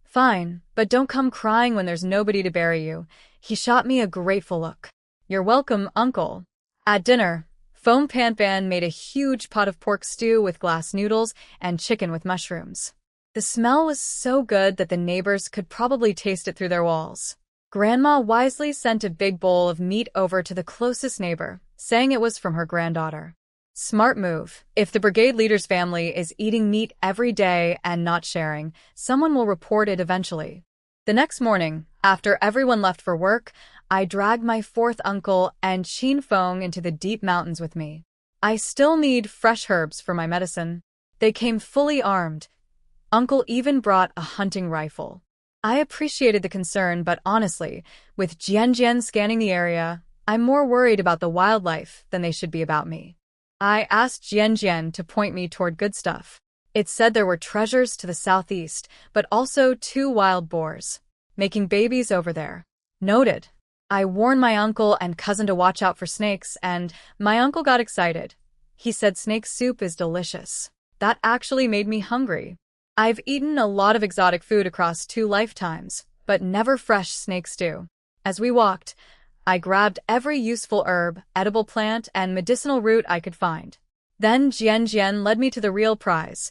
Fine, but don't come crying when there's nobody to bury you. He shot me a grateful look. You're welcome, uncle. At dinner, Foam Pan Pan made a huge pot of pork stew with glass noodles and chicken with mushrooms. The smell was so good that the neighbors could probably taste it through their walls. Grandma wisely sent a big bowl of meat over to the closest neighbor, saying it was from her granddaughter. Smart move. If the brigade leader's family is eating meat every day and not sharing, someone will report it eventually. The next morning, after everyone left for work, I dragged my fourth uncle and Chin Fong into the deep mountains with me. I still need fresh herbs for my medicine. They came fully armed. Uncle even brought a hunting rifle. I appreciated the concern, but honestly, with Jian Jian scanning the area, I'm more worried about the wildlife than they should be about me. I asked Jian Jian to point me toward good stuff. It said there were treasures to the southeast, but also 2 wild boars, making babies over there. Noted. I warned my uncle and cousin to watch out for snakes, and my uncle got excited. He said snake soup is delicious. That actually made me hungry. I've eaten a lot of exotic food across 2 lifetimes, but never fresh snake stew. As we walked, I grabbed every useful herb, edible plant, and medicinal root I could find. Then Jian Jian led me to the real prize,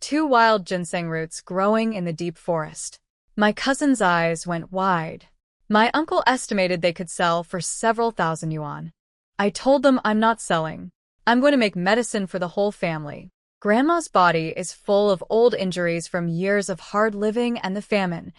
2 wild ginseng roots growing in the deep forest. My cousin's eyes went wide. My uncle estimated they could sell for several thousand yuan. I told them I'm not selling. I'm going to make medicine for the whole family. Grandma's body is full of old injuries from years of hard living and the famine.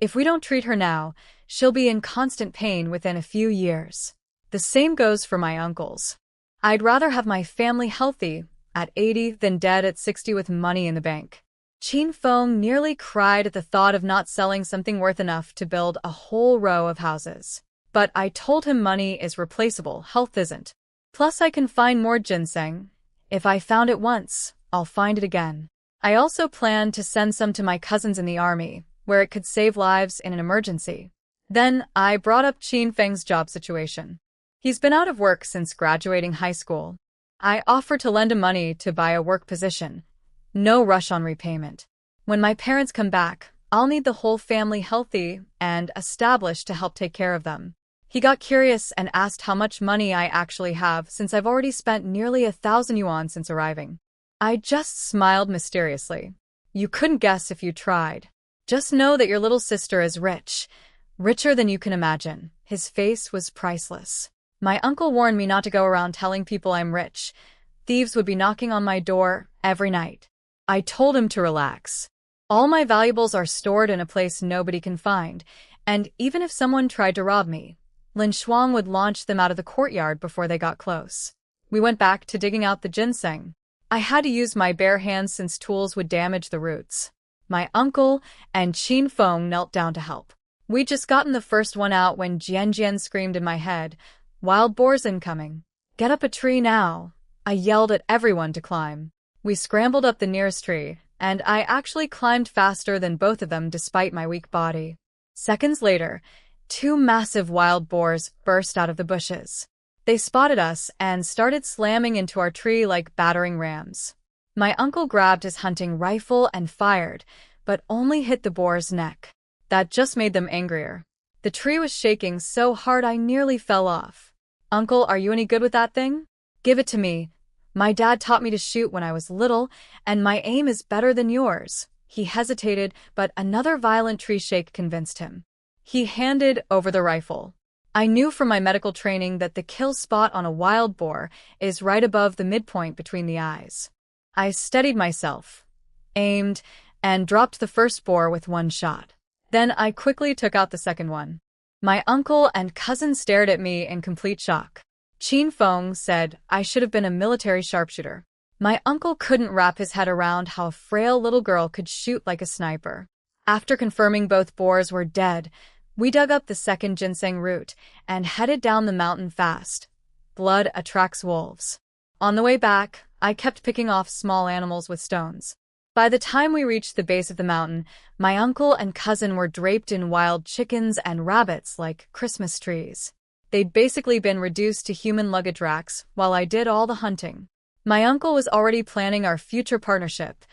If we don't treat her now, she'll be in constant pain within a few years. The same goes for my uncles. I'd rather have my family healthy at 80 than dead at 60 with money in the bank. Chin Fong nearly cried at the thought of not selling something worth enough to build a whole row of houses. But I told him money is replaceable, health isn't. Plus I can find more ginseng. If I found it once, I'll find it again. I also planned to send some to my cousins in the army, where it could save lives in an emergency. Then I brought up Chin Feng's job situation. He's been out of work since graduating high school. I offered to lend him money to buy a work position. No rush on repayment. When my parents come back, I'll need the whole family healthy and established to help take care of them. He got curious and asked how much money I actually have since I've already spent nearly 1,000 yuan since arriving. I just smiled mysteriously. You couldn't guess if you tried. Just know that your little sister is rich. Richer than you can imagine. His face was priceless. My uncle warned me not to go around telling people I'm rich. Thieves would be knocking on my door every night. I told him to relax. All my valuables are stored in a place nobody can find, and even if someone tried to rob me, Lin Shuang would launch them out of the courtyard before they got close. We went back to digging out the ginseng. I had to use my bare hands since tools would damage the roots. My uncle and Chin Fong knelt down to help. We'd just gotten the first one out when Jian Jian screamed in my head, "Wild boars incoming. Get up a tree now." I yelled at everyone to climb. We scrambled up the nearest tree, and I actually climbed faster than both of them despite my weak body. Seconds later, 2 massive wild boars burst out of the bushes. They spotted us and started slamming into our tree like battering rams. My uncle grabbed his hunting rifle and fired, but only hit the boar's neck. That just made them angrier. The tree was shaking so hard I nearly fell off. "Uncle, are you any good with that thing?" "Give it to me. My dad taught me to shoot when I was little, and my aim is better than yours," He hesitated, but another violent tree shake convinced him. He handed over the rifle. I knew from my medical training that the kill spot on a wild boar is right above the midpoint between the eyes. I steadied myself, aimed, and dropped the first boar with one shot. Then I quickly took out the second one. My uncle and cousin stared at me in complete shock. Qin Feng said I should have been a military sharpshooter. My uncle couldn't wrap his head around how a frail little girl could shoot like a sniper. After confirming both boars were dead, we dug up the second ginseng root and headed down the mountain fast. Blood attracts wolves. On the way back, I kept picking off small animals with stones. By the time we reached the base of the mountain, my uncle and cousin were draped in wild chickens and rabbits like Christmas trees. They'd basically been reduced to human luggage racks while I did all the hunting. My uncle was already planning our future partnership.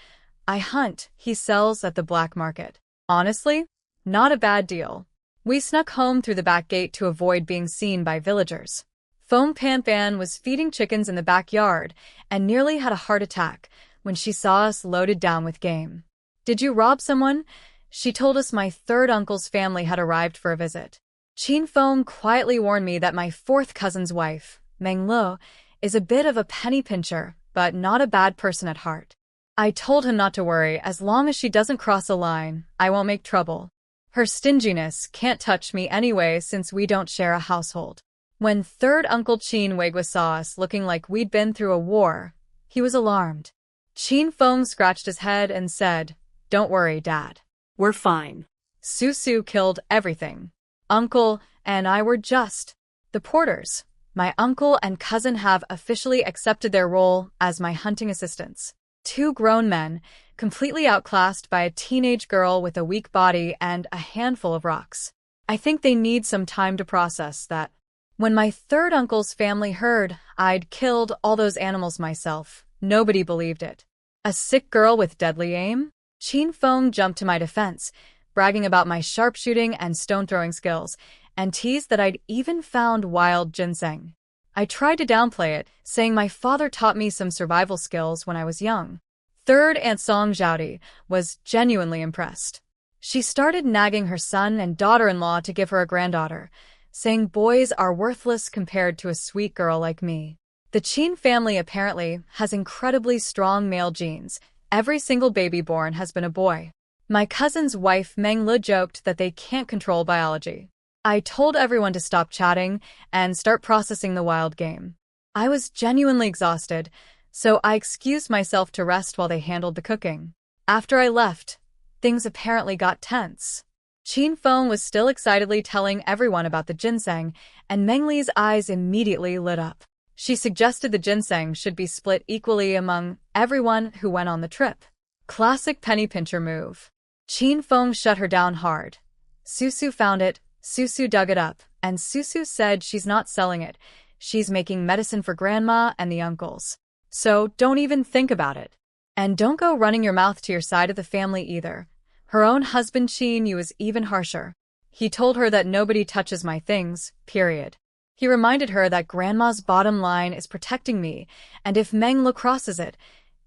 I hunt, he sells at the black market. Honestly, not a bad deal. We snuck home through the back gate to avoid being seen by villagers. Foam Pan Pan was feeding chickens in the backyard and nearly had a heart attack when she saw us loaded down with game. Did you rob someone? She told us my third uncle's family had arrived for a visit. Qin Feng quietly warned me that my fourth cousin's wife, Meng Lo, is a bit of a penny pincher, but not a bad person at heart. I told him not to worry, as long as she doesn't cross a line, I won't make trouble. Her stinginess can't touch me anyway since we don't share a household. When third Uncle Qin Wegwa saw us looking like we'd been through a war, he was alarmed. Qin Feng scratched his head and said, "Don't worry, Dad. We're fine. Susu killed everything. Uncle and I were just the porters. My uncle and cousin have officially accepted their role as my hunting assistants. Two grown men, completely outclassed by a teenage girl with a weak body and a handful of rocks. I think they need some time to process that." When my third uncle's family heard I'd killed all those animals myself, nobody believed it. A sick girl with deadly aim? Qin Feng jumped to my defense, bragging about my sharpshooting and stone-throwing skills, and teased that I'd even found wild ginseng. I tried to downplay it, saying my father taught me some survival skills when I was young. Third Aunt Song Zhaodi was genuinely impressed. She started nagging her son and daughter-in-law to give her a granddaughter, saying boys are worthless compared to a sweet girl like me. The Qin family apparently has incredibly strong male genes. Every single baby born has been a boy. My cousin's wife Meng Le joked that they can't control biology. I told everyone to stop chatting and start processing the wild game. I was genuinely exhausted, so I excused myself to rest while they handled the cooking. After I left, things apparently got tense. Qin Feng was still excitedly telling everyone about the ginseng, and Meng Li's eyes immediately lit up. She suggested the ginseng should be split equally among everyone who went on the trip. Classic penny pincher move. Qin Feng shut her down hard. Susu found it, Susu dug it up, and Susu said she's not selling it. She's making medicine for grandma and the uncles. So don't even think about it. And don't go running your mouth to your side of the family either. Her own husband Qin Yu is even harsher. He told her that nobody touches my things, period. He reminded her that grandma's bottom line is protecting me, and if Meng Le crosses it,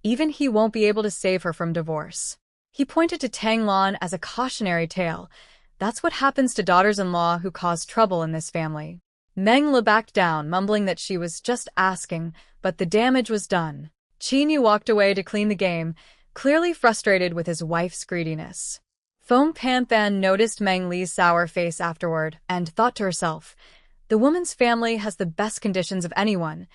even he won't be able to save her from divorce. He pointed to Tang Lan as a cautionary tale. That's what happens to daughters-in-law who cause trouble in this family. Meng Le backed down, mumbling that she was just asking, but the damage was done. Qin Yu walked away to clean the game, clearly frustrated with his wife's greediness. Foam Pan Pan noticed Meng Li's sour face afterward and thought to herself, the woman's family has the best conditions of anyone.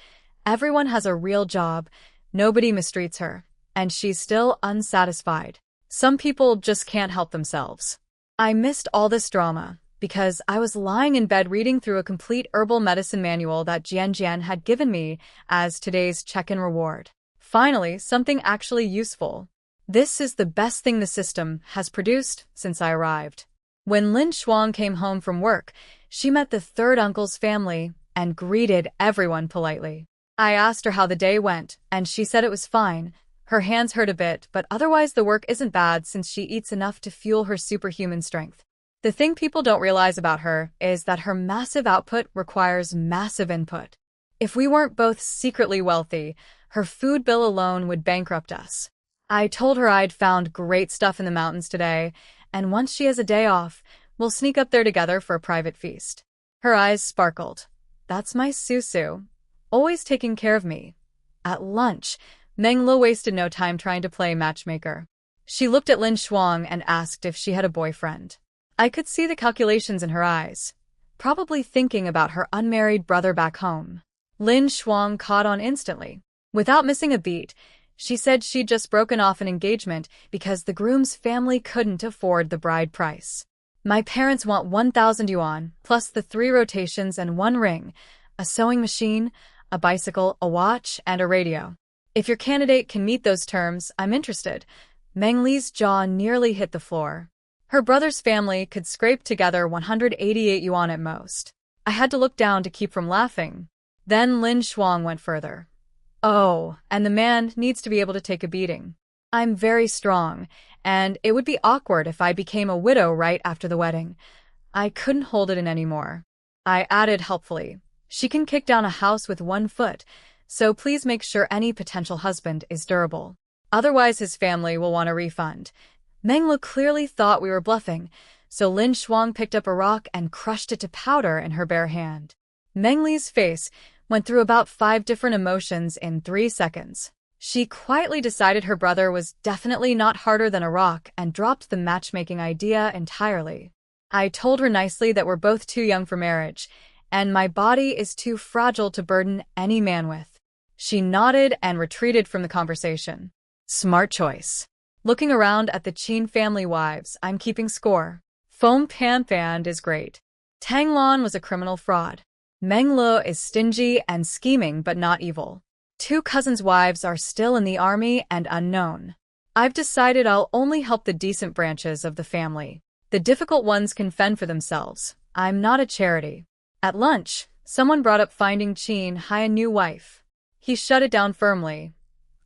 Everyone has a real job, nobody mistreats her, and she's still unsatisfied. Some people just can't help themselves. I missed all this drama because I was lying in bed reading through a complete herbal medicine manual that Jian Jian had given me as today's check-in reward. Finally, something actually useful. This is the best thing the system has produced since I arrived. When Lin Shuang came home from work, she met the third uncle's family and greeted everyone politely. I asked her how the day went, and she said it was fine. Her hands hurt a bit, but otherwise the work isn't bad since she eats enough to fuel her superhuman strength. The thing people don't realize about her is that her massive output requires massive input. If we weren't both secretly wealthy, her food bill alone would bankrupt us. I told her I'd found great stuff in the mountains today, and once she has a day off, we'll sneak up there together for a private feast. Her eyes sparkled. That's my Susu, always taking care of me. At lunch, Menglo wasted no time trying to play matchmaker. She looked at Lin Shuang and asked if she had a boyfriend. I could see the calculations in her eyes, probably thinking about her unmarried brother back home. Lin Shuang caught on instantly. Without missing a beat, she said she'd just broken off an engagement because the groom's family couldn't afford the bride price. My parents want 1,000 yuan, plus the 3 rotations and 1 ring, a sewing machine, a bicycle, a watch, and a radio. If your candidate can meet those terms, I'm interested. Meng Li's jaw nearly hit the floor. Her brother's family could scrape together 188 yuan at most. I had to look down to keep from laughing. Then Lin Shuang went further. Oh, and the man needs to be able to take a beating. I'm very strong, and it would be awkward if I became a widow right after the wedding. I couldn't hold it in anymore. I added helpfully, she can kick down a house with 1 foot, so please make sure any potential husband is durable. Otherwise his family will want a refund. Menglu clearly thought we were bluffing, so Lin Shuang picked up a rock and crushed it to powder in her bare hand. Meng Li's face went through about 5 different emotions in 3 seconds. She quietly decided her brother was definitely not harder than a rock and dropped the matchmaking idea entirely. I told her nicely that we're both too young for marriage, and my body is too fragile to burden any man with. She nodded and retreated from the conversation. Smart choice. Looking around at the Qin family wives, I'm keeping score. Foam Pan Fan is great. Tang Lan was a criminal fraud. Meng Lo is stingy and scheming but not evil. 2 cousins' wives are still in the army and unknown. I've decided I'll only help the decent branches of the family. The difficult ones can fend for themselves. I'm not a charity. At lunch, someone brought up finding Qin Hai a new wife. He shut it down firmly.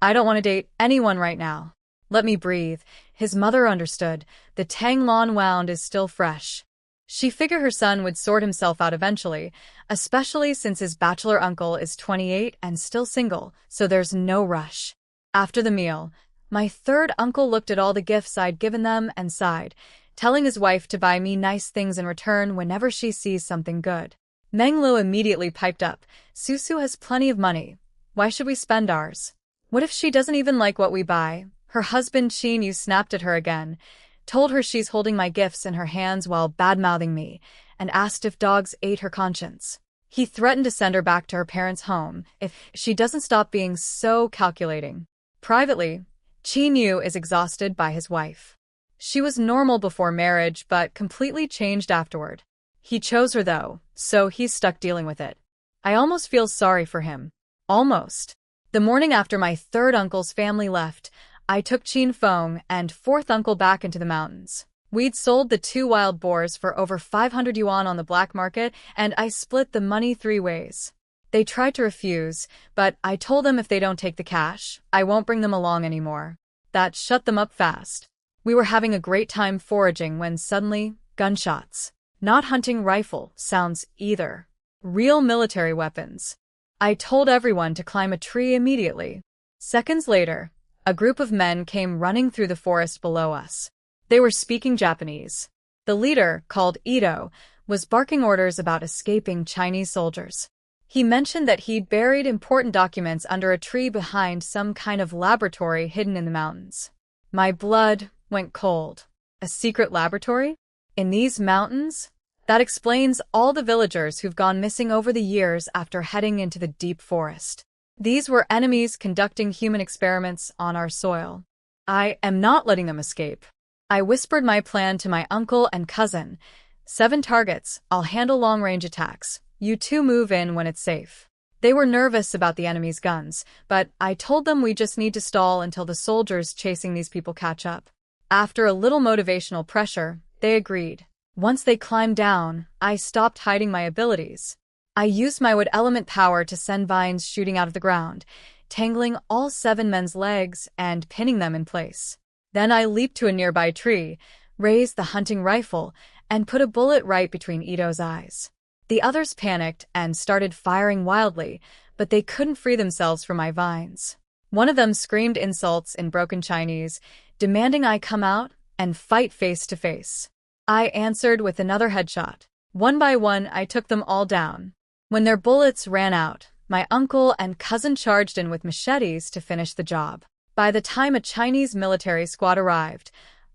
I don't want to date anyone right now. Let me breathe. His mother understood. The Tang Lan wound is still fresh. She figured her son would sort himself out eventually, especially since his bachelor uncle is 28 and still single, so there's no rush. After the meal, my third uncle looked at all the gifts I'd given them and sighed, telling his wife to buy me nice things in return whenever she sees something good. Meng Lo immediately piped up. Susu has plenty of money. Why should we spend ours? What if she doesn't even like what we buy? Her husband Qin Yu snapped at her again, told her she's holding my gifts in her hands while bad-mouthing me, and asked if dogs ate her conscience. He threatened to send her back to her parents' home if she doesn't stop being so calculating. Privately, Qin Yu is exhausted by his wife. She was normal before marriage, but completely changed afterward. He chose her though, so he's stuck dealing with it. I almost feel sorry for him. Almost. The morning after my third uncle's family left, I took Qin Feng and fourth uncle back into the mountains. We'd sold the 2 wild boars for over 500 yuan on the black market, and I split the money 3 ways. They tried to refuse, but I told them if they don't take the cash, I won't bring them along anymore. That shut them up fast. We were having a great time foraging when suddenly, gunshots. Not hunting rifle sounds either. Real military weapons. I told everyone to climb a tree immediately. Seconds later, a group of men came running through the forest below us. They were speaking Japanese. The leader, called Ito, was barking orders about escaping Chinese soldiers. He mentioned that he'd buried important documents under a tree behind some kind of laboratory hidden in the mountains. My blood went cold. A secret laboratory? In these mountains? That explains all the villagers who've gone missing over the years after heading into the deep forest. These were enemies conducting human experiments on our soil. I am not letting them escape. I whispered my plan to my uncle and cousin. 7 targets, I'll handle long-range attacks. You 2 move in when it's safe. They were nervous about the enemy's guns, but I told them we just need to stall until the soldiers chasing these people catch up. After a little motivational pressure, they agreed. Once they climbed down, I stopped hiding my abilities. I used my wood element power to send vines shooting out of the ground, tangling all 7 men's legs and pinning them in place. Then I leaped to a nearby tree, raised the hunting rifle, and put a bullet right between Ito's eyes. The others panicked and started firing wildly, but they couldn't free themselves from my vines. One of them screamed insults in broken Chinese, demanding I come out and fight face to face. I answered with another headshot. One by one, I took them all down. When their bullets ran out, my uncle and cousin charged in with machetes to finish the job. By the time a Chinese military squad arrived,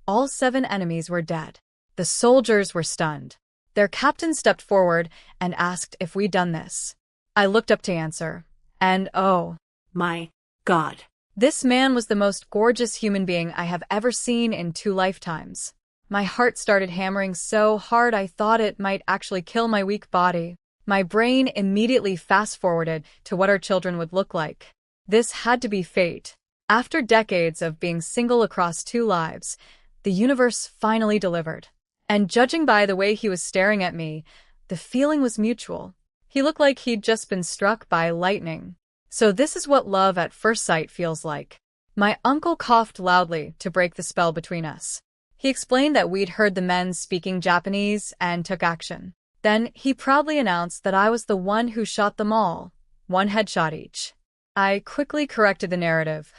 all 7 enemies were dead. The soldiers were stunned. Their captain stepped forward and asked if we'd done this. I looked up to answer, and oh My God. this man was the most gorgeous human being I have ever seen in 2 lifetimes. My heart started hammering so hard I thought it might actually kill my weak body. My brain immediately fast-forwarded to what our children would look like. This had to be fate. After decades of being single across 2 lives, the universe finally delivered. And judging by the way he was staring at me, the feeling was mutual. He looked like he'd just been struck by lightning. So this is what love at first sight feels like. My uncle coughed loudly to break the spell between us. He explained that we'd heard the men speaking Japanese and took action. Then he proudly announced that I was the one who shot them all, 1 headshot each. I quickly corrected the narrative.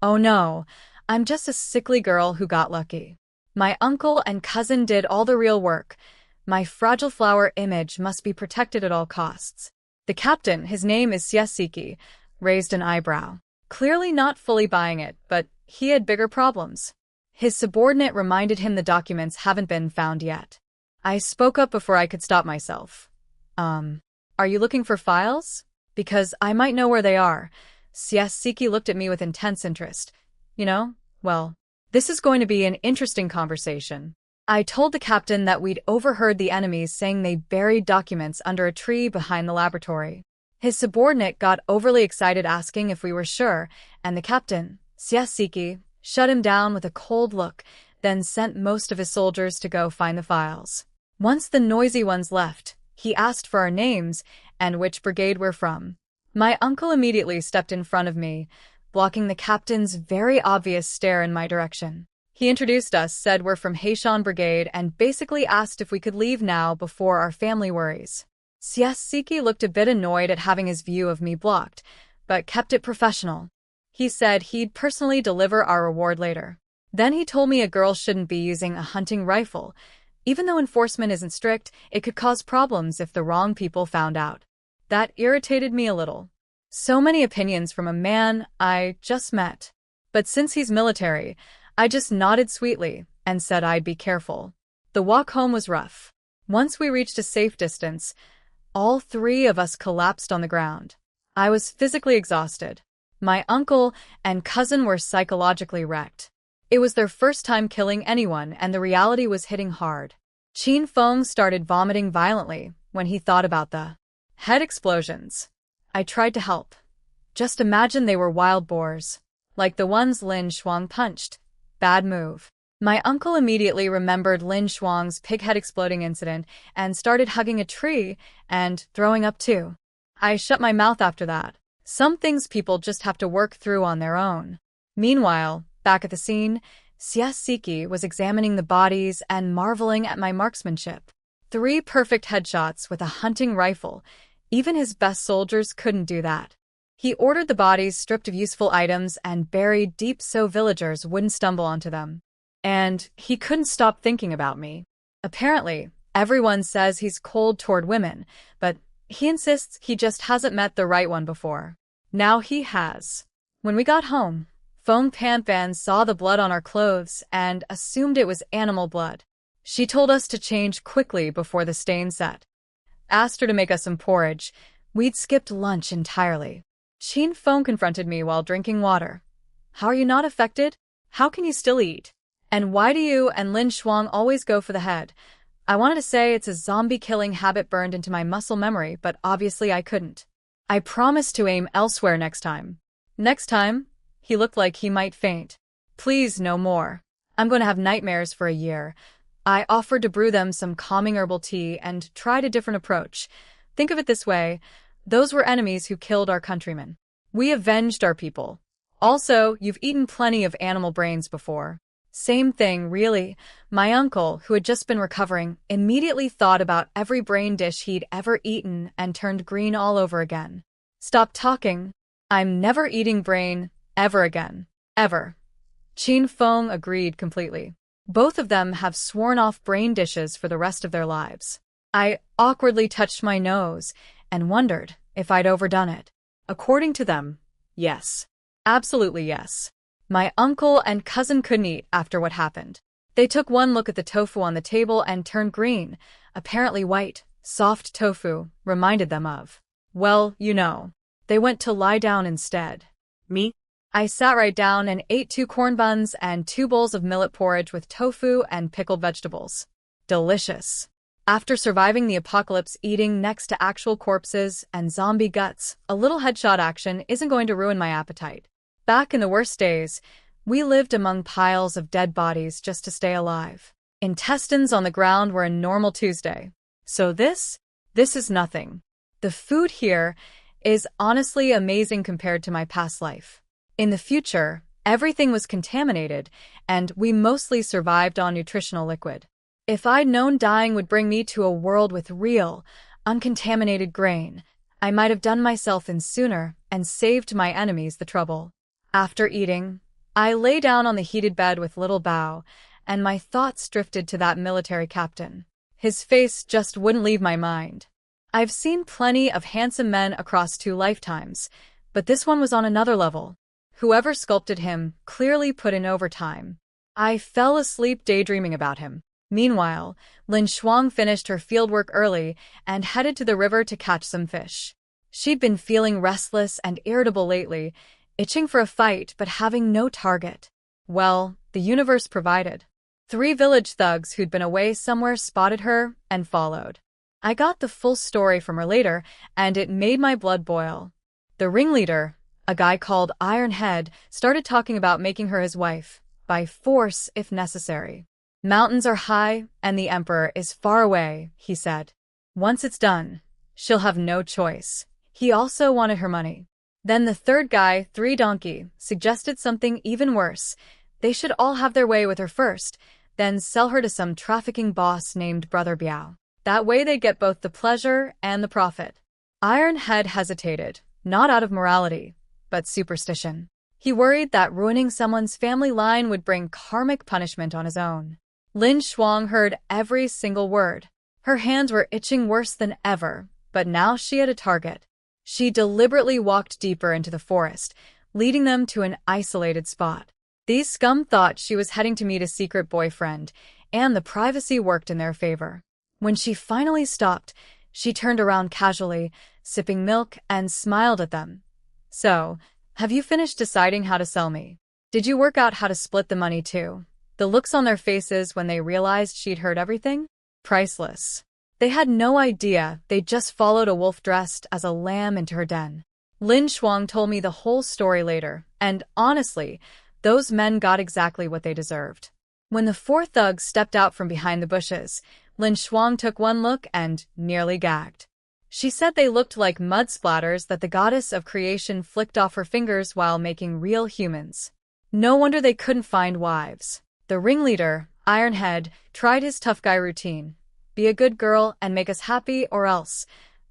Oh no, I'm just a sickly girl who got lucky. My uncle and cousin did all the real work. My fragile flower image must be protected at all costs. The captain, his name is Siasiki, raised an eyebrow. Clearly not fully buying it, but he had bigger problems. His subordinate reminded him the documents haven't been found yet. I spoke up before I could stop myself. Are you looking for files? Because I might know where they are. Siasiki looked at me with intense interest. Well, this is going to be an interesting conversation. I told the captain that we'd overheard the enemies saying they buried documents under a tree behind the laboratory. His subordinate got overly excited asking if we were sure, and the captain, Siasiki, shut him down with a cold look, then sent most of his soldiers to go find the files. Once the noisy ones left, he asked for our names and which brigade we're from. My uncle immediately stepped in front of me, blocking the captain's very obvious stare in my direction. He introduced us, said we're from Heishan Brigade, and basically asked if we could leave now before our family worries. Siasiki looked a bit annoyed at having his view of me blocked, but kept it professional. He said he'd personally deliver our reward later. Then he told me a girl shouldn't be using a hunting rifle. Even though enforcement isn't strict, it could cause problems if the wrong people found out. That irritated me a little. So many opinions from a man I just met. But since he's military, I just nodded sweetly and said I'd be careful. The walk home was rough. Once we reached a safe distance, all 3 of us collapsed on the ground. I was physically exhausted. My uncle and cousin were psychologically wrecked. It was their first time killing anyone, and the reality was hitting hard. Qin Feng started vomiting violently when he thought about the head explosions. I tried to help. Just imagine they were wild boars, like the ones Lin Shuang punched. Bad move. My uncle immediately remembered Lin Shuang's pighead exploding incident and started hugging a tree and throwing up too. I shut my mouth after that. Some things people just have to work through on their own. Meanwhile, back at the scene, Siasiki was examining the bodies and marveling at my marksmanship. 3 perfect headshots with a hunting rifle. Even his best soldiers couldn't do that. He ordered the bodies stripped of useful items and buried deep so villagers wouldn't stumble onto them. And he couldn't stop thinking about me. Apparently, everyone says he's cold toward women, but he insists he just hasn't met the right one before. Now he has. When we got home, Feng Panpan saw the blood on our clothes and assumed it was animal blood. She told us to change quickly before the stain set. Asked her to make us some porridge. We'd skipped lunch entirely. Qin Feng confronted me while drinking water. How are you not affected? How can you still eat? And why do you and Lin Shuang always go for the head? I wanted to say it's a zombie-killing habit burned into my muscle memory, but obviously I couldn't. I promised to aim elsewhere next time. Next time? He looked like he might faint. Please, no more. I'm going to have nightmares for a year. I offered to brew them some calming herbal tea and tried a different approach. Think of it this way. Those were enemies who killed our countrymen. We avenged our people. Also, you've eaten plenty of animal brains before. Same thing, really. My uncle, who had just been recovering, immediately thought about every brain dish he'd ever eaten and turned green all over again. Stop talking. I'm never eating brain. Ever again. Ever. Qin Feng agreed completely. Both of them have sworn off brain dishes for the rest of their lives. I awkwardly touched my nose and wondered if I'd overdone it. According to them, yes. Absolutely yes. My uncle and cousin couldn't eat after what happened. They took one look at the tofu on the table and turned green. Apparently white, soft tofu reminded them of, well, you know. They went to lie down instead. Me? I sat right down and ate 2 corn buns and 2 bowls of millet porridge with tofu and pickled vegetables. Delicious. After surviving the apocalypse eating next to actual corpses and zombie guts, a little headshot action isn't going to ruin my appetite. Back in the worst days, we lived among piles of dead bodies just to stay alive. Intestines on the ground were a normal Tuesday. So this is nothing. The food here is honestly amazing compared to my past life. In the future, everything was contaminated, and we mostly survived on nutritional liquid. If I'd known dying would bring me to a world with real, uncontaminated grain, I might have done myself in sooner and saved my enemies the trouble. After eating, I lay down on the heated bed with little Bao, and my thoughts drifted to that military captain. His face just wouldn't leave my mind. I've seen plenty of handsome men across 2 lifetimes, but this one was on another level. Whoever sculpted him clearly put in overtime. I fell asleep daydreaming about him. Meanwhile, Lin Shuang finished her fieldwork early and headed to the river to catch some fish. She'd been feeling restless and irritable lately, itching for a fight but having no target. Well, the universe provided. 3 village thugs who'd been away somewhere spotted her and followed. I got the full story from her later, and it made my blood boil. The ringleader, a guy called Ironhead, started talking about making her his wife, by force if necessary. Mountains are high, and the emperor is far away, he said. Once it's done, she'll have no choice. He also wanted her money. Then the third guy, 3 Donkey, suggested something even worse. They should all have their way with her first, then sell her to some trafficking boss named Brother Biao. That way they'd get both the pleasure and the profit. Ironhead hesitated, not out of morality, but superstition. He worried that ruining someone's family line would bring karmic punishment on his own. Lin Shuang heard every single word. Her hands were itching worse than ever, but now she had a target. She deliberately walked deeper into the forest, leading them to an isolated spot. These scum thought she was heading to meet a secret boyfriend, and the privacy worked in their favor. When she finally stopped, she turned around casually, sipping milk, and smiled at them. So, have you finished deciding how to sell me? Did you work out how to split the money too? The looks on their faces when they realized she'd heard everything? Priceless. They had no idea they'd just followed a wolf dressed as a lamb into her den. Lin Shuang told me the whole story later, and honestly, those men got exactly what they deserved. When the 4 thugs stepped out from behind the bushes, Lin Shuang took one look and nearly gagged. She said they looked like mud splatters that the goddess of creation flicked off her fingers while making real humans. No wonder they couldn't find wives. The ringleader, Ironhead, tried his tough guy routine. Be a good girl and make us happy or else.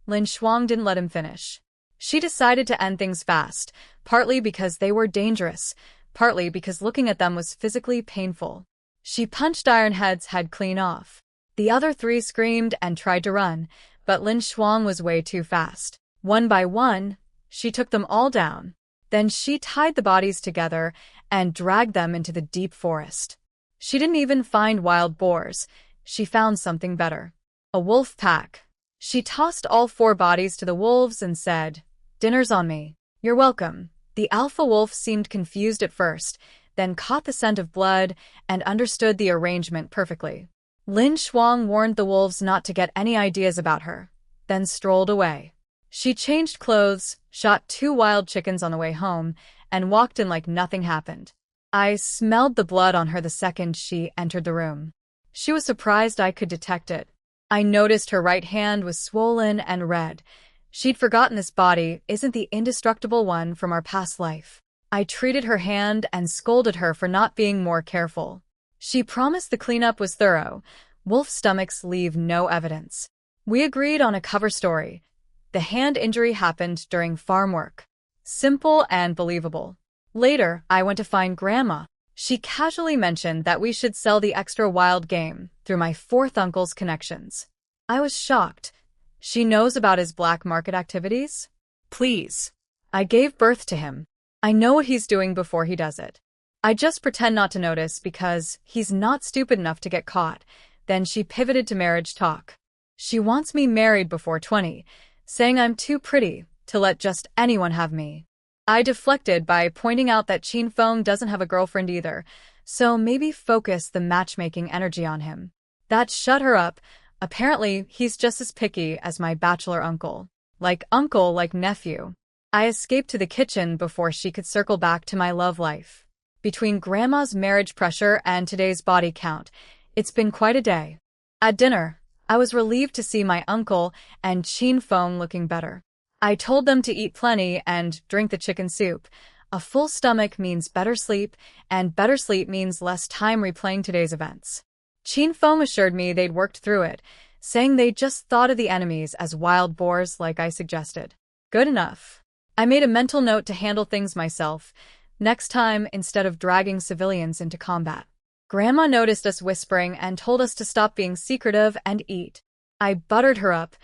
Lin Shuang didn't let him finish. She decided to end things fast, partly because they were dangerous, partly because looking at them was physically painful. She punched Ironhead's head clean off. The other 3 screamed and tried to run, but Lin Shuang was way too fast. One by one, she took them all down. Then she tied the bodies together and dragged them into the deep forest. She didn't even find wild boars. She found something better. A wolf pack. She tossed all 4 bodies to the wolves and said, "Dinner's on me." "You're welcome." The alpha wolf seemed confused at first, then caught the scent of blood and understood the arrangement perfectly. Lin Shuang warned the wolves not to get any ideas about her, then strolled away. She changed clothes, shot 2 wild chickens on the way home, and walked in like nothing happened. I smelled the blood on her the second she entered the room. She was surprised I could detect it. I noticed her right hand was swollen and red. She'd forgotten this body isn't the indestructible one from our past life. I treated her hand and scolded her for not being more careful. She promised the cleanup was thorough. Wolf stomachs leave no evidence. We agreed on a cover story. The hand injury happened during farm work. Simple and believable. Later, I went to find Grandma. She casually mentioned that we should sell the extra wild game through my fourth uncle's connections. I was shocked. She knows about his black market activities? Please. I gave birth to him. I know what he's doing before he does it. I just pretend not to notice because he's not stupid enough to get caught. Then she pivoted to marriage talk. She wants me married before 20, saying I'm too pretty to let just anyone have me. I deflected by pointing out that Chin Feng doesn't have a girlfriend either, so maybe focus the matchmaking energy on him. That shut her up. Apparently, he's just as picky as my bachelor uncle. Like uncle, like nephew. I escaped to the kitchen before she could circle back to my love life. Between Grandma's marriage pressure and today's body count, it's been quite a day. At dinner, I was relieved to see my uncle and Chin Feng looking better. I told them to eat plenty and drink the chicken soup. A full stomach means better sleep, and better sleep means less time replaying today's events. Chin Feng assured me they'd worked through it, saying they just thought of the enemies as wild boars like I suggested. Good enough. I made a mental note to handle things myself, next time instead of dragging civilians into combat. Grandma noticed us whispering and told us to stop being secretive and eat. I buttered her up,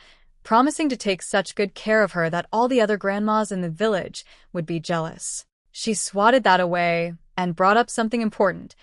promising to take such good care of her that all the other grandmas in the village would be jealous. She swatted that away and brought up something important.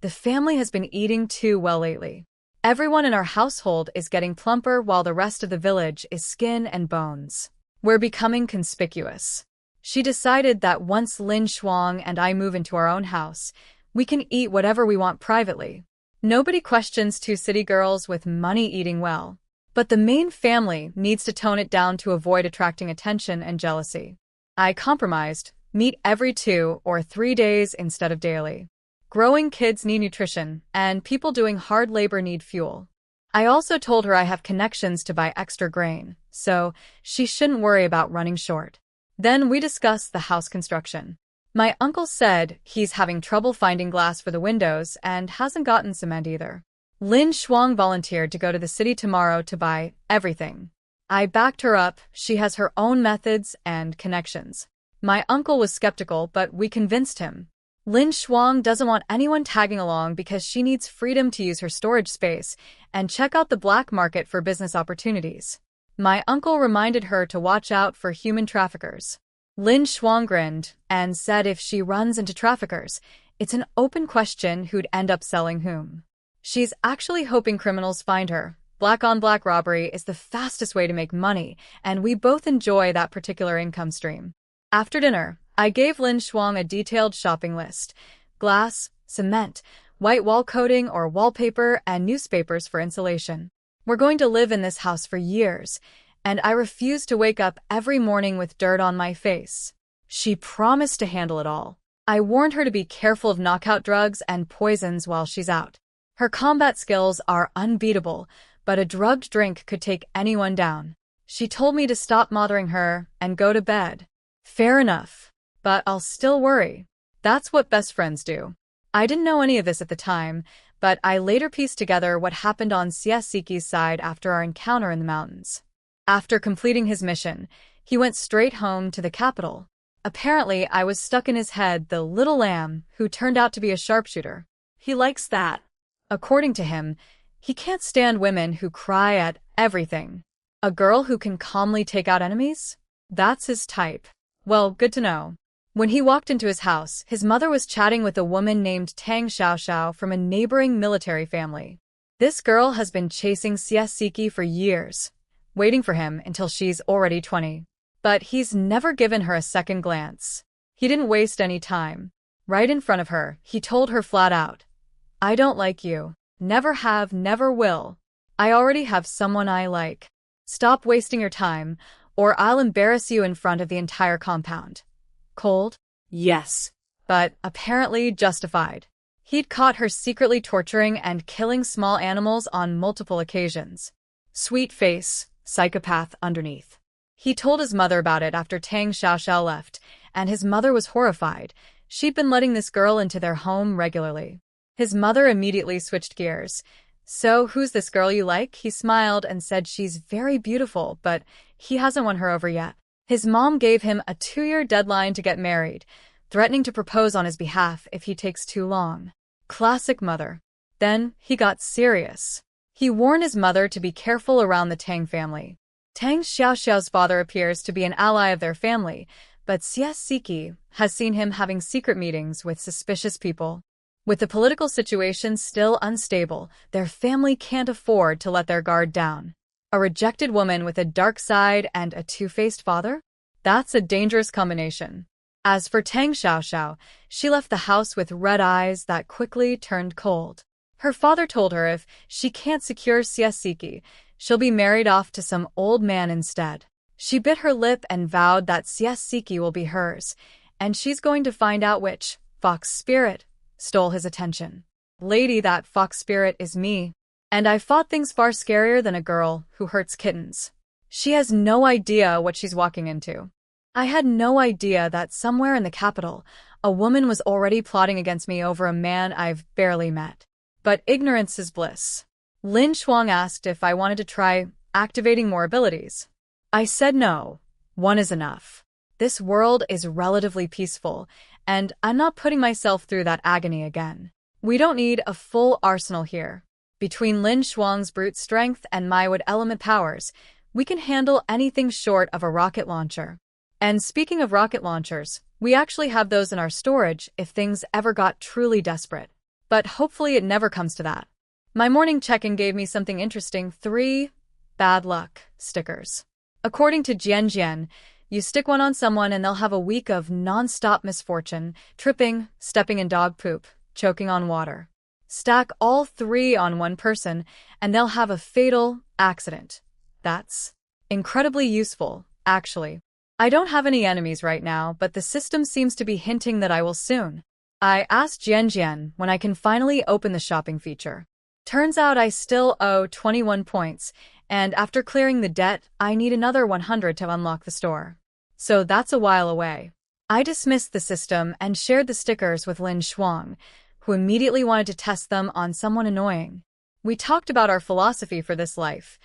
The family has been eating too well lately. Everyone in our household is getting plumper while the rest of the village is skin and bones. We're becoming conspicuous. She decided that once Lin Shuang and I move into our own house, we can eat whatever we want privately. Nobody questions two city girls with money eating well. But the main family needs to tone it down to avoid attracting attention and jealousy. I compromised, meet every 2 or 3 days instead of daily. Growing kids need nutrition, and people doing hard labor need fuel. I also told her I have connections to buy extra grain, so she shouldn't worry about running short. Then we discussed the house construction. My uncle said he's having trouble finding glass for the windows and hasn't gotten cement either. Lin Shuang volunteered to go to the city tomorrow to buy everything. I backed her up. She has her own methods and connections. My uncle was skeptical, but we convinced him. Lin Shuang doesn't want anyone tagging along because she needs freedom to use her storage space and check out the black market for business opportunities. My uncle reminded her to watch out for human traffickers. Lin Shuang grinned and said if she runs into traffickers, it's an open question who'd end up selling whom. She's actually hoping criminals find her. Black-on-black robbery is the fastest way to make money, and we both enjoy that particular income stream. After dinner, I gave Lin Shuang a detailed shopping list. Glass, cement, white wall coating or wallpaper, and newspapers for insulation. We're going to live in this house for years, and I refuse to wake up every morning with dirt on my face. She promised to handle it all. I warned her to be careful of knockout drugs and poisons while she's out. Her combat skills are unbeatable, but a drugged drink could take anyone down. She told me to stop bothering her and go to bed. Fair enough. But I'll still worry. That's what best friends do. I didn't know any of this at the time, but I later pieced together what happened on Siki's side after our encounter in the mountains. After completing his mission, he went straight home to the capital. Apparently, I was stuck in his head, the little lamb who turned out to be a sharpshooter. He likes that. According to him, he can't stand women who cry at everything. A girl who can calmly take out enemies? That's his type. Well, good to know. When he walked into his house, his mother was chatting with a woman named Tang Xiaoxiao from a neighboring military family. This girl has been chasing Siki for years, waiting for him until she's already 20. But he's never given her a second glance. He didn't waste any time. Right in front of her, he told her flat out, I don't like you. Never have, never will. I already have someone I like. Stop wasting your time, or I'll embarrass you in front of the entire compound. Cold? Yes. But apparently justified. He'd caught her secretly torturing and killing small animals on multiple occasions. Sweet face, psychopath underneath. He told his mother about it after Tang Xiaoxiao left, and his mother was horrified. She'd been letting this girl into their home regularly. His mother immediately switched gears. So, who's this girl you like? He smiled and said she's very beautiful, but he hasn't won her over yet. His mom gave him a 2-year deadline to get married. threatening to propose on his behalf if he takes too long. Classic mother. Then he got serious. He warned his mother to be careful around the Tang family. Tang Xiaoxiao's father appears to be an ally of their family, but Xie Siki has seen him having secret meetings with suspicious people. With the political situation still unstable, their family can't afford to let their guard down. A rejected woman with a dark side and a two-faced father? That's a dangerous combination. As for Tang Xiaoxiao, she left the house with red eyes that quickly turned cold. Her father told her if she can't secure Xie Siki, she'll be married off to some old man instead. She bit her lip and vowed that Xie Siki will be hers, and she's going to find out which fox spirit stole his attention. Lady, that fox spirit is me. And I fought things far scarier than a girl who hurts kittens. She has no idea what she's walking into. I had no idea that somewhere in the capital, a woman was already plotting against me over a man I've barely met. But ignorance is bliss. Lin Shuang asked if I wanted to try activating more abilities. I said no. One is enough. This world is relatively peaceful, and I'm not putting myself through that agony again. We don't need a full arsenal here. Between Lin Shuang's brute strength and my wood element powers, we can handle anything short of a rocket launcher. And speaking of rocket launchers, we actually have those in our storage if things ever got truly desperate. But hopefully it never comes to that. My morning check-in gave me something interesting: 3 bad luck stickers. According to Jian, you stick one on someone and they'll have a week of non-stop misfortune, tripping, stepping in dog poop, choking on water. Stack all 3 on one person and they'll have a fatal accident. That's incredibly useful, actually. I don't have any enemies right now, but the system seems to be hinting that I will soon. I asked Jian when I can finally open the shopping feature. Turns out I still owe 21 points, and after clearing the debt, I need another 100 to unlock the store. So that's a while away. I dismissed the system and shared the stickers with Lin Shuang, who immediately wanted to test them on someone annoying. We talked about our philosophy for this life.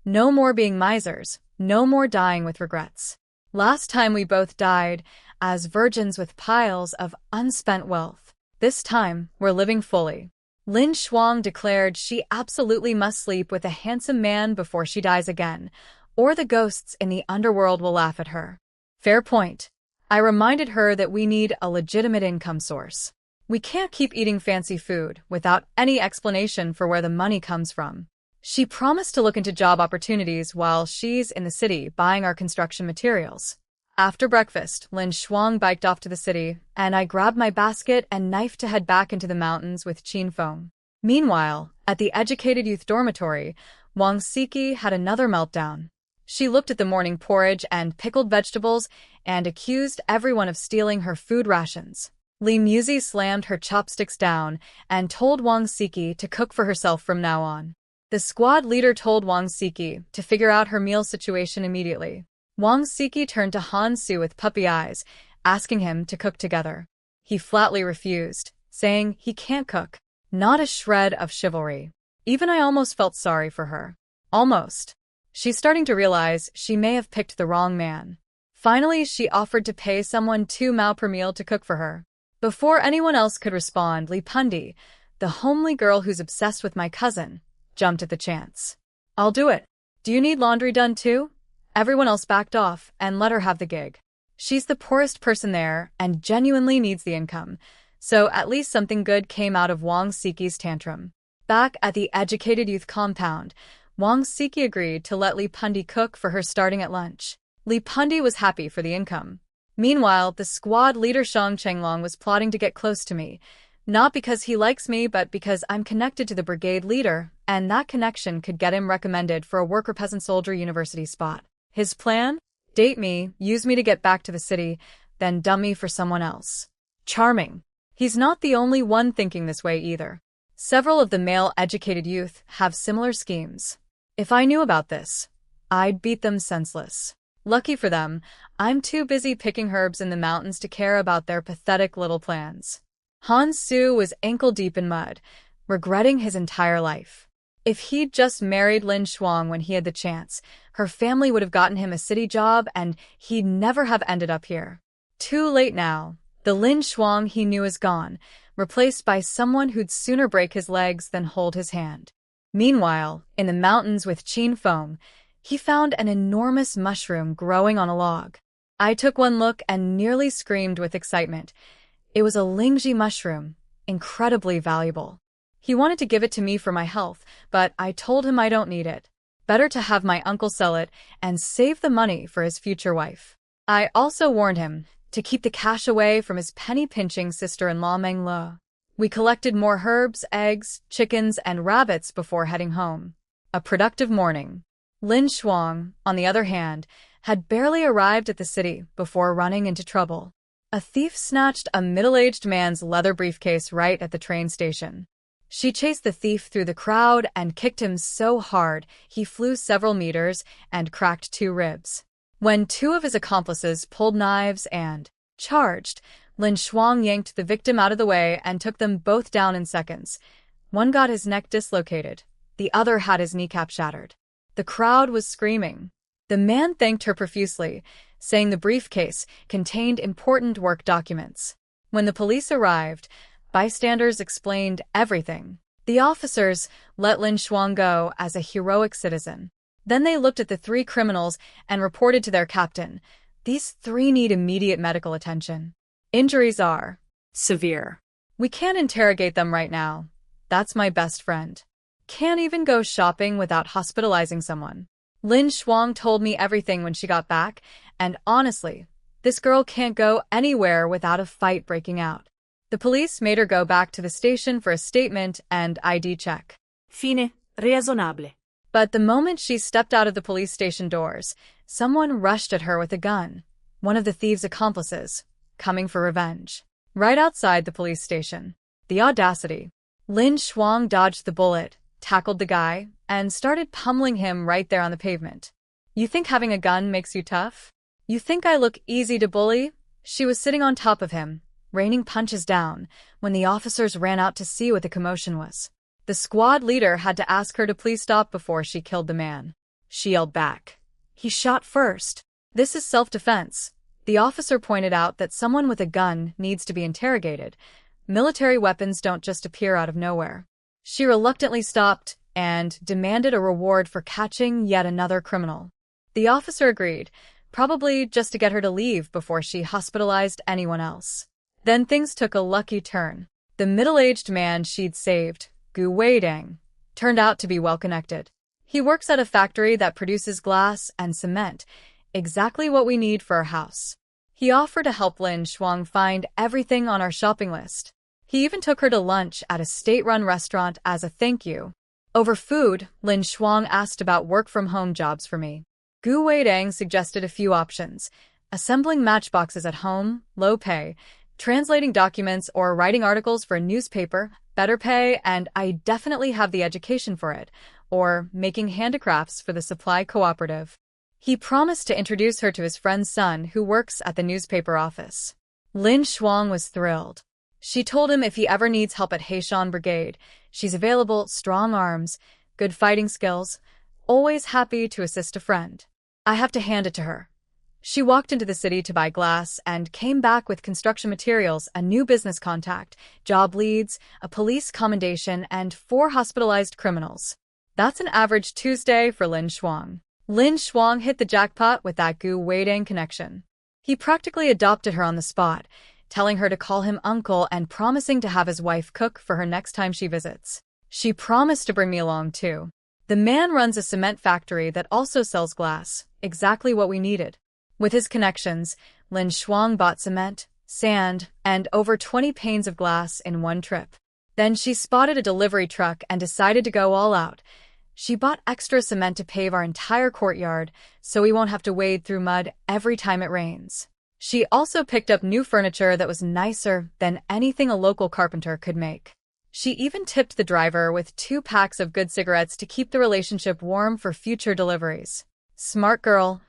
No more being misers, no more dying with regrets. Last time we both died as virgins with piles of unspent wealth. This time, we're living fully. Lin Shuang declared she absolutely must sleep with a handsome man before she dies again, or the ghosts in the underworld will laugh at her. Fair point. I reminded her that we need a legitimate income source. We can't keep eating fancy food without any explanation for where the money comes from. She promised to look into job opportunities while she's in the city buying our construction materials. After breakfast, Lin Shuang biked off to the city, and I grabbed my basket and knife to head back into the mountains with Qin Feng. Meanwhile, at the educated youth dormitory, Wang Siki had another meltdown. She looked at the morning porridge and pickled vegetables and accused everyone of stealing her food rations. Li Muzi slammed her chopsticks down and told Wang Siki to cook for herself from now on. The squad leader told Wang Siki to figure out her meal situation immediately. Wang Siki turned to Han Su with puppy eyes, asking him to cook together. He flatly refused, saying he can't cook. Not a shred of chivalry. Even I almost felt sorry for her. Almost. She's starting to realize she may have picked the wrong man. Finally, she offered to pay someone 2 mao per meal to cook for her. Before anyone else could respond, Li Pundi, the homely girl who's obsessed with my cousin, jumped at the chance. I'll do it. Do you need laundry done too? Everyone else backed off and let her have the gig. She's the poorest person there and genuinely needs the income, so at least something good came out of Wang Siki's tantrum. Back at the educated youth compound, Wang Siki agreed to let Li Pundi cook for her starting at lunch. Li Pundi was happy for the income. Meanwhile, the squad leader Shang Chenglong was plotting to get close to me, not because he likes me, but because I'm connected to the brigade leader, and that connection could get him recommended for a worker peasant soldier university spot. His plan? Date me, use me to get back to the city, then dump me for someone else. Charming. He's not the only one thinking this way either. Several of the male educated youth have similar schemes. If I knew about this, I'd beat them senseless. Lucky for them, I'm too busy picking herbs in the mountains to care about their pathetic little plans. Han Su was ankle-deep in mud, regretting his entire life. If he'd just married Lin Shuang when he had the chance, her family would have gotten him a city job and he'd never have ended up here. Too late now. The Lin Shuang he knew is gone, replaced by someone who'd sooner break his legs than hold his hand. Meanwhile, in the mountains with Qin Feng, he found an enormous mushroom growing on a log. I took one look and nearly screamed with excitement. It was a Lingji mushroom, incredibly valuable. He wanted to give it to me for my health, but I told him I don't need it. Better to have my uncle sell it and save the money for his future wife. I also warned him to keep the cash away from his penny-pinching sister-in-law Meng Le. We collected more herbs, eggs, chickens, and rabbits before heading home. A productive morning. Lin Shuang, on the other hand, had barely arrived at the city before running into trouble. A thief snatched a middle-aged man's leather briefcase right at the train station. She chased the thief through the crowd and kicked him so hard he flew several meters and cracked 2 ribs. When 2 of his accomplices pulled knives and charged, Lin Shuang yanked the victim out of the way and took them both down in seconds. One got his neck dislocated, the other had his kneecap shattered. The crowd was screaming. The man thanked her profusely, saying the briefcase contained important work documents. When the police arrived, bystanders explained everything. The officers let Lin Shuang go as a heroic citizen. Then they looked at the 3 criminals and reported to their captain. These 3 need immediate medical attention. Injuries are severe. We can't interrogate them right now. That's my best friend. Can't even go shopping without hospitalizing someone. Lin Shuang told me everything when she got back, and honestly, this girl can't go anywhere without a fight breaking out. The police made her go back to the station for a statement and ID check. Fine raisonnable. But the moment she stepped out of the police station doors, someone rushed at her with a gun. One of the thieves' accomplices, coming for revenge. Right outside the police station. The audacity. Lin Shuang dodged the bullet, tackled the guy, and started pummeling him right there on the pavement. You think having a gun makes you tough? You think I look easy to bully? She was sitting on top of him, raining punches down, when the officers ran out to see what the commotion was. The squad leader had to ask her to please stop before she killed the man. She yelled back. He shot first. This is self-defense. The officer pointed out that someone with a gun needs to be interrogated. Military weapons don't just appear out of nowhere. She reluctantly stopped and demanded a reward for catching yet another criminal. The officer agreed, probably just to get her to leave before she hospitalized anyone else. Then things took a lucky turn. The middle-aged man she'd saved, Gu Weidang, turned out to be well-connected. He works at a factory that produces glass and cement, exactly what we need for our house. He offered to help Lin Shuang find everything on our shopping list. He even took her to lunch at a state-run restaurant as a thank you. Over food, Lin Shuang asked about work-from-home jobs for me. Gu Weidang suggested a few options: assembling matchboxes at home, low pay; translating documents or writing articles for a newspaper, better pay, and I definitely have the education for it; or making handicrafts for the supply cooperative. He promised to introduce her to his friend's son who works at the newspaper office. Lin Shuang was thrilled. She told him if he ever needs help at Heishan Brigade, she's available, strong arms, good fighting skills, always happy to assist a friend. I have to hand it to her. She walked into the city to buy glass and came back with construction materials, a new business contact, job leads, a police commendation, and 4 hospitalized criminals. That's an average Tuesday for Lin Shuang. Lin Shuang hit the jackpot with that Gu Weidang connection. He practically adopted her on the spot, telling her to call him uncle and promising to have his wife cook for her next time she visits. She promised to bring me along too. The man runs a cement factory that also sells glass, exactly what we needed. With his connections, Lin Shuang bought cement, sand, and over 20 panes of glass in one trip. Then she spotted a delivery truck and decided to go all out. She bought extra cement to pave our entire courtyard, so we won't have to wade through mud every time it rains. She also picked up new furniture that was nicer than anything a local carpenter could make. She even tipped the driver with 2 packs of good cigarettes to keep the relationship warm for future deliveries. Smart girl,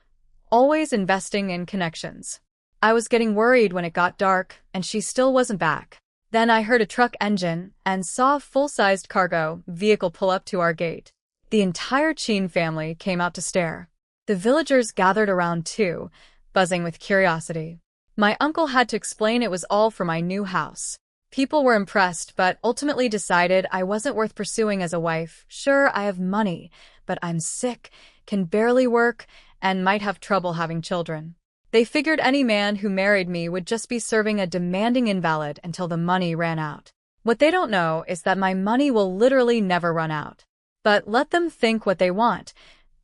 always investing in connections. I was getting worried when it got dark and she still wasn't back. Then I heard a truck engine and saw a full-sized cargo vehicle pull up to our gate. The entire Qin family came out to stare. The villagers gathered around too, buzzing with curiosity. My uncle had to explain it was all for my new house. People were impressed, but ultimately decided I wasn't worth pursuing as a wife. Sure, I have money, but I'm sick, can barely work, and might have trouble having children. They figured any man who married me would just be serving a demanding invalid until the money ran out. What they don't know is that my money will literally never run out. But let them think what they want.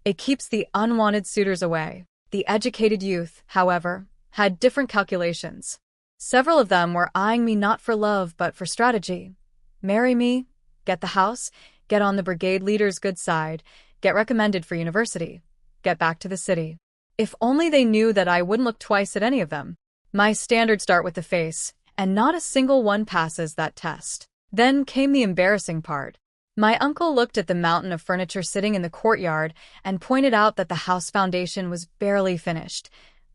It keeps the unwanted suitors away. The educated youth, however, had different calculations. Several of them were eyeing me not for love but for strategy. Marry me, get the house, get on the brigade leader's good side, get recommended for university, get back to the city. If only they knew that I wouldn't look twice at any of them. My standards start with the face, and not a single one passes that test. Then came the embarrassing part. My uncle looked at the mountain of furniture sitting in the courtyard and pointed out that the house foundation was barely finished.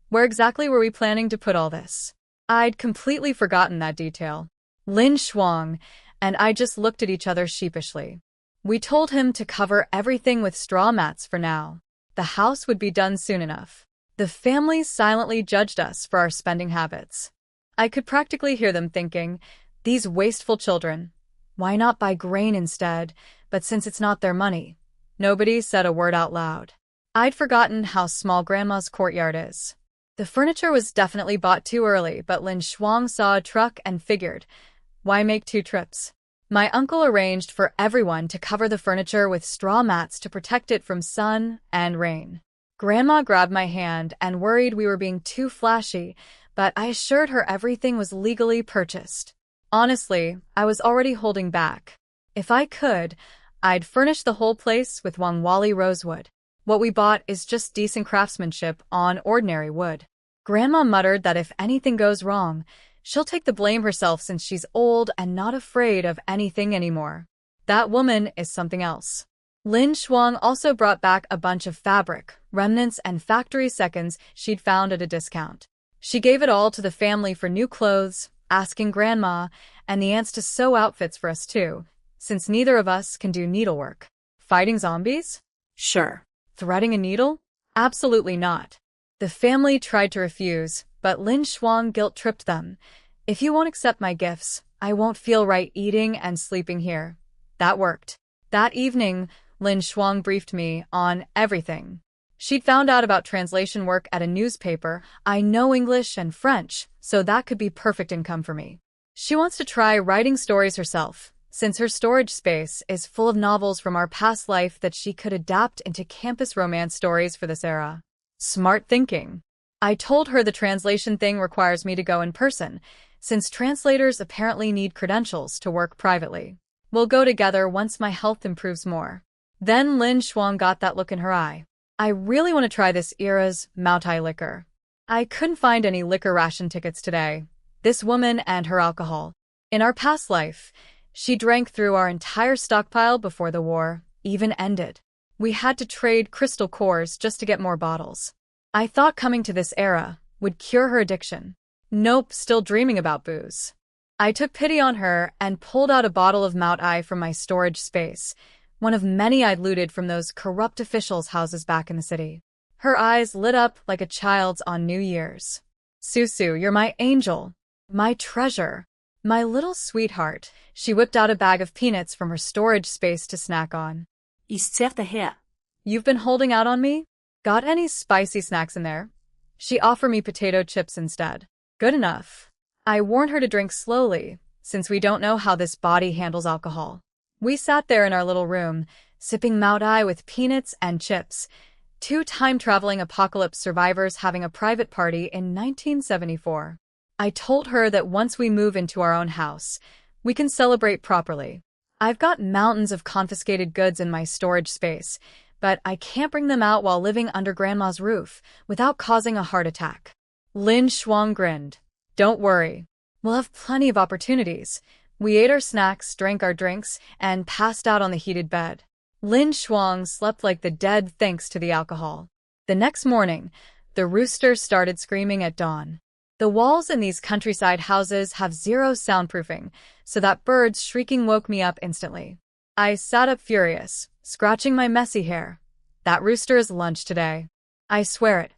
Where exactly were we planning to put all this? I'd completely forgotten that detail. Lin Shuang and I just looked at each other sheepishly. We told him to cover everything with straw mats for now. The house would be done soon enough. The family silently judged us for our spending habits. I could practically hear them thinking, these wasteful children. Why not buy grain instead? But since it's not their money, nobody said a word out loud. I'd forgotten how small Grandma's courtyard is. The furniture was definitely bought too early, but Lin Shuang saw a truck and figured, why make 2 trips? My uncle arranged for everyone to cover the furniture with straw mats to protect it from sun and rain. Grandma grabbed my hand and worried we were being too flashy, but I assured her everything was legally purchased. Honestly, I was already holding back. If I could, I'd furnish the whole place with Wangwali rosewood. What we bought is just decent craftsmanship on ordinary wood. Grandma muttered that if anything goes wrong, she'll take the blame herself since she's old and not afraid of anything anymore. That woman is something else. Lin Shuang also brought back a bunch of fabric, remnants, and factory seconds she'd found at a discount. She gave it all to the family for new clothes, asking Grandma and the aunts to sew outfits for us too, since neither of us can do needlework. Fighting zombies? Sure. Threading a needle? Absolutely not. The family tried to refuse, but Lin Shuang guilt-tripped them. If you won't accept my gifts, I won't feel right eating and sleeping here. That worked. That evening, Lin Shuang briefed me on everything. She'd found out about translation work at a newspaper. I know English and French, so that could be perfect income for me. She wants to try writing stories herself, since her storage space is full of novels from our past life that she could adapt into campus romance stories for this era. Smart thinking. I told her the translation thing requires me to go in person, since translators apparently need credentials to work privately. We'll go together once my health improves more. Then Lin Shuang got that look in her eye. I really want to try this era's Moutai liquor. I couldn't find any liquor ration tickets today. This woman and her alcohol. In our past life, she drank through our entire stockpile before the war even ended. We had to trade crystal cores just to get more bottles. I thought coming to this era would cure her addiction. Nope, still dreaming about booze. I took pity on her and pulled out a bottle of Moutai from my storage space, one of many I'd looted from those corrupt officials' houses back in the city. Her eyes lit up like a child's on New Year's. Susu, you're my angel, my treasure, my little sweetheart. She whipped out a bag of peanuts from her storage space to snack on. You've been holding out on me? Got any spicy snacks in there? She offered me potato chips instead. Good enough. I warned her to drink slowly, since we don't know how this body handles alcohol. We sat there in our little room, sipping Moutai with peanuts and chips, 2 time-traveling apocalypse survivors having a private party in 1974. I told her that once we move into our own house, we can celebrate properly. I've got mountains of confiscated goods in my storage space, but I can't bring them out while living under Grandma's roof without causing a heart attack. Lin Shuang grinned. Don't worry. We'll have plenty of opportunities. We ate our snacks, drank our drinks, and passed out on the heated bed. Lin Shuang slept like the dead thanks to the alcohol. The next morning, the rooster started screaming at dawn. The walls in these countryside houses have zero soundproofing, so that bird's shrieking woke me up instantly. I sat up furious, scratching my messy hair. That rooster is lunch today. I swear it.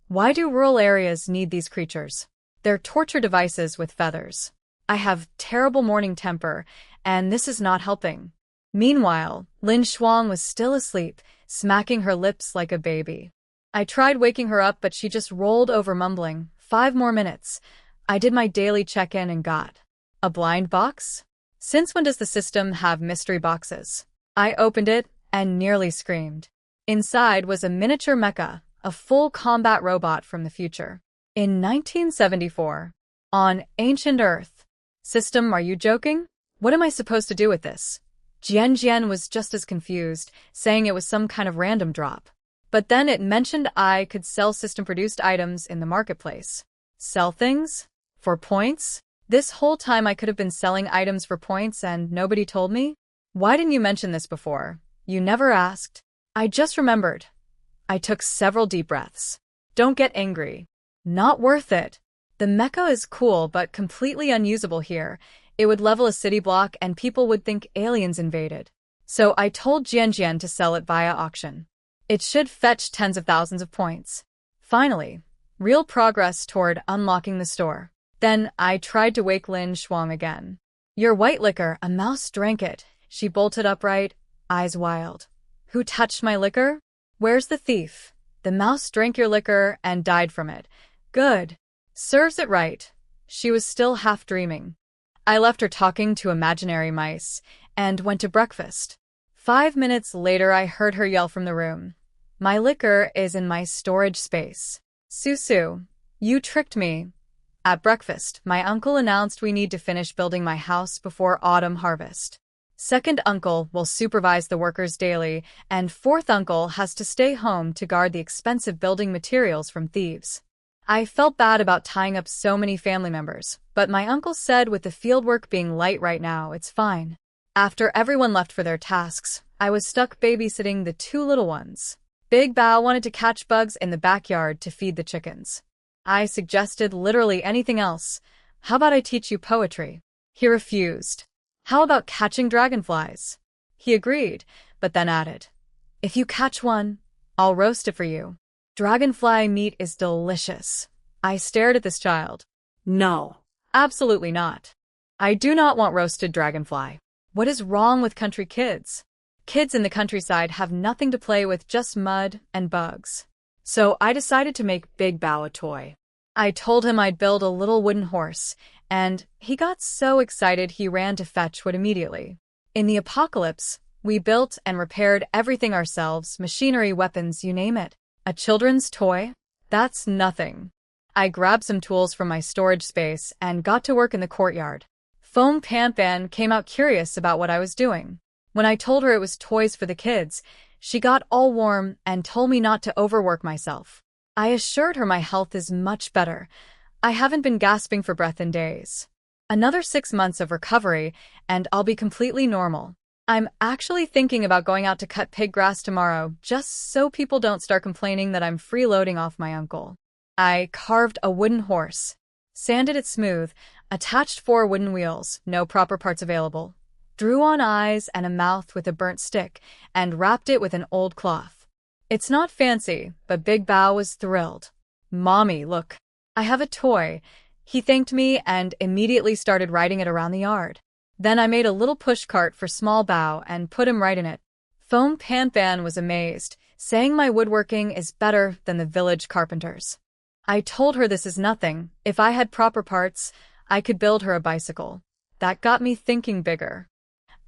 Why do rural areas need these creatures? They're torture devices with feathers. I have terrible morning temper, and this is not helping. Meanwhile, Lin Shuang was still asleep, smacking her lips like a baby. I tried waking her up, but she just rolled over mumbling, 5 more minutes. I did my daily check-in and got a blind box? Since when does the system have mystery boxes? I opened it and nearly screamed. Inside was a miniature mecha, a full combat robot from the future. In 1974. On ancient Earth. System, are you joking? What am I supposed to do with this? Jian was just as confused, saying it was some kind of random drop. But then it mentioned I could sell system-produced items in the marketplace. Sell things? For points? This whole time I could have been selling items for points and nobody told me? Why didn't you mention this before? You never asked. I just remembered. I took several deep breaths. Don't get angry. Not worth it. The mecha is cool but completely unusable here. It would level a city block and people would think aliens invaded. So I told Jian to sell it via auction. It should fetch tens of thousands of points. Finally, real progress toward unlocking the store. Then I tried to wake Lin Shuang again. Your white liquor, a mouse drank it. She bolted upright, eyes wild. Who touched my liquor? Where's the thief? The mouse drank your liquor and died from it. Good. Serves it right. She was still half dreaming. I left her talking to imaginary mice and went to breakfast. 5 minutes later, I heard her yell from the room. My liquor is in my storage space. Susu, you tricked me. At breakfast, my uncle announced we need to finish building my house before autumn harvest. Second uncle will supervise the workers daily, and fourth uncle has to stay home to guard the expensive building materials from thieves. I felt bad about tying up so many family members, but my uncle said with the fieldwork being light right now, it's fine. After everyone left for their tasks, I was stuck babysitting the 2 little ones. Big Bao wanted to catch bugs in the backyard to feed the chickens. I suggested literally anything else. How about I teach you poetry? He refused. How about catching dragonflies? He agreed, but then added, if you catch one, I'll roast it for you. Dragonfly meat is delicious. I stared at this child. No. Absolutely not. I do not want roasted dragonfly. What is wrong with country kids? Kids in the countryside have nothing to play with, just mud and bugs. So I decided to make Big Bao a toy. I told him I'd build a little wooden horse, and he got so excited he ran to fetch wood immediately. In the apocalypse, we built and repaired everything ourselves, machinery, weapons, you name it. A children's toy? That's nothing. I grabbed some tools from my storage space and got to work in the courtyard. Foam Pan came out curious about what I was doing. When I told her it was toys for the kids, she got all warm and told me not to overwork myself. I assured her my health is much better. I haven't been gasping for breath in days. Another 6 months of recovery, and I'll be completely normal. I'm actually thinking about going out to cut pig grass tomorrow, just so people don't start complaining that I'm freeloading off my uncle. I carved a wooden horse, sanded it smooth, attached 4 wooden wheels, no proper parts available, drew on eyes and a mouth with a burnt stick, and wrapped it with an old cloth. It's not fancy, but Big Bao was thrilled. Mommy, look. I have a toy. He thanked me and immediately started riding it around the yard. Then I made a little push cart for Small Bao and put him right in it. Foam Pan was amazed, saying my woodworking is better than the village carpenter's. I told her this is nothing. If I had proper parts, I could build her a bicycle. That got me thinking bigger.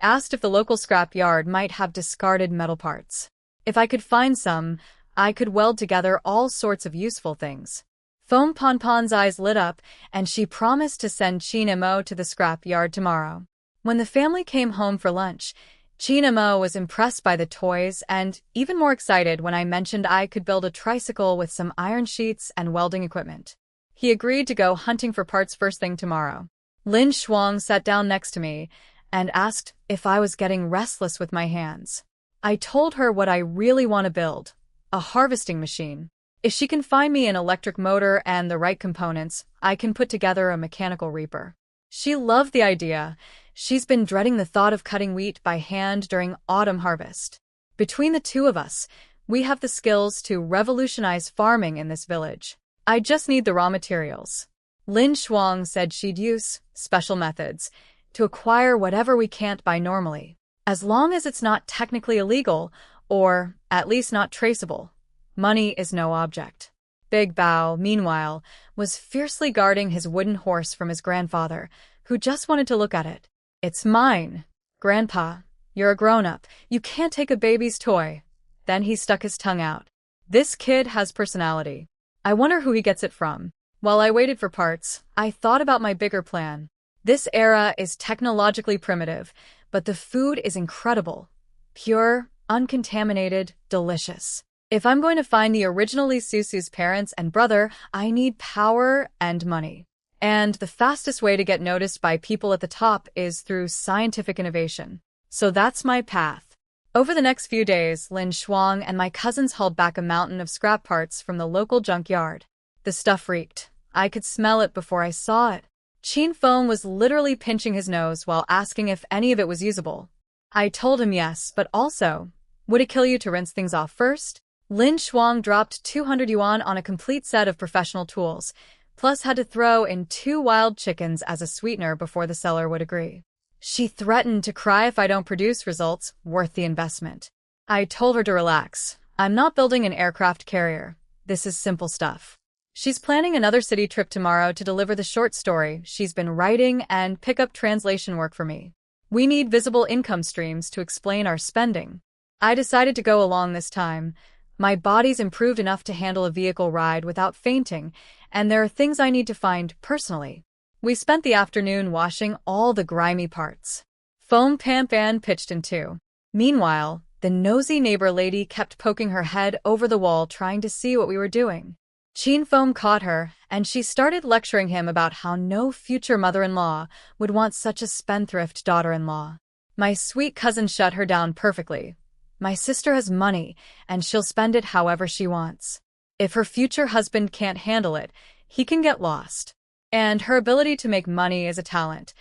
Asked if the local scrap yard might have discarded metal parts. If I could find some, I could weld together all sorts of useful things. Foam Ponpon's eyes lit up, and she promised to send Chinamo to the scrap yard tomorrow. When the family came home for lunch, Chinamo was impressed by the toys and even more excited when I mentioned I could build a tricycle with some iron sheets and welding equipment. He agreed to go hunting for parts first thing tomorrow. Lin Shuang sat down next to me and asked if I was getting restless with my hands. I told her what I really want to build, a harvesting machine. If she can find me an electric motor and the right components, I can put together a mechanical reaper. She loved the idea. She's been dreading the thought of cutting wheat by hand during autumn harvest. Between the two of us, we have the skills to revolutionize farming in this village. I just need the raw materials. Lin Shuang said she'd use special methods to acquire whatever we can't buy normally, as long as it's not technically illegal or at least not traceable. Money is no object. Big Bao, meanwhile, was fiercely guarding his wooden horse from his grandfather, who just wanted to look at it. "It's mine. Grandpa, you're a grown-up. You can't take a baby's toy." Then he stuck his tongue out. This kid has personality. I wonder who he gets it from. While I waited for parts, I thought about my bigger plan. This era is technologically primitive, but the food is incredible. Pure, uncontaminated, delicious. If I'm going to find the originally Susu's parents and brother, I need power and money. And the fastest way to get noticed by people at the top is through scientific innovation. So that's my path. Over the next few days, Lin Shuang and my cousins hauled back a mountain of scrap parts from the local junkyard. The stuff reeked. I could smell it before I saw it. Qin Feng was literally pinching his nose while asking if any of it was usable. I told him yes, but also, would it kill you to rinse things off first? Lin Shuang dropped 200 yuan on a complete set of professional tools, plus had to throw in 2 wild chickens as a sweetener before the seller would agree. She threatened to cry if I don't produce results worth the investment. I told her to relax. I'm not building an aircraft carrier. This is simple stuff. She's planning another city trip tomorrow to deliver the short story she's been writing and pick up translation work for me. We need visible income streams to explain our spending. I decided to go along this time. My body's improved enough to handle a vehicle ride without fainting, and there are things I need to find personally. We spent the afternoon washing all the grimy parts. Foam Pampan pitched in two. Meanwhile, the nosy neighbor lady kept poking her head over the wall trying to see what we were doing. Qin Feng caught her, and she started lecturing him about how no future mother-in-law would want such a spendthrift daughter-in-law. My sweet cousin shut her down perfectly. My sister has money, and she'll spend it however she wants. If her future husband can't handle it, he can get lost. And her ability to make money is a talent.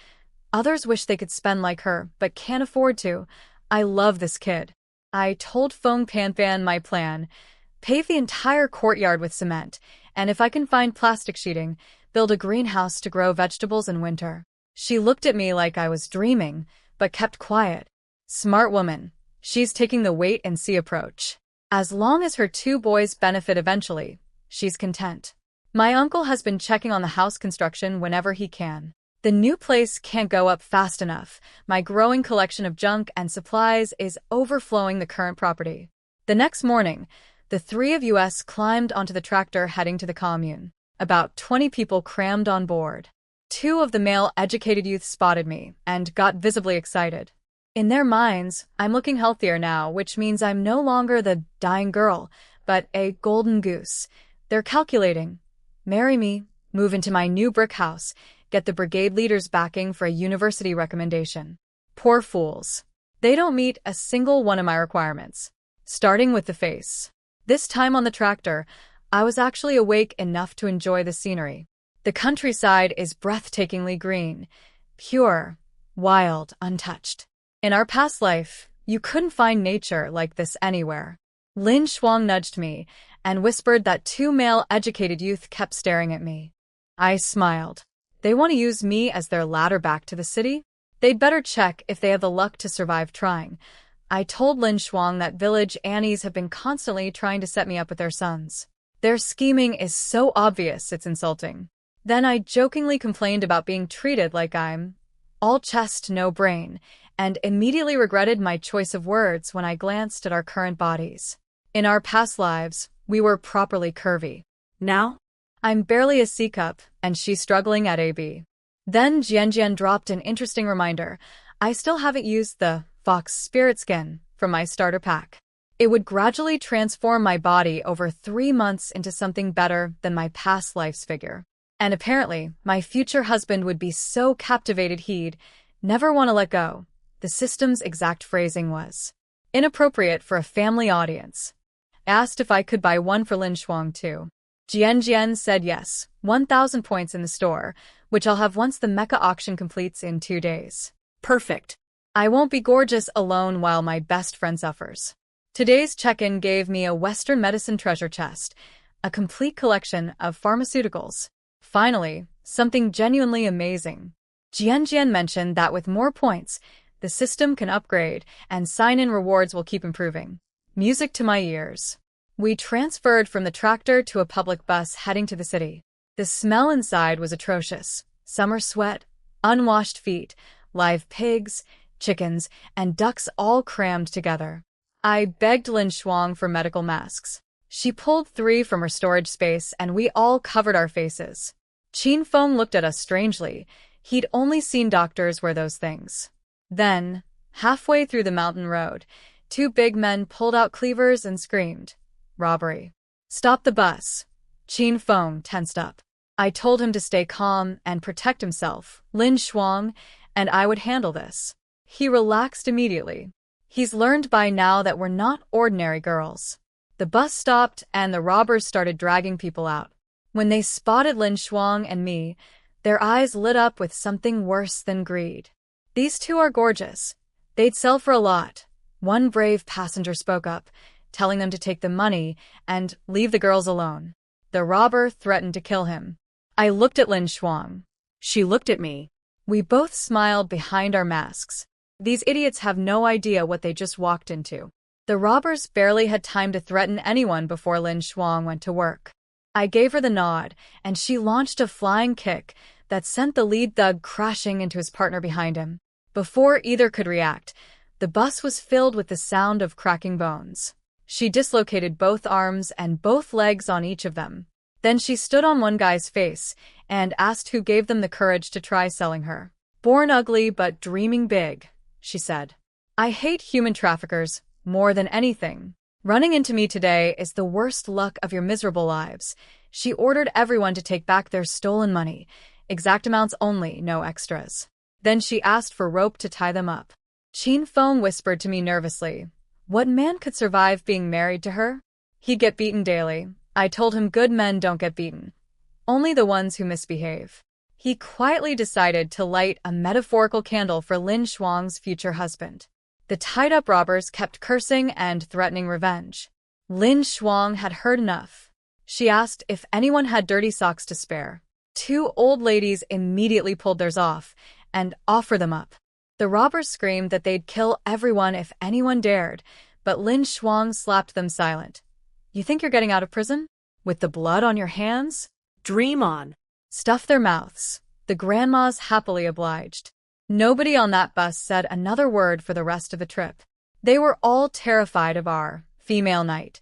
Others wish they could spend like her, but can't afford to. I love this kid. I told Feng Panfan my plan. Pave the entire courtyard with cement, and if I can find plastic sheeting, build a greenhouse to grow vegetables in winter. She looked at me like I was dreaming, but kept quiet. Smart woman. She's taking the wait-and-see approach. As long as her 2 boys benefit eventually, she's content. My uncle has been checking on the house construction whenever he can. The new place can't go up fast enough. My growing collection of junk and supplies is overflowing the current property. The next morning, the 3 of us climbed onto the tractor heading to the commune. About 20 people crammed on board. 2 of the male educated youth spotted me and got visibly excited. In their minds, I'm looking healthier now, which means I'm no longer the dying girl, but a golden goose. They're calculating. Marry me, move into my new brick house, get the brigade leader's backing for a university recommendation. Poor fools. They don't meet a single one of my requirements. Starting with the face. This time on the tractor, I was actually awake enough to enjoy the scenery. The countryside is breathtakingly green, pure, wild, untouched. In our past life, you couldn't find nature like this anywhere. Lin Shuang nudged me and whispered that 2 male educated youth kept staring at me. I smiled. They want to use me as their ladder back to the city? They'd better check if they have the luck to survive trying. I told Lin Shuang that village Annies have been constantly trying to set me up with their sons. Their scheming is so obvious it's insulting. Then I jokingly complained about being treated like I'm all chest, no brain, and immediately regretted my choice of words when I glanced at our current bodies. In our past lives, we were properly curvy. Now? I'm barely a C-cup, and she's struggling at AB. Then Jian dropped an interesting reminder. I still haven't used the Fox Spirit Skin from my starter pack. It would gradually transform my body over 3 months into something better than my past life's figure. And apparently, my future husband would be so captivated he'd never want to let go. The system's exact phrasing was inappropriate for a family audience. Asked if I could buy one for Lin Shuang too. Jian said yes, 1,000 points in the store, which I'll have once the mecha auction completes in 2 days. Perfect. I won't be gorgeous alone while my best friend suffers. Today's check-in gave me a Western medicine treasure chest, a complete collection of pharmaceuticals. Finally, something genuinely amazing. Jian mentioned that with more points, the system can upgrade, and sign-in rewards will keep improving. Music to my ears. We transferred from the tractor to a public bus heading to the city. The smell inside was atrocious. Summer sweat, unwashed feet, live pigs, chickens, and ducks all crammed together. I begged Lin Shuang for medical masks. She pulled 3 from her storage space, and we all covered our faces. Qin Feng looked at us strangely. He'd only seen doctors wear those things. Then, halfway through the mountain road, 2 big men pulled out cleavers and screamed, "Robbery." "Stop the bus." Qin Feng tensed up. I told him to stay calm and protect himself. Lin Shuang and I would handle this. He relaxed immediately. He's learned by now that we're not ordinary girls. The bus stopped and the robbers started dragging people out. When they spotted Lin Shuang and me, their eyes lit up with something worse than greed. "These 2 are gorgeous. They'd sell for a lot." One brave passenger spoke up, telling them to take the money and leave the girls alone. The robber threatened to kill him. I looked at Lin Shuang. She looked at me. We both smiled behind our masks. These idiots have no idea what they just walked into. The robbers barely had time to threaten anyone before Lin Shuang went to work. I gave her the nod, and she launched a flying kick that sent the lead thug crashing into his partner behind him. Before either could react, the bus was filled with the sound of cracking bones. She dislocated both arms and both legs on each of them. Then she stood on one guy's face and asked who gave them the courage to try selling her. "Born ugly but dreaming big," she said. "I hate human traffickers more than anything. Running into me today is the worst luck of your miserable lives." She ordered everyone to take back their stolen money, exact amounts only, no extras. Then she asked for rope to tie them up. Qin Feng whispered to me nervously, "What man could survive being married to her? He'd get beaten daily." I told him good men don't get beaten, only the ones who misbehave. He quietly decided to light a metaphorical candle for Lin Shuang's future husband. The tied-up robbers kept cursing and threatening revenge. Lin Shuang had heard enough. She asked if anyone had dirty socks to spare. 2 old ladies immediately pulled theirs off and offered them up. The robbers screamed that they'd kill everyone if anyone dared, but Lin Shuang slapped them silent. "You think you're getting out of prison? With the blood on your hands? Dream on." Stuff their mouths. The grandmas happily obliged. Nobody on that bus said another word for the rest of the trip. They were all terrified of our female night.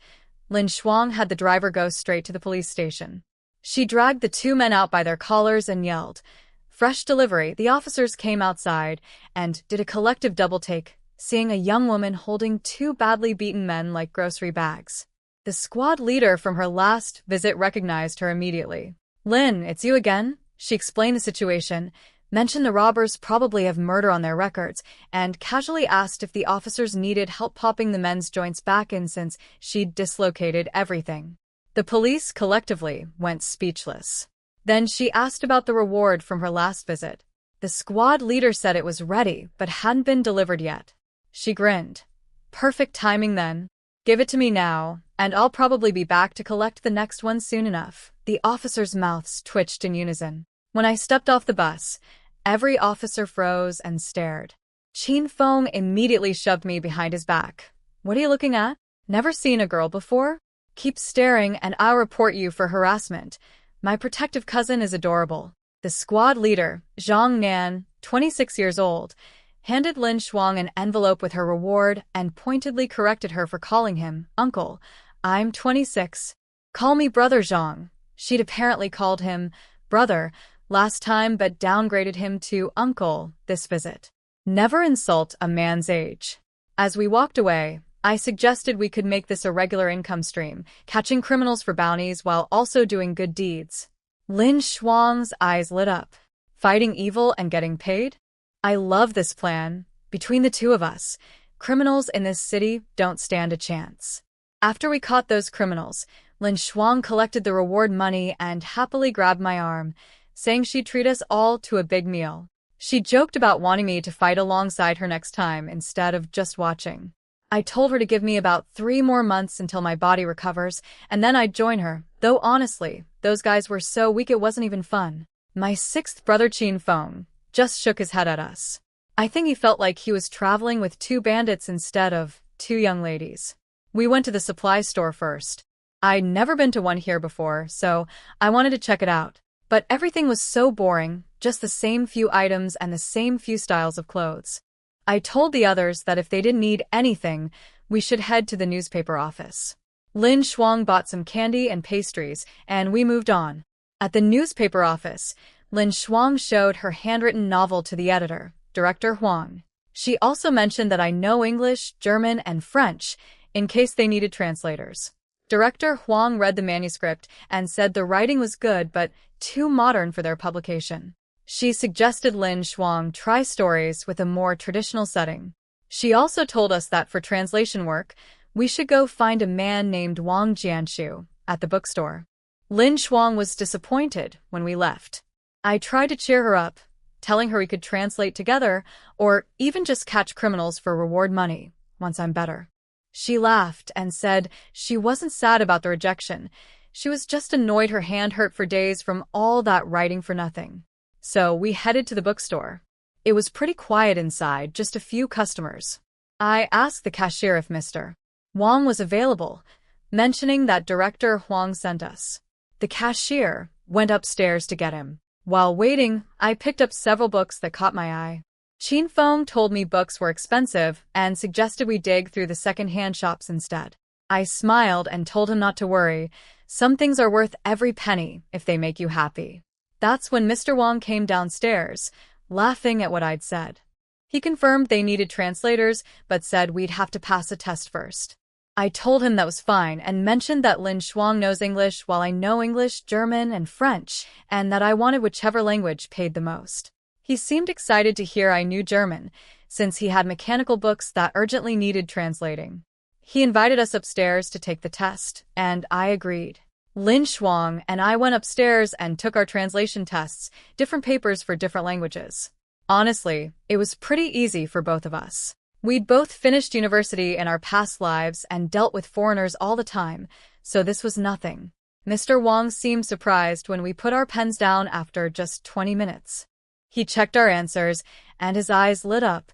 Lin Shuang had the driver go straight to the police station. She dragged the 2 men out by their collars and yelled, "Fresh delivery." The officers came outside and did a collective double-take, seeing a young woman holding 2 badly beaten men like grocery bags. The squad leader from her last visit recognized her immediately. "Lin, it's you again?" She explained the situation, mentioned the robbers probably have murder on their records, and casually asked if the officers needed help popping the men's joints back in since she'd dislocated everything. The police collectively went speechless. Then she asked about the reward from her last visit. The squad leader said it was ready but hadn't been delivered yet. She grinned. "Perfect timing then. Give it to me now, and I'll probably be back to collect the next one soon enough." The officers' mouths twitched in unison. When I stepped off the bus, every officer froze and stared. Qin Feng immediately shoved me behind his back. "What are you looking at? Never seen a girl before? Keep staring and I'll report you for harassment. My protective cousin is adorable." The squad leader, Zhang Nan, 26 years old, handed Lin Shuang an envelope with her reward and pointedly corrected her for calling him uncle. "I'm 26. Call me Brother Zhang." She'd apparently called him brother last time but downgraded him to uncle this visit. Never insult a man's age. As we walked away, I suggested we could make this a regular income stream, catching criminals for bounties while also doing good deeds. Lin Shuang's eyes lit up. Fighting evil and getting paid? I love this plan. Between the 2 of us, criminals in this city don't stand a chance. After we caught those criminals, Lin Shuang collected the reward money and happily grabbed my arm, saying she'd treat us all to a big meal. She joked about wanting me to fight alongside her next time instead of just watching. I told her to give me about 3 more months until my body recovers, and then I'd join her, though honestly, those guys were so weak it wasn't even fun. My sixth brother Chin Feng just shook his head at us. I think he felt like he was traveling with two bandits instead of two young ladies. We went to the supply store first. I'd never been to one here before, so I wanted to check it out. But everything was so boring, just the same few items and the same few styles of clothes. I told the others that if they didn't need anything, we should head to the newspaper office. Lin Shuang bought some candy and pastries, and we moved on. At the newspaper office, Lin Shuang showed her handwritten novel to the editor, Director Huang. She also mentioned that I know English, German, and French, in case they needed translators. Director Huang read the manuscript and said the writing was good but too modern for their publication. She suggested Lin Shuang try stories with a more traditional setting. She also told us that for translation work, we should go find a man named Wang Jianshu at the bookstore. Lin Shuang was disappointed when we left. I tried to cheer her up, telling her we could translate together or even just catch criminals for reward money once I'm better. She laughed and said she wasn't sad about the rejection. She was just annoyed her hand hurt for days from all that writing for nothing. So we headed to the bookstore. It was pretty quiet inside, just a few customers. I asked the cashier if Mr. Wang was available, mentioning that Director Huang sent us. The cashier went upstairs to get him. While waiting, I picked up several books that caught my eye. Chin Feng told me books were expensive and suggested we dig through the second-hand shops instead. I smiled and told him not to worry. Some things are worth every penny if they make you happy. That's when Mr. Wang came downstairs, laughing at what I'd said. He confirmed they needed translators, but said we'd have to pass a test first. I told him that was fine and mentioned that Lin Shuang knows English while I know English, German, and French, and that I wanted whichever language paid the most. He seemed excited to hear I knew German, since he had mechanical books that urgently needed translating. He invited us upstairs to take the test, and I agreed. Lin Shuang and I went upstairs and took our translation tests, different papers for different languages. Honestly, it was pretty easy for both of us. We'd both finished university in our past lives and dealt with foreigners all the time, so this was nothing. Mr. Wang seemed surprised when we put our pens down after just 20 minutes. He checked our answers, and his eyes lit up.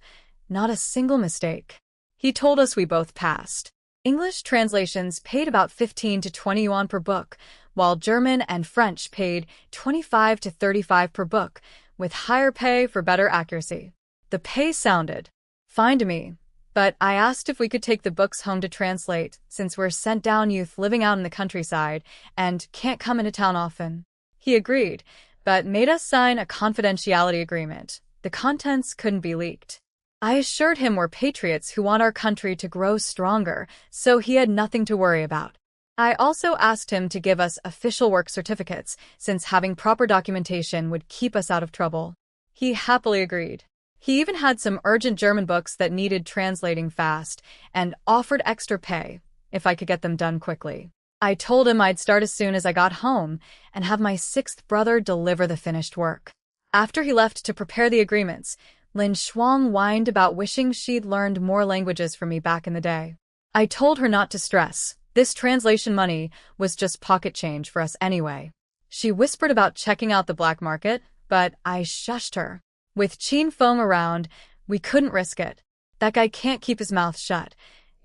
Not a single mistake. He told us we both passed. English translations paid about 15 to 20 yuan per book, while German and French paid 25 to 35 per book, with higher pay for better accuracy. The pay sounded fine to me, but I asked if we could take the books home to translate, since we're sent-down youth living out in the countryside and can't come into town often. He agreed, but made us sign a confidentiality agreement. The contents couldn't be leaked. I assured him we're patriots who want our country to grow stronger, so he had nothing to worry about. I also asked him to give us official work certificates, since having proper documentation would keep us out of trouble. He happily agreed. He even had some urgent German books that needed translating fast, and offered extra pay if I could get them done quickly. I told him I'd start as soon as I got home and have my sixth brother deliver the finished work. After he left to prepare the agreements, Lin Shuang whined about wishing she'd learned more languages from me back in the day. I told her not to stress. This translation money was just pocket change for us anyway. She whispered about checking out the black market, but I shushed her. With Chin Feng around, we couldn't risk it. That guy can't keep his mouth shut.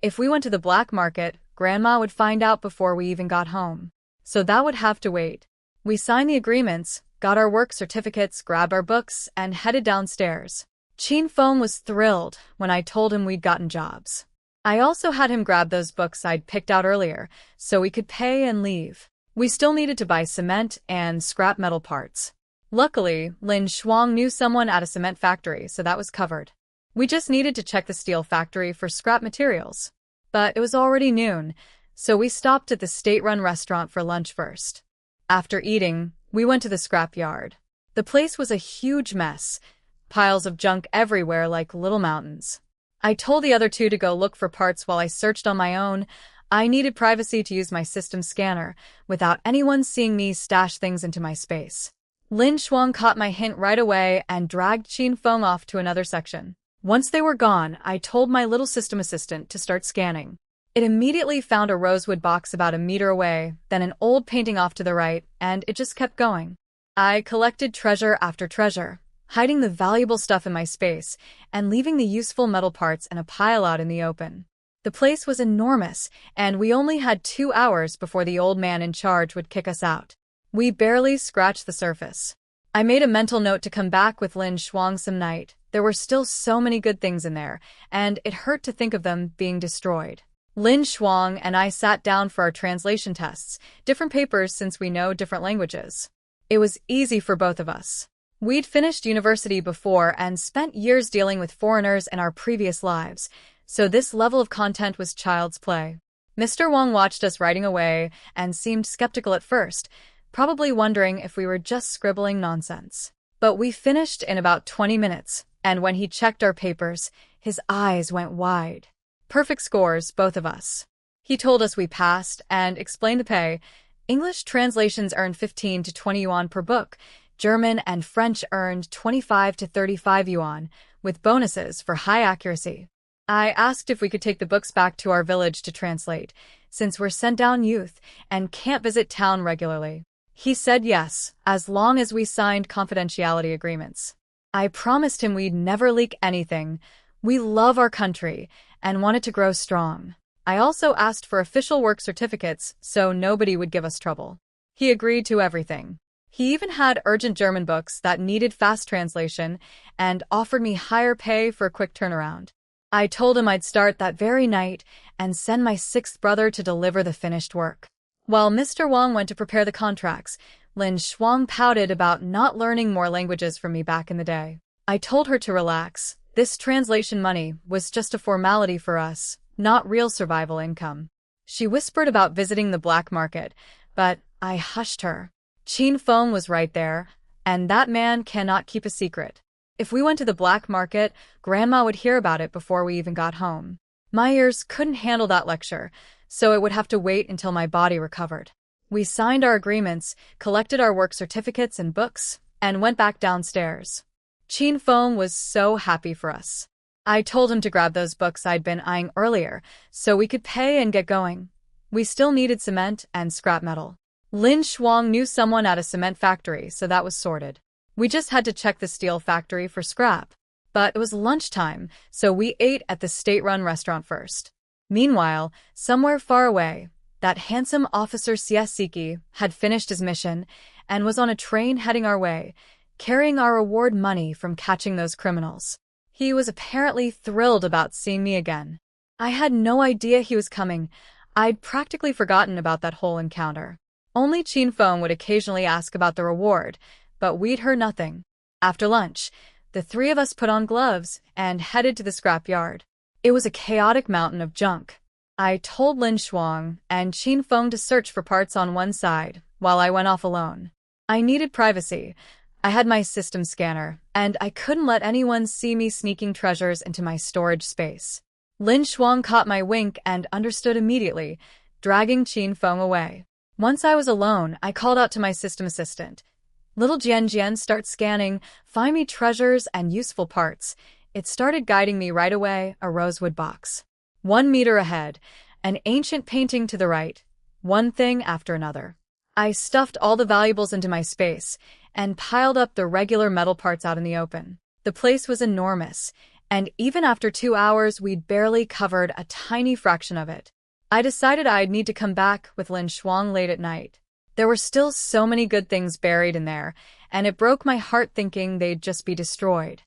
If we went to the black market, Grandma would find out before we even got home. So that would have to wait. We signed the agreements, got our work certificates, grabbed our books, and headed downstairs. Chin Feng was thrilled when I told him we'd gotten jobs. I also had him grab those books I'd picked out earlier, so we could pay and leave. We still needed to buy cement and scrap metal parts. Luckily, Lin Shuang knew someone at a cement factory, so that was covered. We just needed to check the steel factory for scrap materials. But it was already noon, so we stopped at the state-run restaurant for lunch first. After eating, we went to the scrap yard. The place was a huge mess, piles of junk everywhere like little mountains. I told the other two to go look for parts while I searched on my own. I needed privacy to use my system scanner without anyone seeing me stash things into my space. Lin Shuang caught my hint right away and dragged Chin Feng off to another section. Once they were gone, I told my little system assistant to start scanning. It immediately found a rosewood box about a meter away, then an old painting off to the right, and it just kept going. I collected treasure after treasure, hiding the valuable stuff in my space and leaving the useful metal parts in a pile out in the open. The place was enormous, and we only had 2 hours before the old man in charge would kick us out. We barely scratched the surface. I made a mental note to come back with Lin Shuang some night. There were still so many good things in there, and it hurt to think of them being destroyed. Lin Shuang and I sat down for our translation tests, different papers since we know different languages. It was easy for both of us. We'd finished university before and spent years dealing with foreigners in our previous lives, so this level of content was child's play. Mr. Wang watched us writing away and seemed skeptical at first, probably wondering if we were just scribbling nonsense. But we finished in about 20 minutes, and when he checked our papers, his eyes went wide. Perfect scores, both of us. He told us we passed and explained the pay. English translations earned 15 to 20 yuan per book. German and French earned 25 to 35 yuan, with bonuses for high accuracy. I asked if we could take the books back to our village to translate, since we're sent down youth and can't visit town regularly. He said yes, as long as we signed confidentiality agreements. I promised him we'd never leak anything. We love our country and want it to grow strong. I also asked for official work certificates so nobody would give us trouble. He agreed to everything. He even had urgent German books that needed fast translation and offered me higher pay for a quick turnaround. I told him I'd start that very night and send my 6th brother to deliver the finished work. While Mr. Wang went to prepare the contracts, Lin Shuang pouted about not learning more languages from me back in the day. I told her to relax. This translation money was just a formality for us, not real survival income. She whispered about visiting the black market, but I hushed her. Qin Feng was right there, and that man cannot keep a secret. If we went to the black market, Grandma would hear about it before we even got home. My ears couldn't handle that lecture, so it would have to wait until my body recovered. We signed our agreements, collected our work certificates and books, and went back downstairs. Qin Feng was so happy for us. I told him to grab those books I'd been eyeing earlier, so we could pay and get going. We still needed cement and scrap metal. Lin Shuang knew someone at a cement factory, so that was sorted. We just had to check the steel factory for scrap. But it was lunchtime, so we ate at the state-run restaurant first. Meanwhile, somewhere far away, that handsome officer Siesiki had finished his mission and was on a train heading our way, carrying our reward money from catching those criminals. He was apparently thrilled about seeing me again. I had no idea he was coming. I'd practically forgotten about that whole encounter. Only Qin Feng would occasionally ask about the reward, but we'd heard nothing. After lunch, the 3 of us put on gloves and headed to the scrapyard. It was a chaotic mountain of junk. I told Lin Shuang and Qin Feng to search for parts on one side, while I went off alone. I needed privacy. I had my system scanner, and I couldn't let anyone see me sneaking treasures into my storage space. Lin Shuang caught my wink and understood immediately, dragging Qin Feng away. Once I was alone, I called out to my system assistant. Little Jian Jian, start scanning, find me treasures and useful parts. It started guiding me right away, a rosewood box. 1 meter ahead, an ancient painting to the right, one thing after another. I stuffed all the valuables into my space and piled up the regular metal parts out in the open. The place was enormous, and even after 2 hours, we'd barely covered a tiny fraction of it. I decided I'd need to come back with Lin Shuang late at night. There were still so many good things buried in there, and it broke my heart thinking they'd just be destroyed.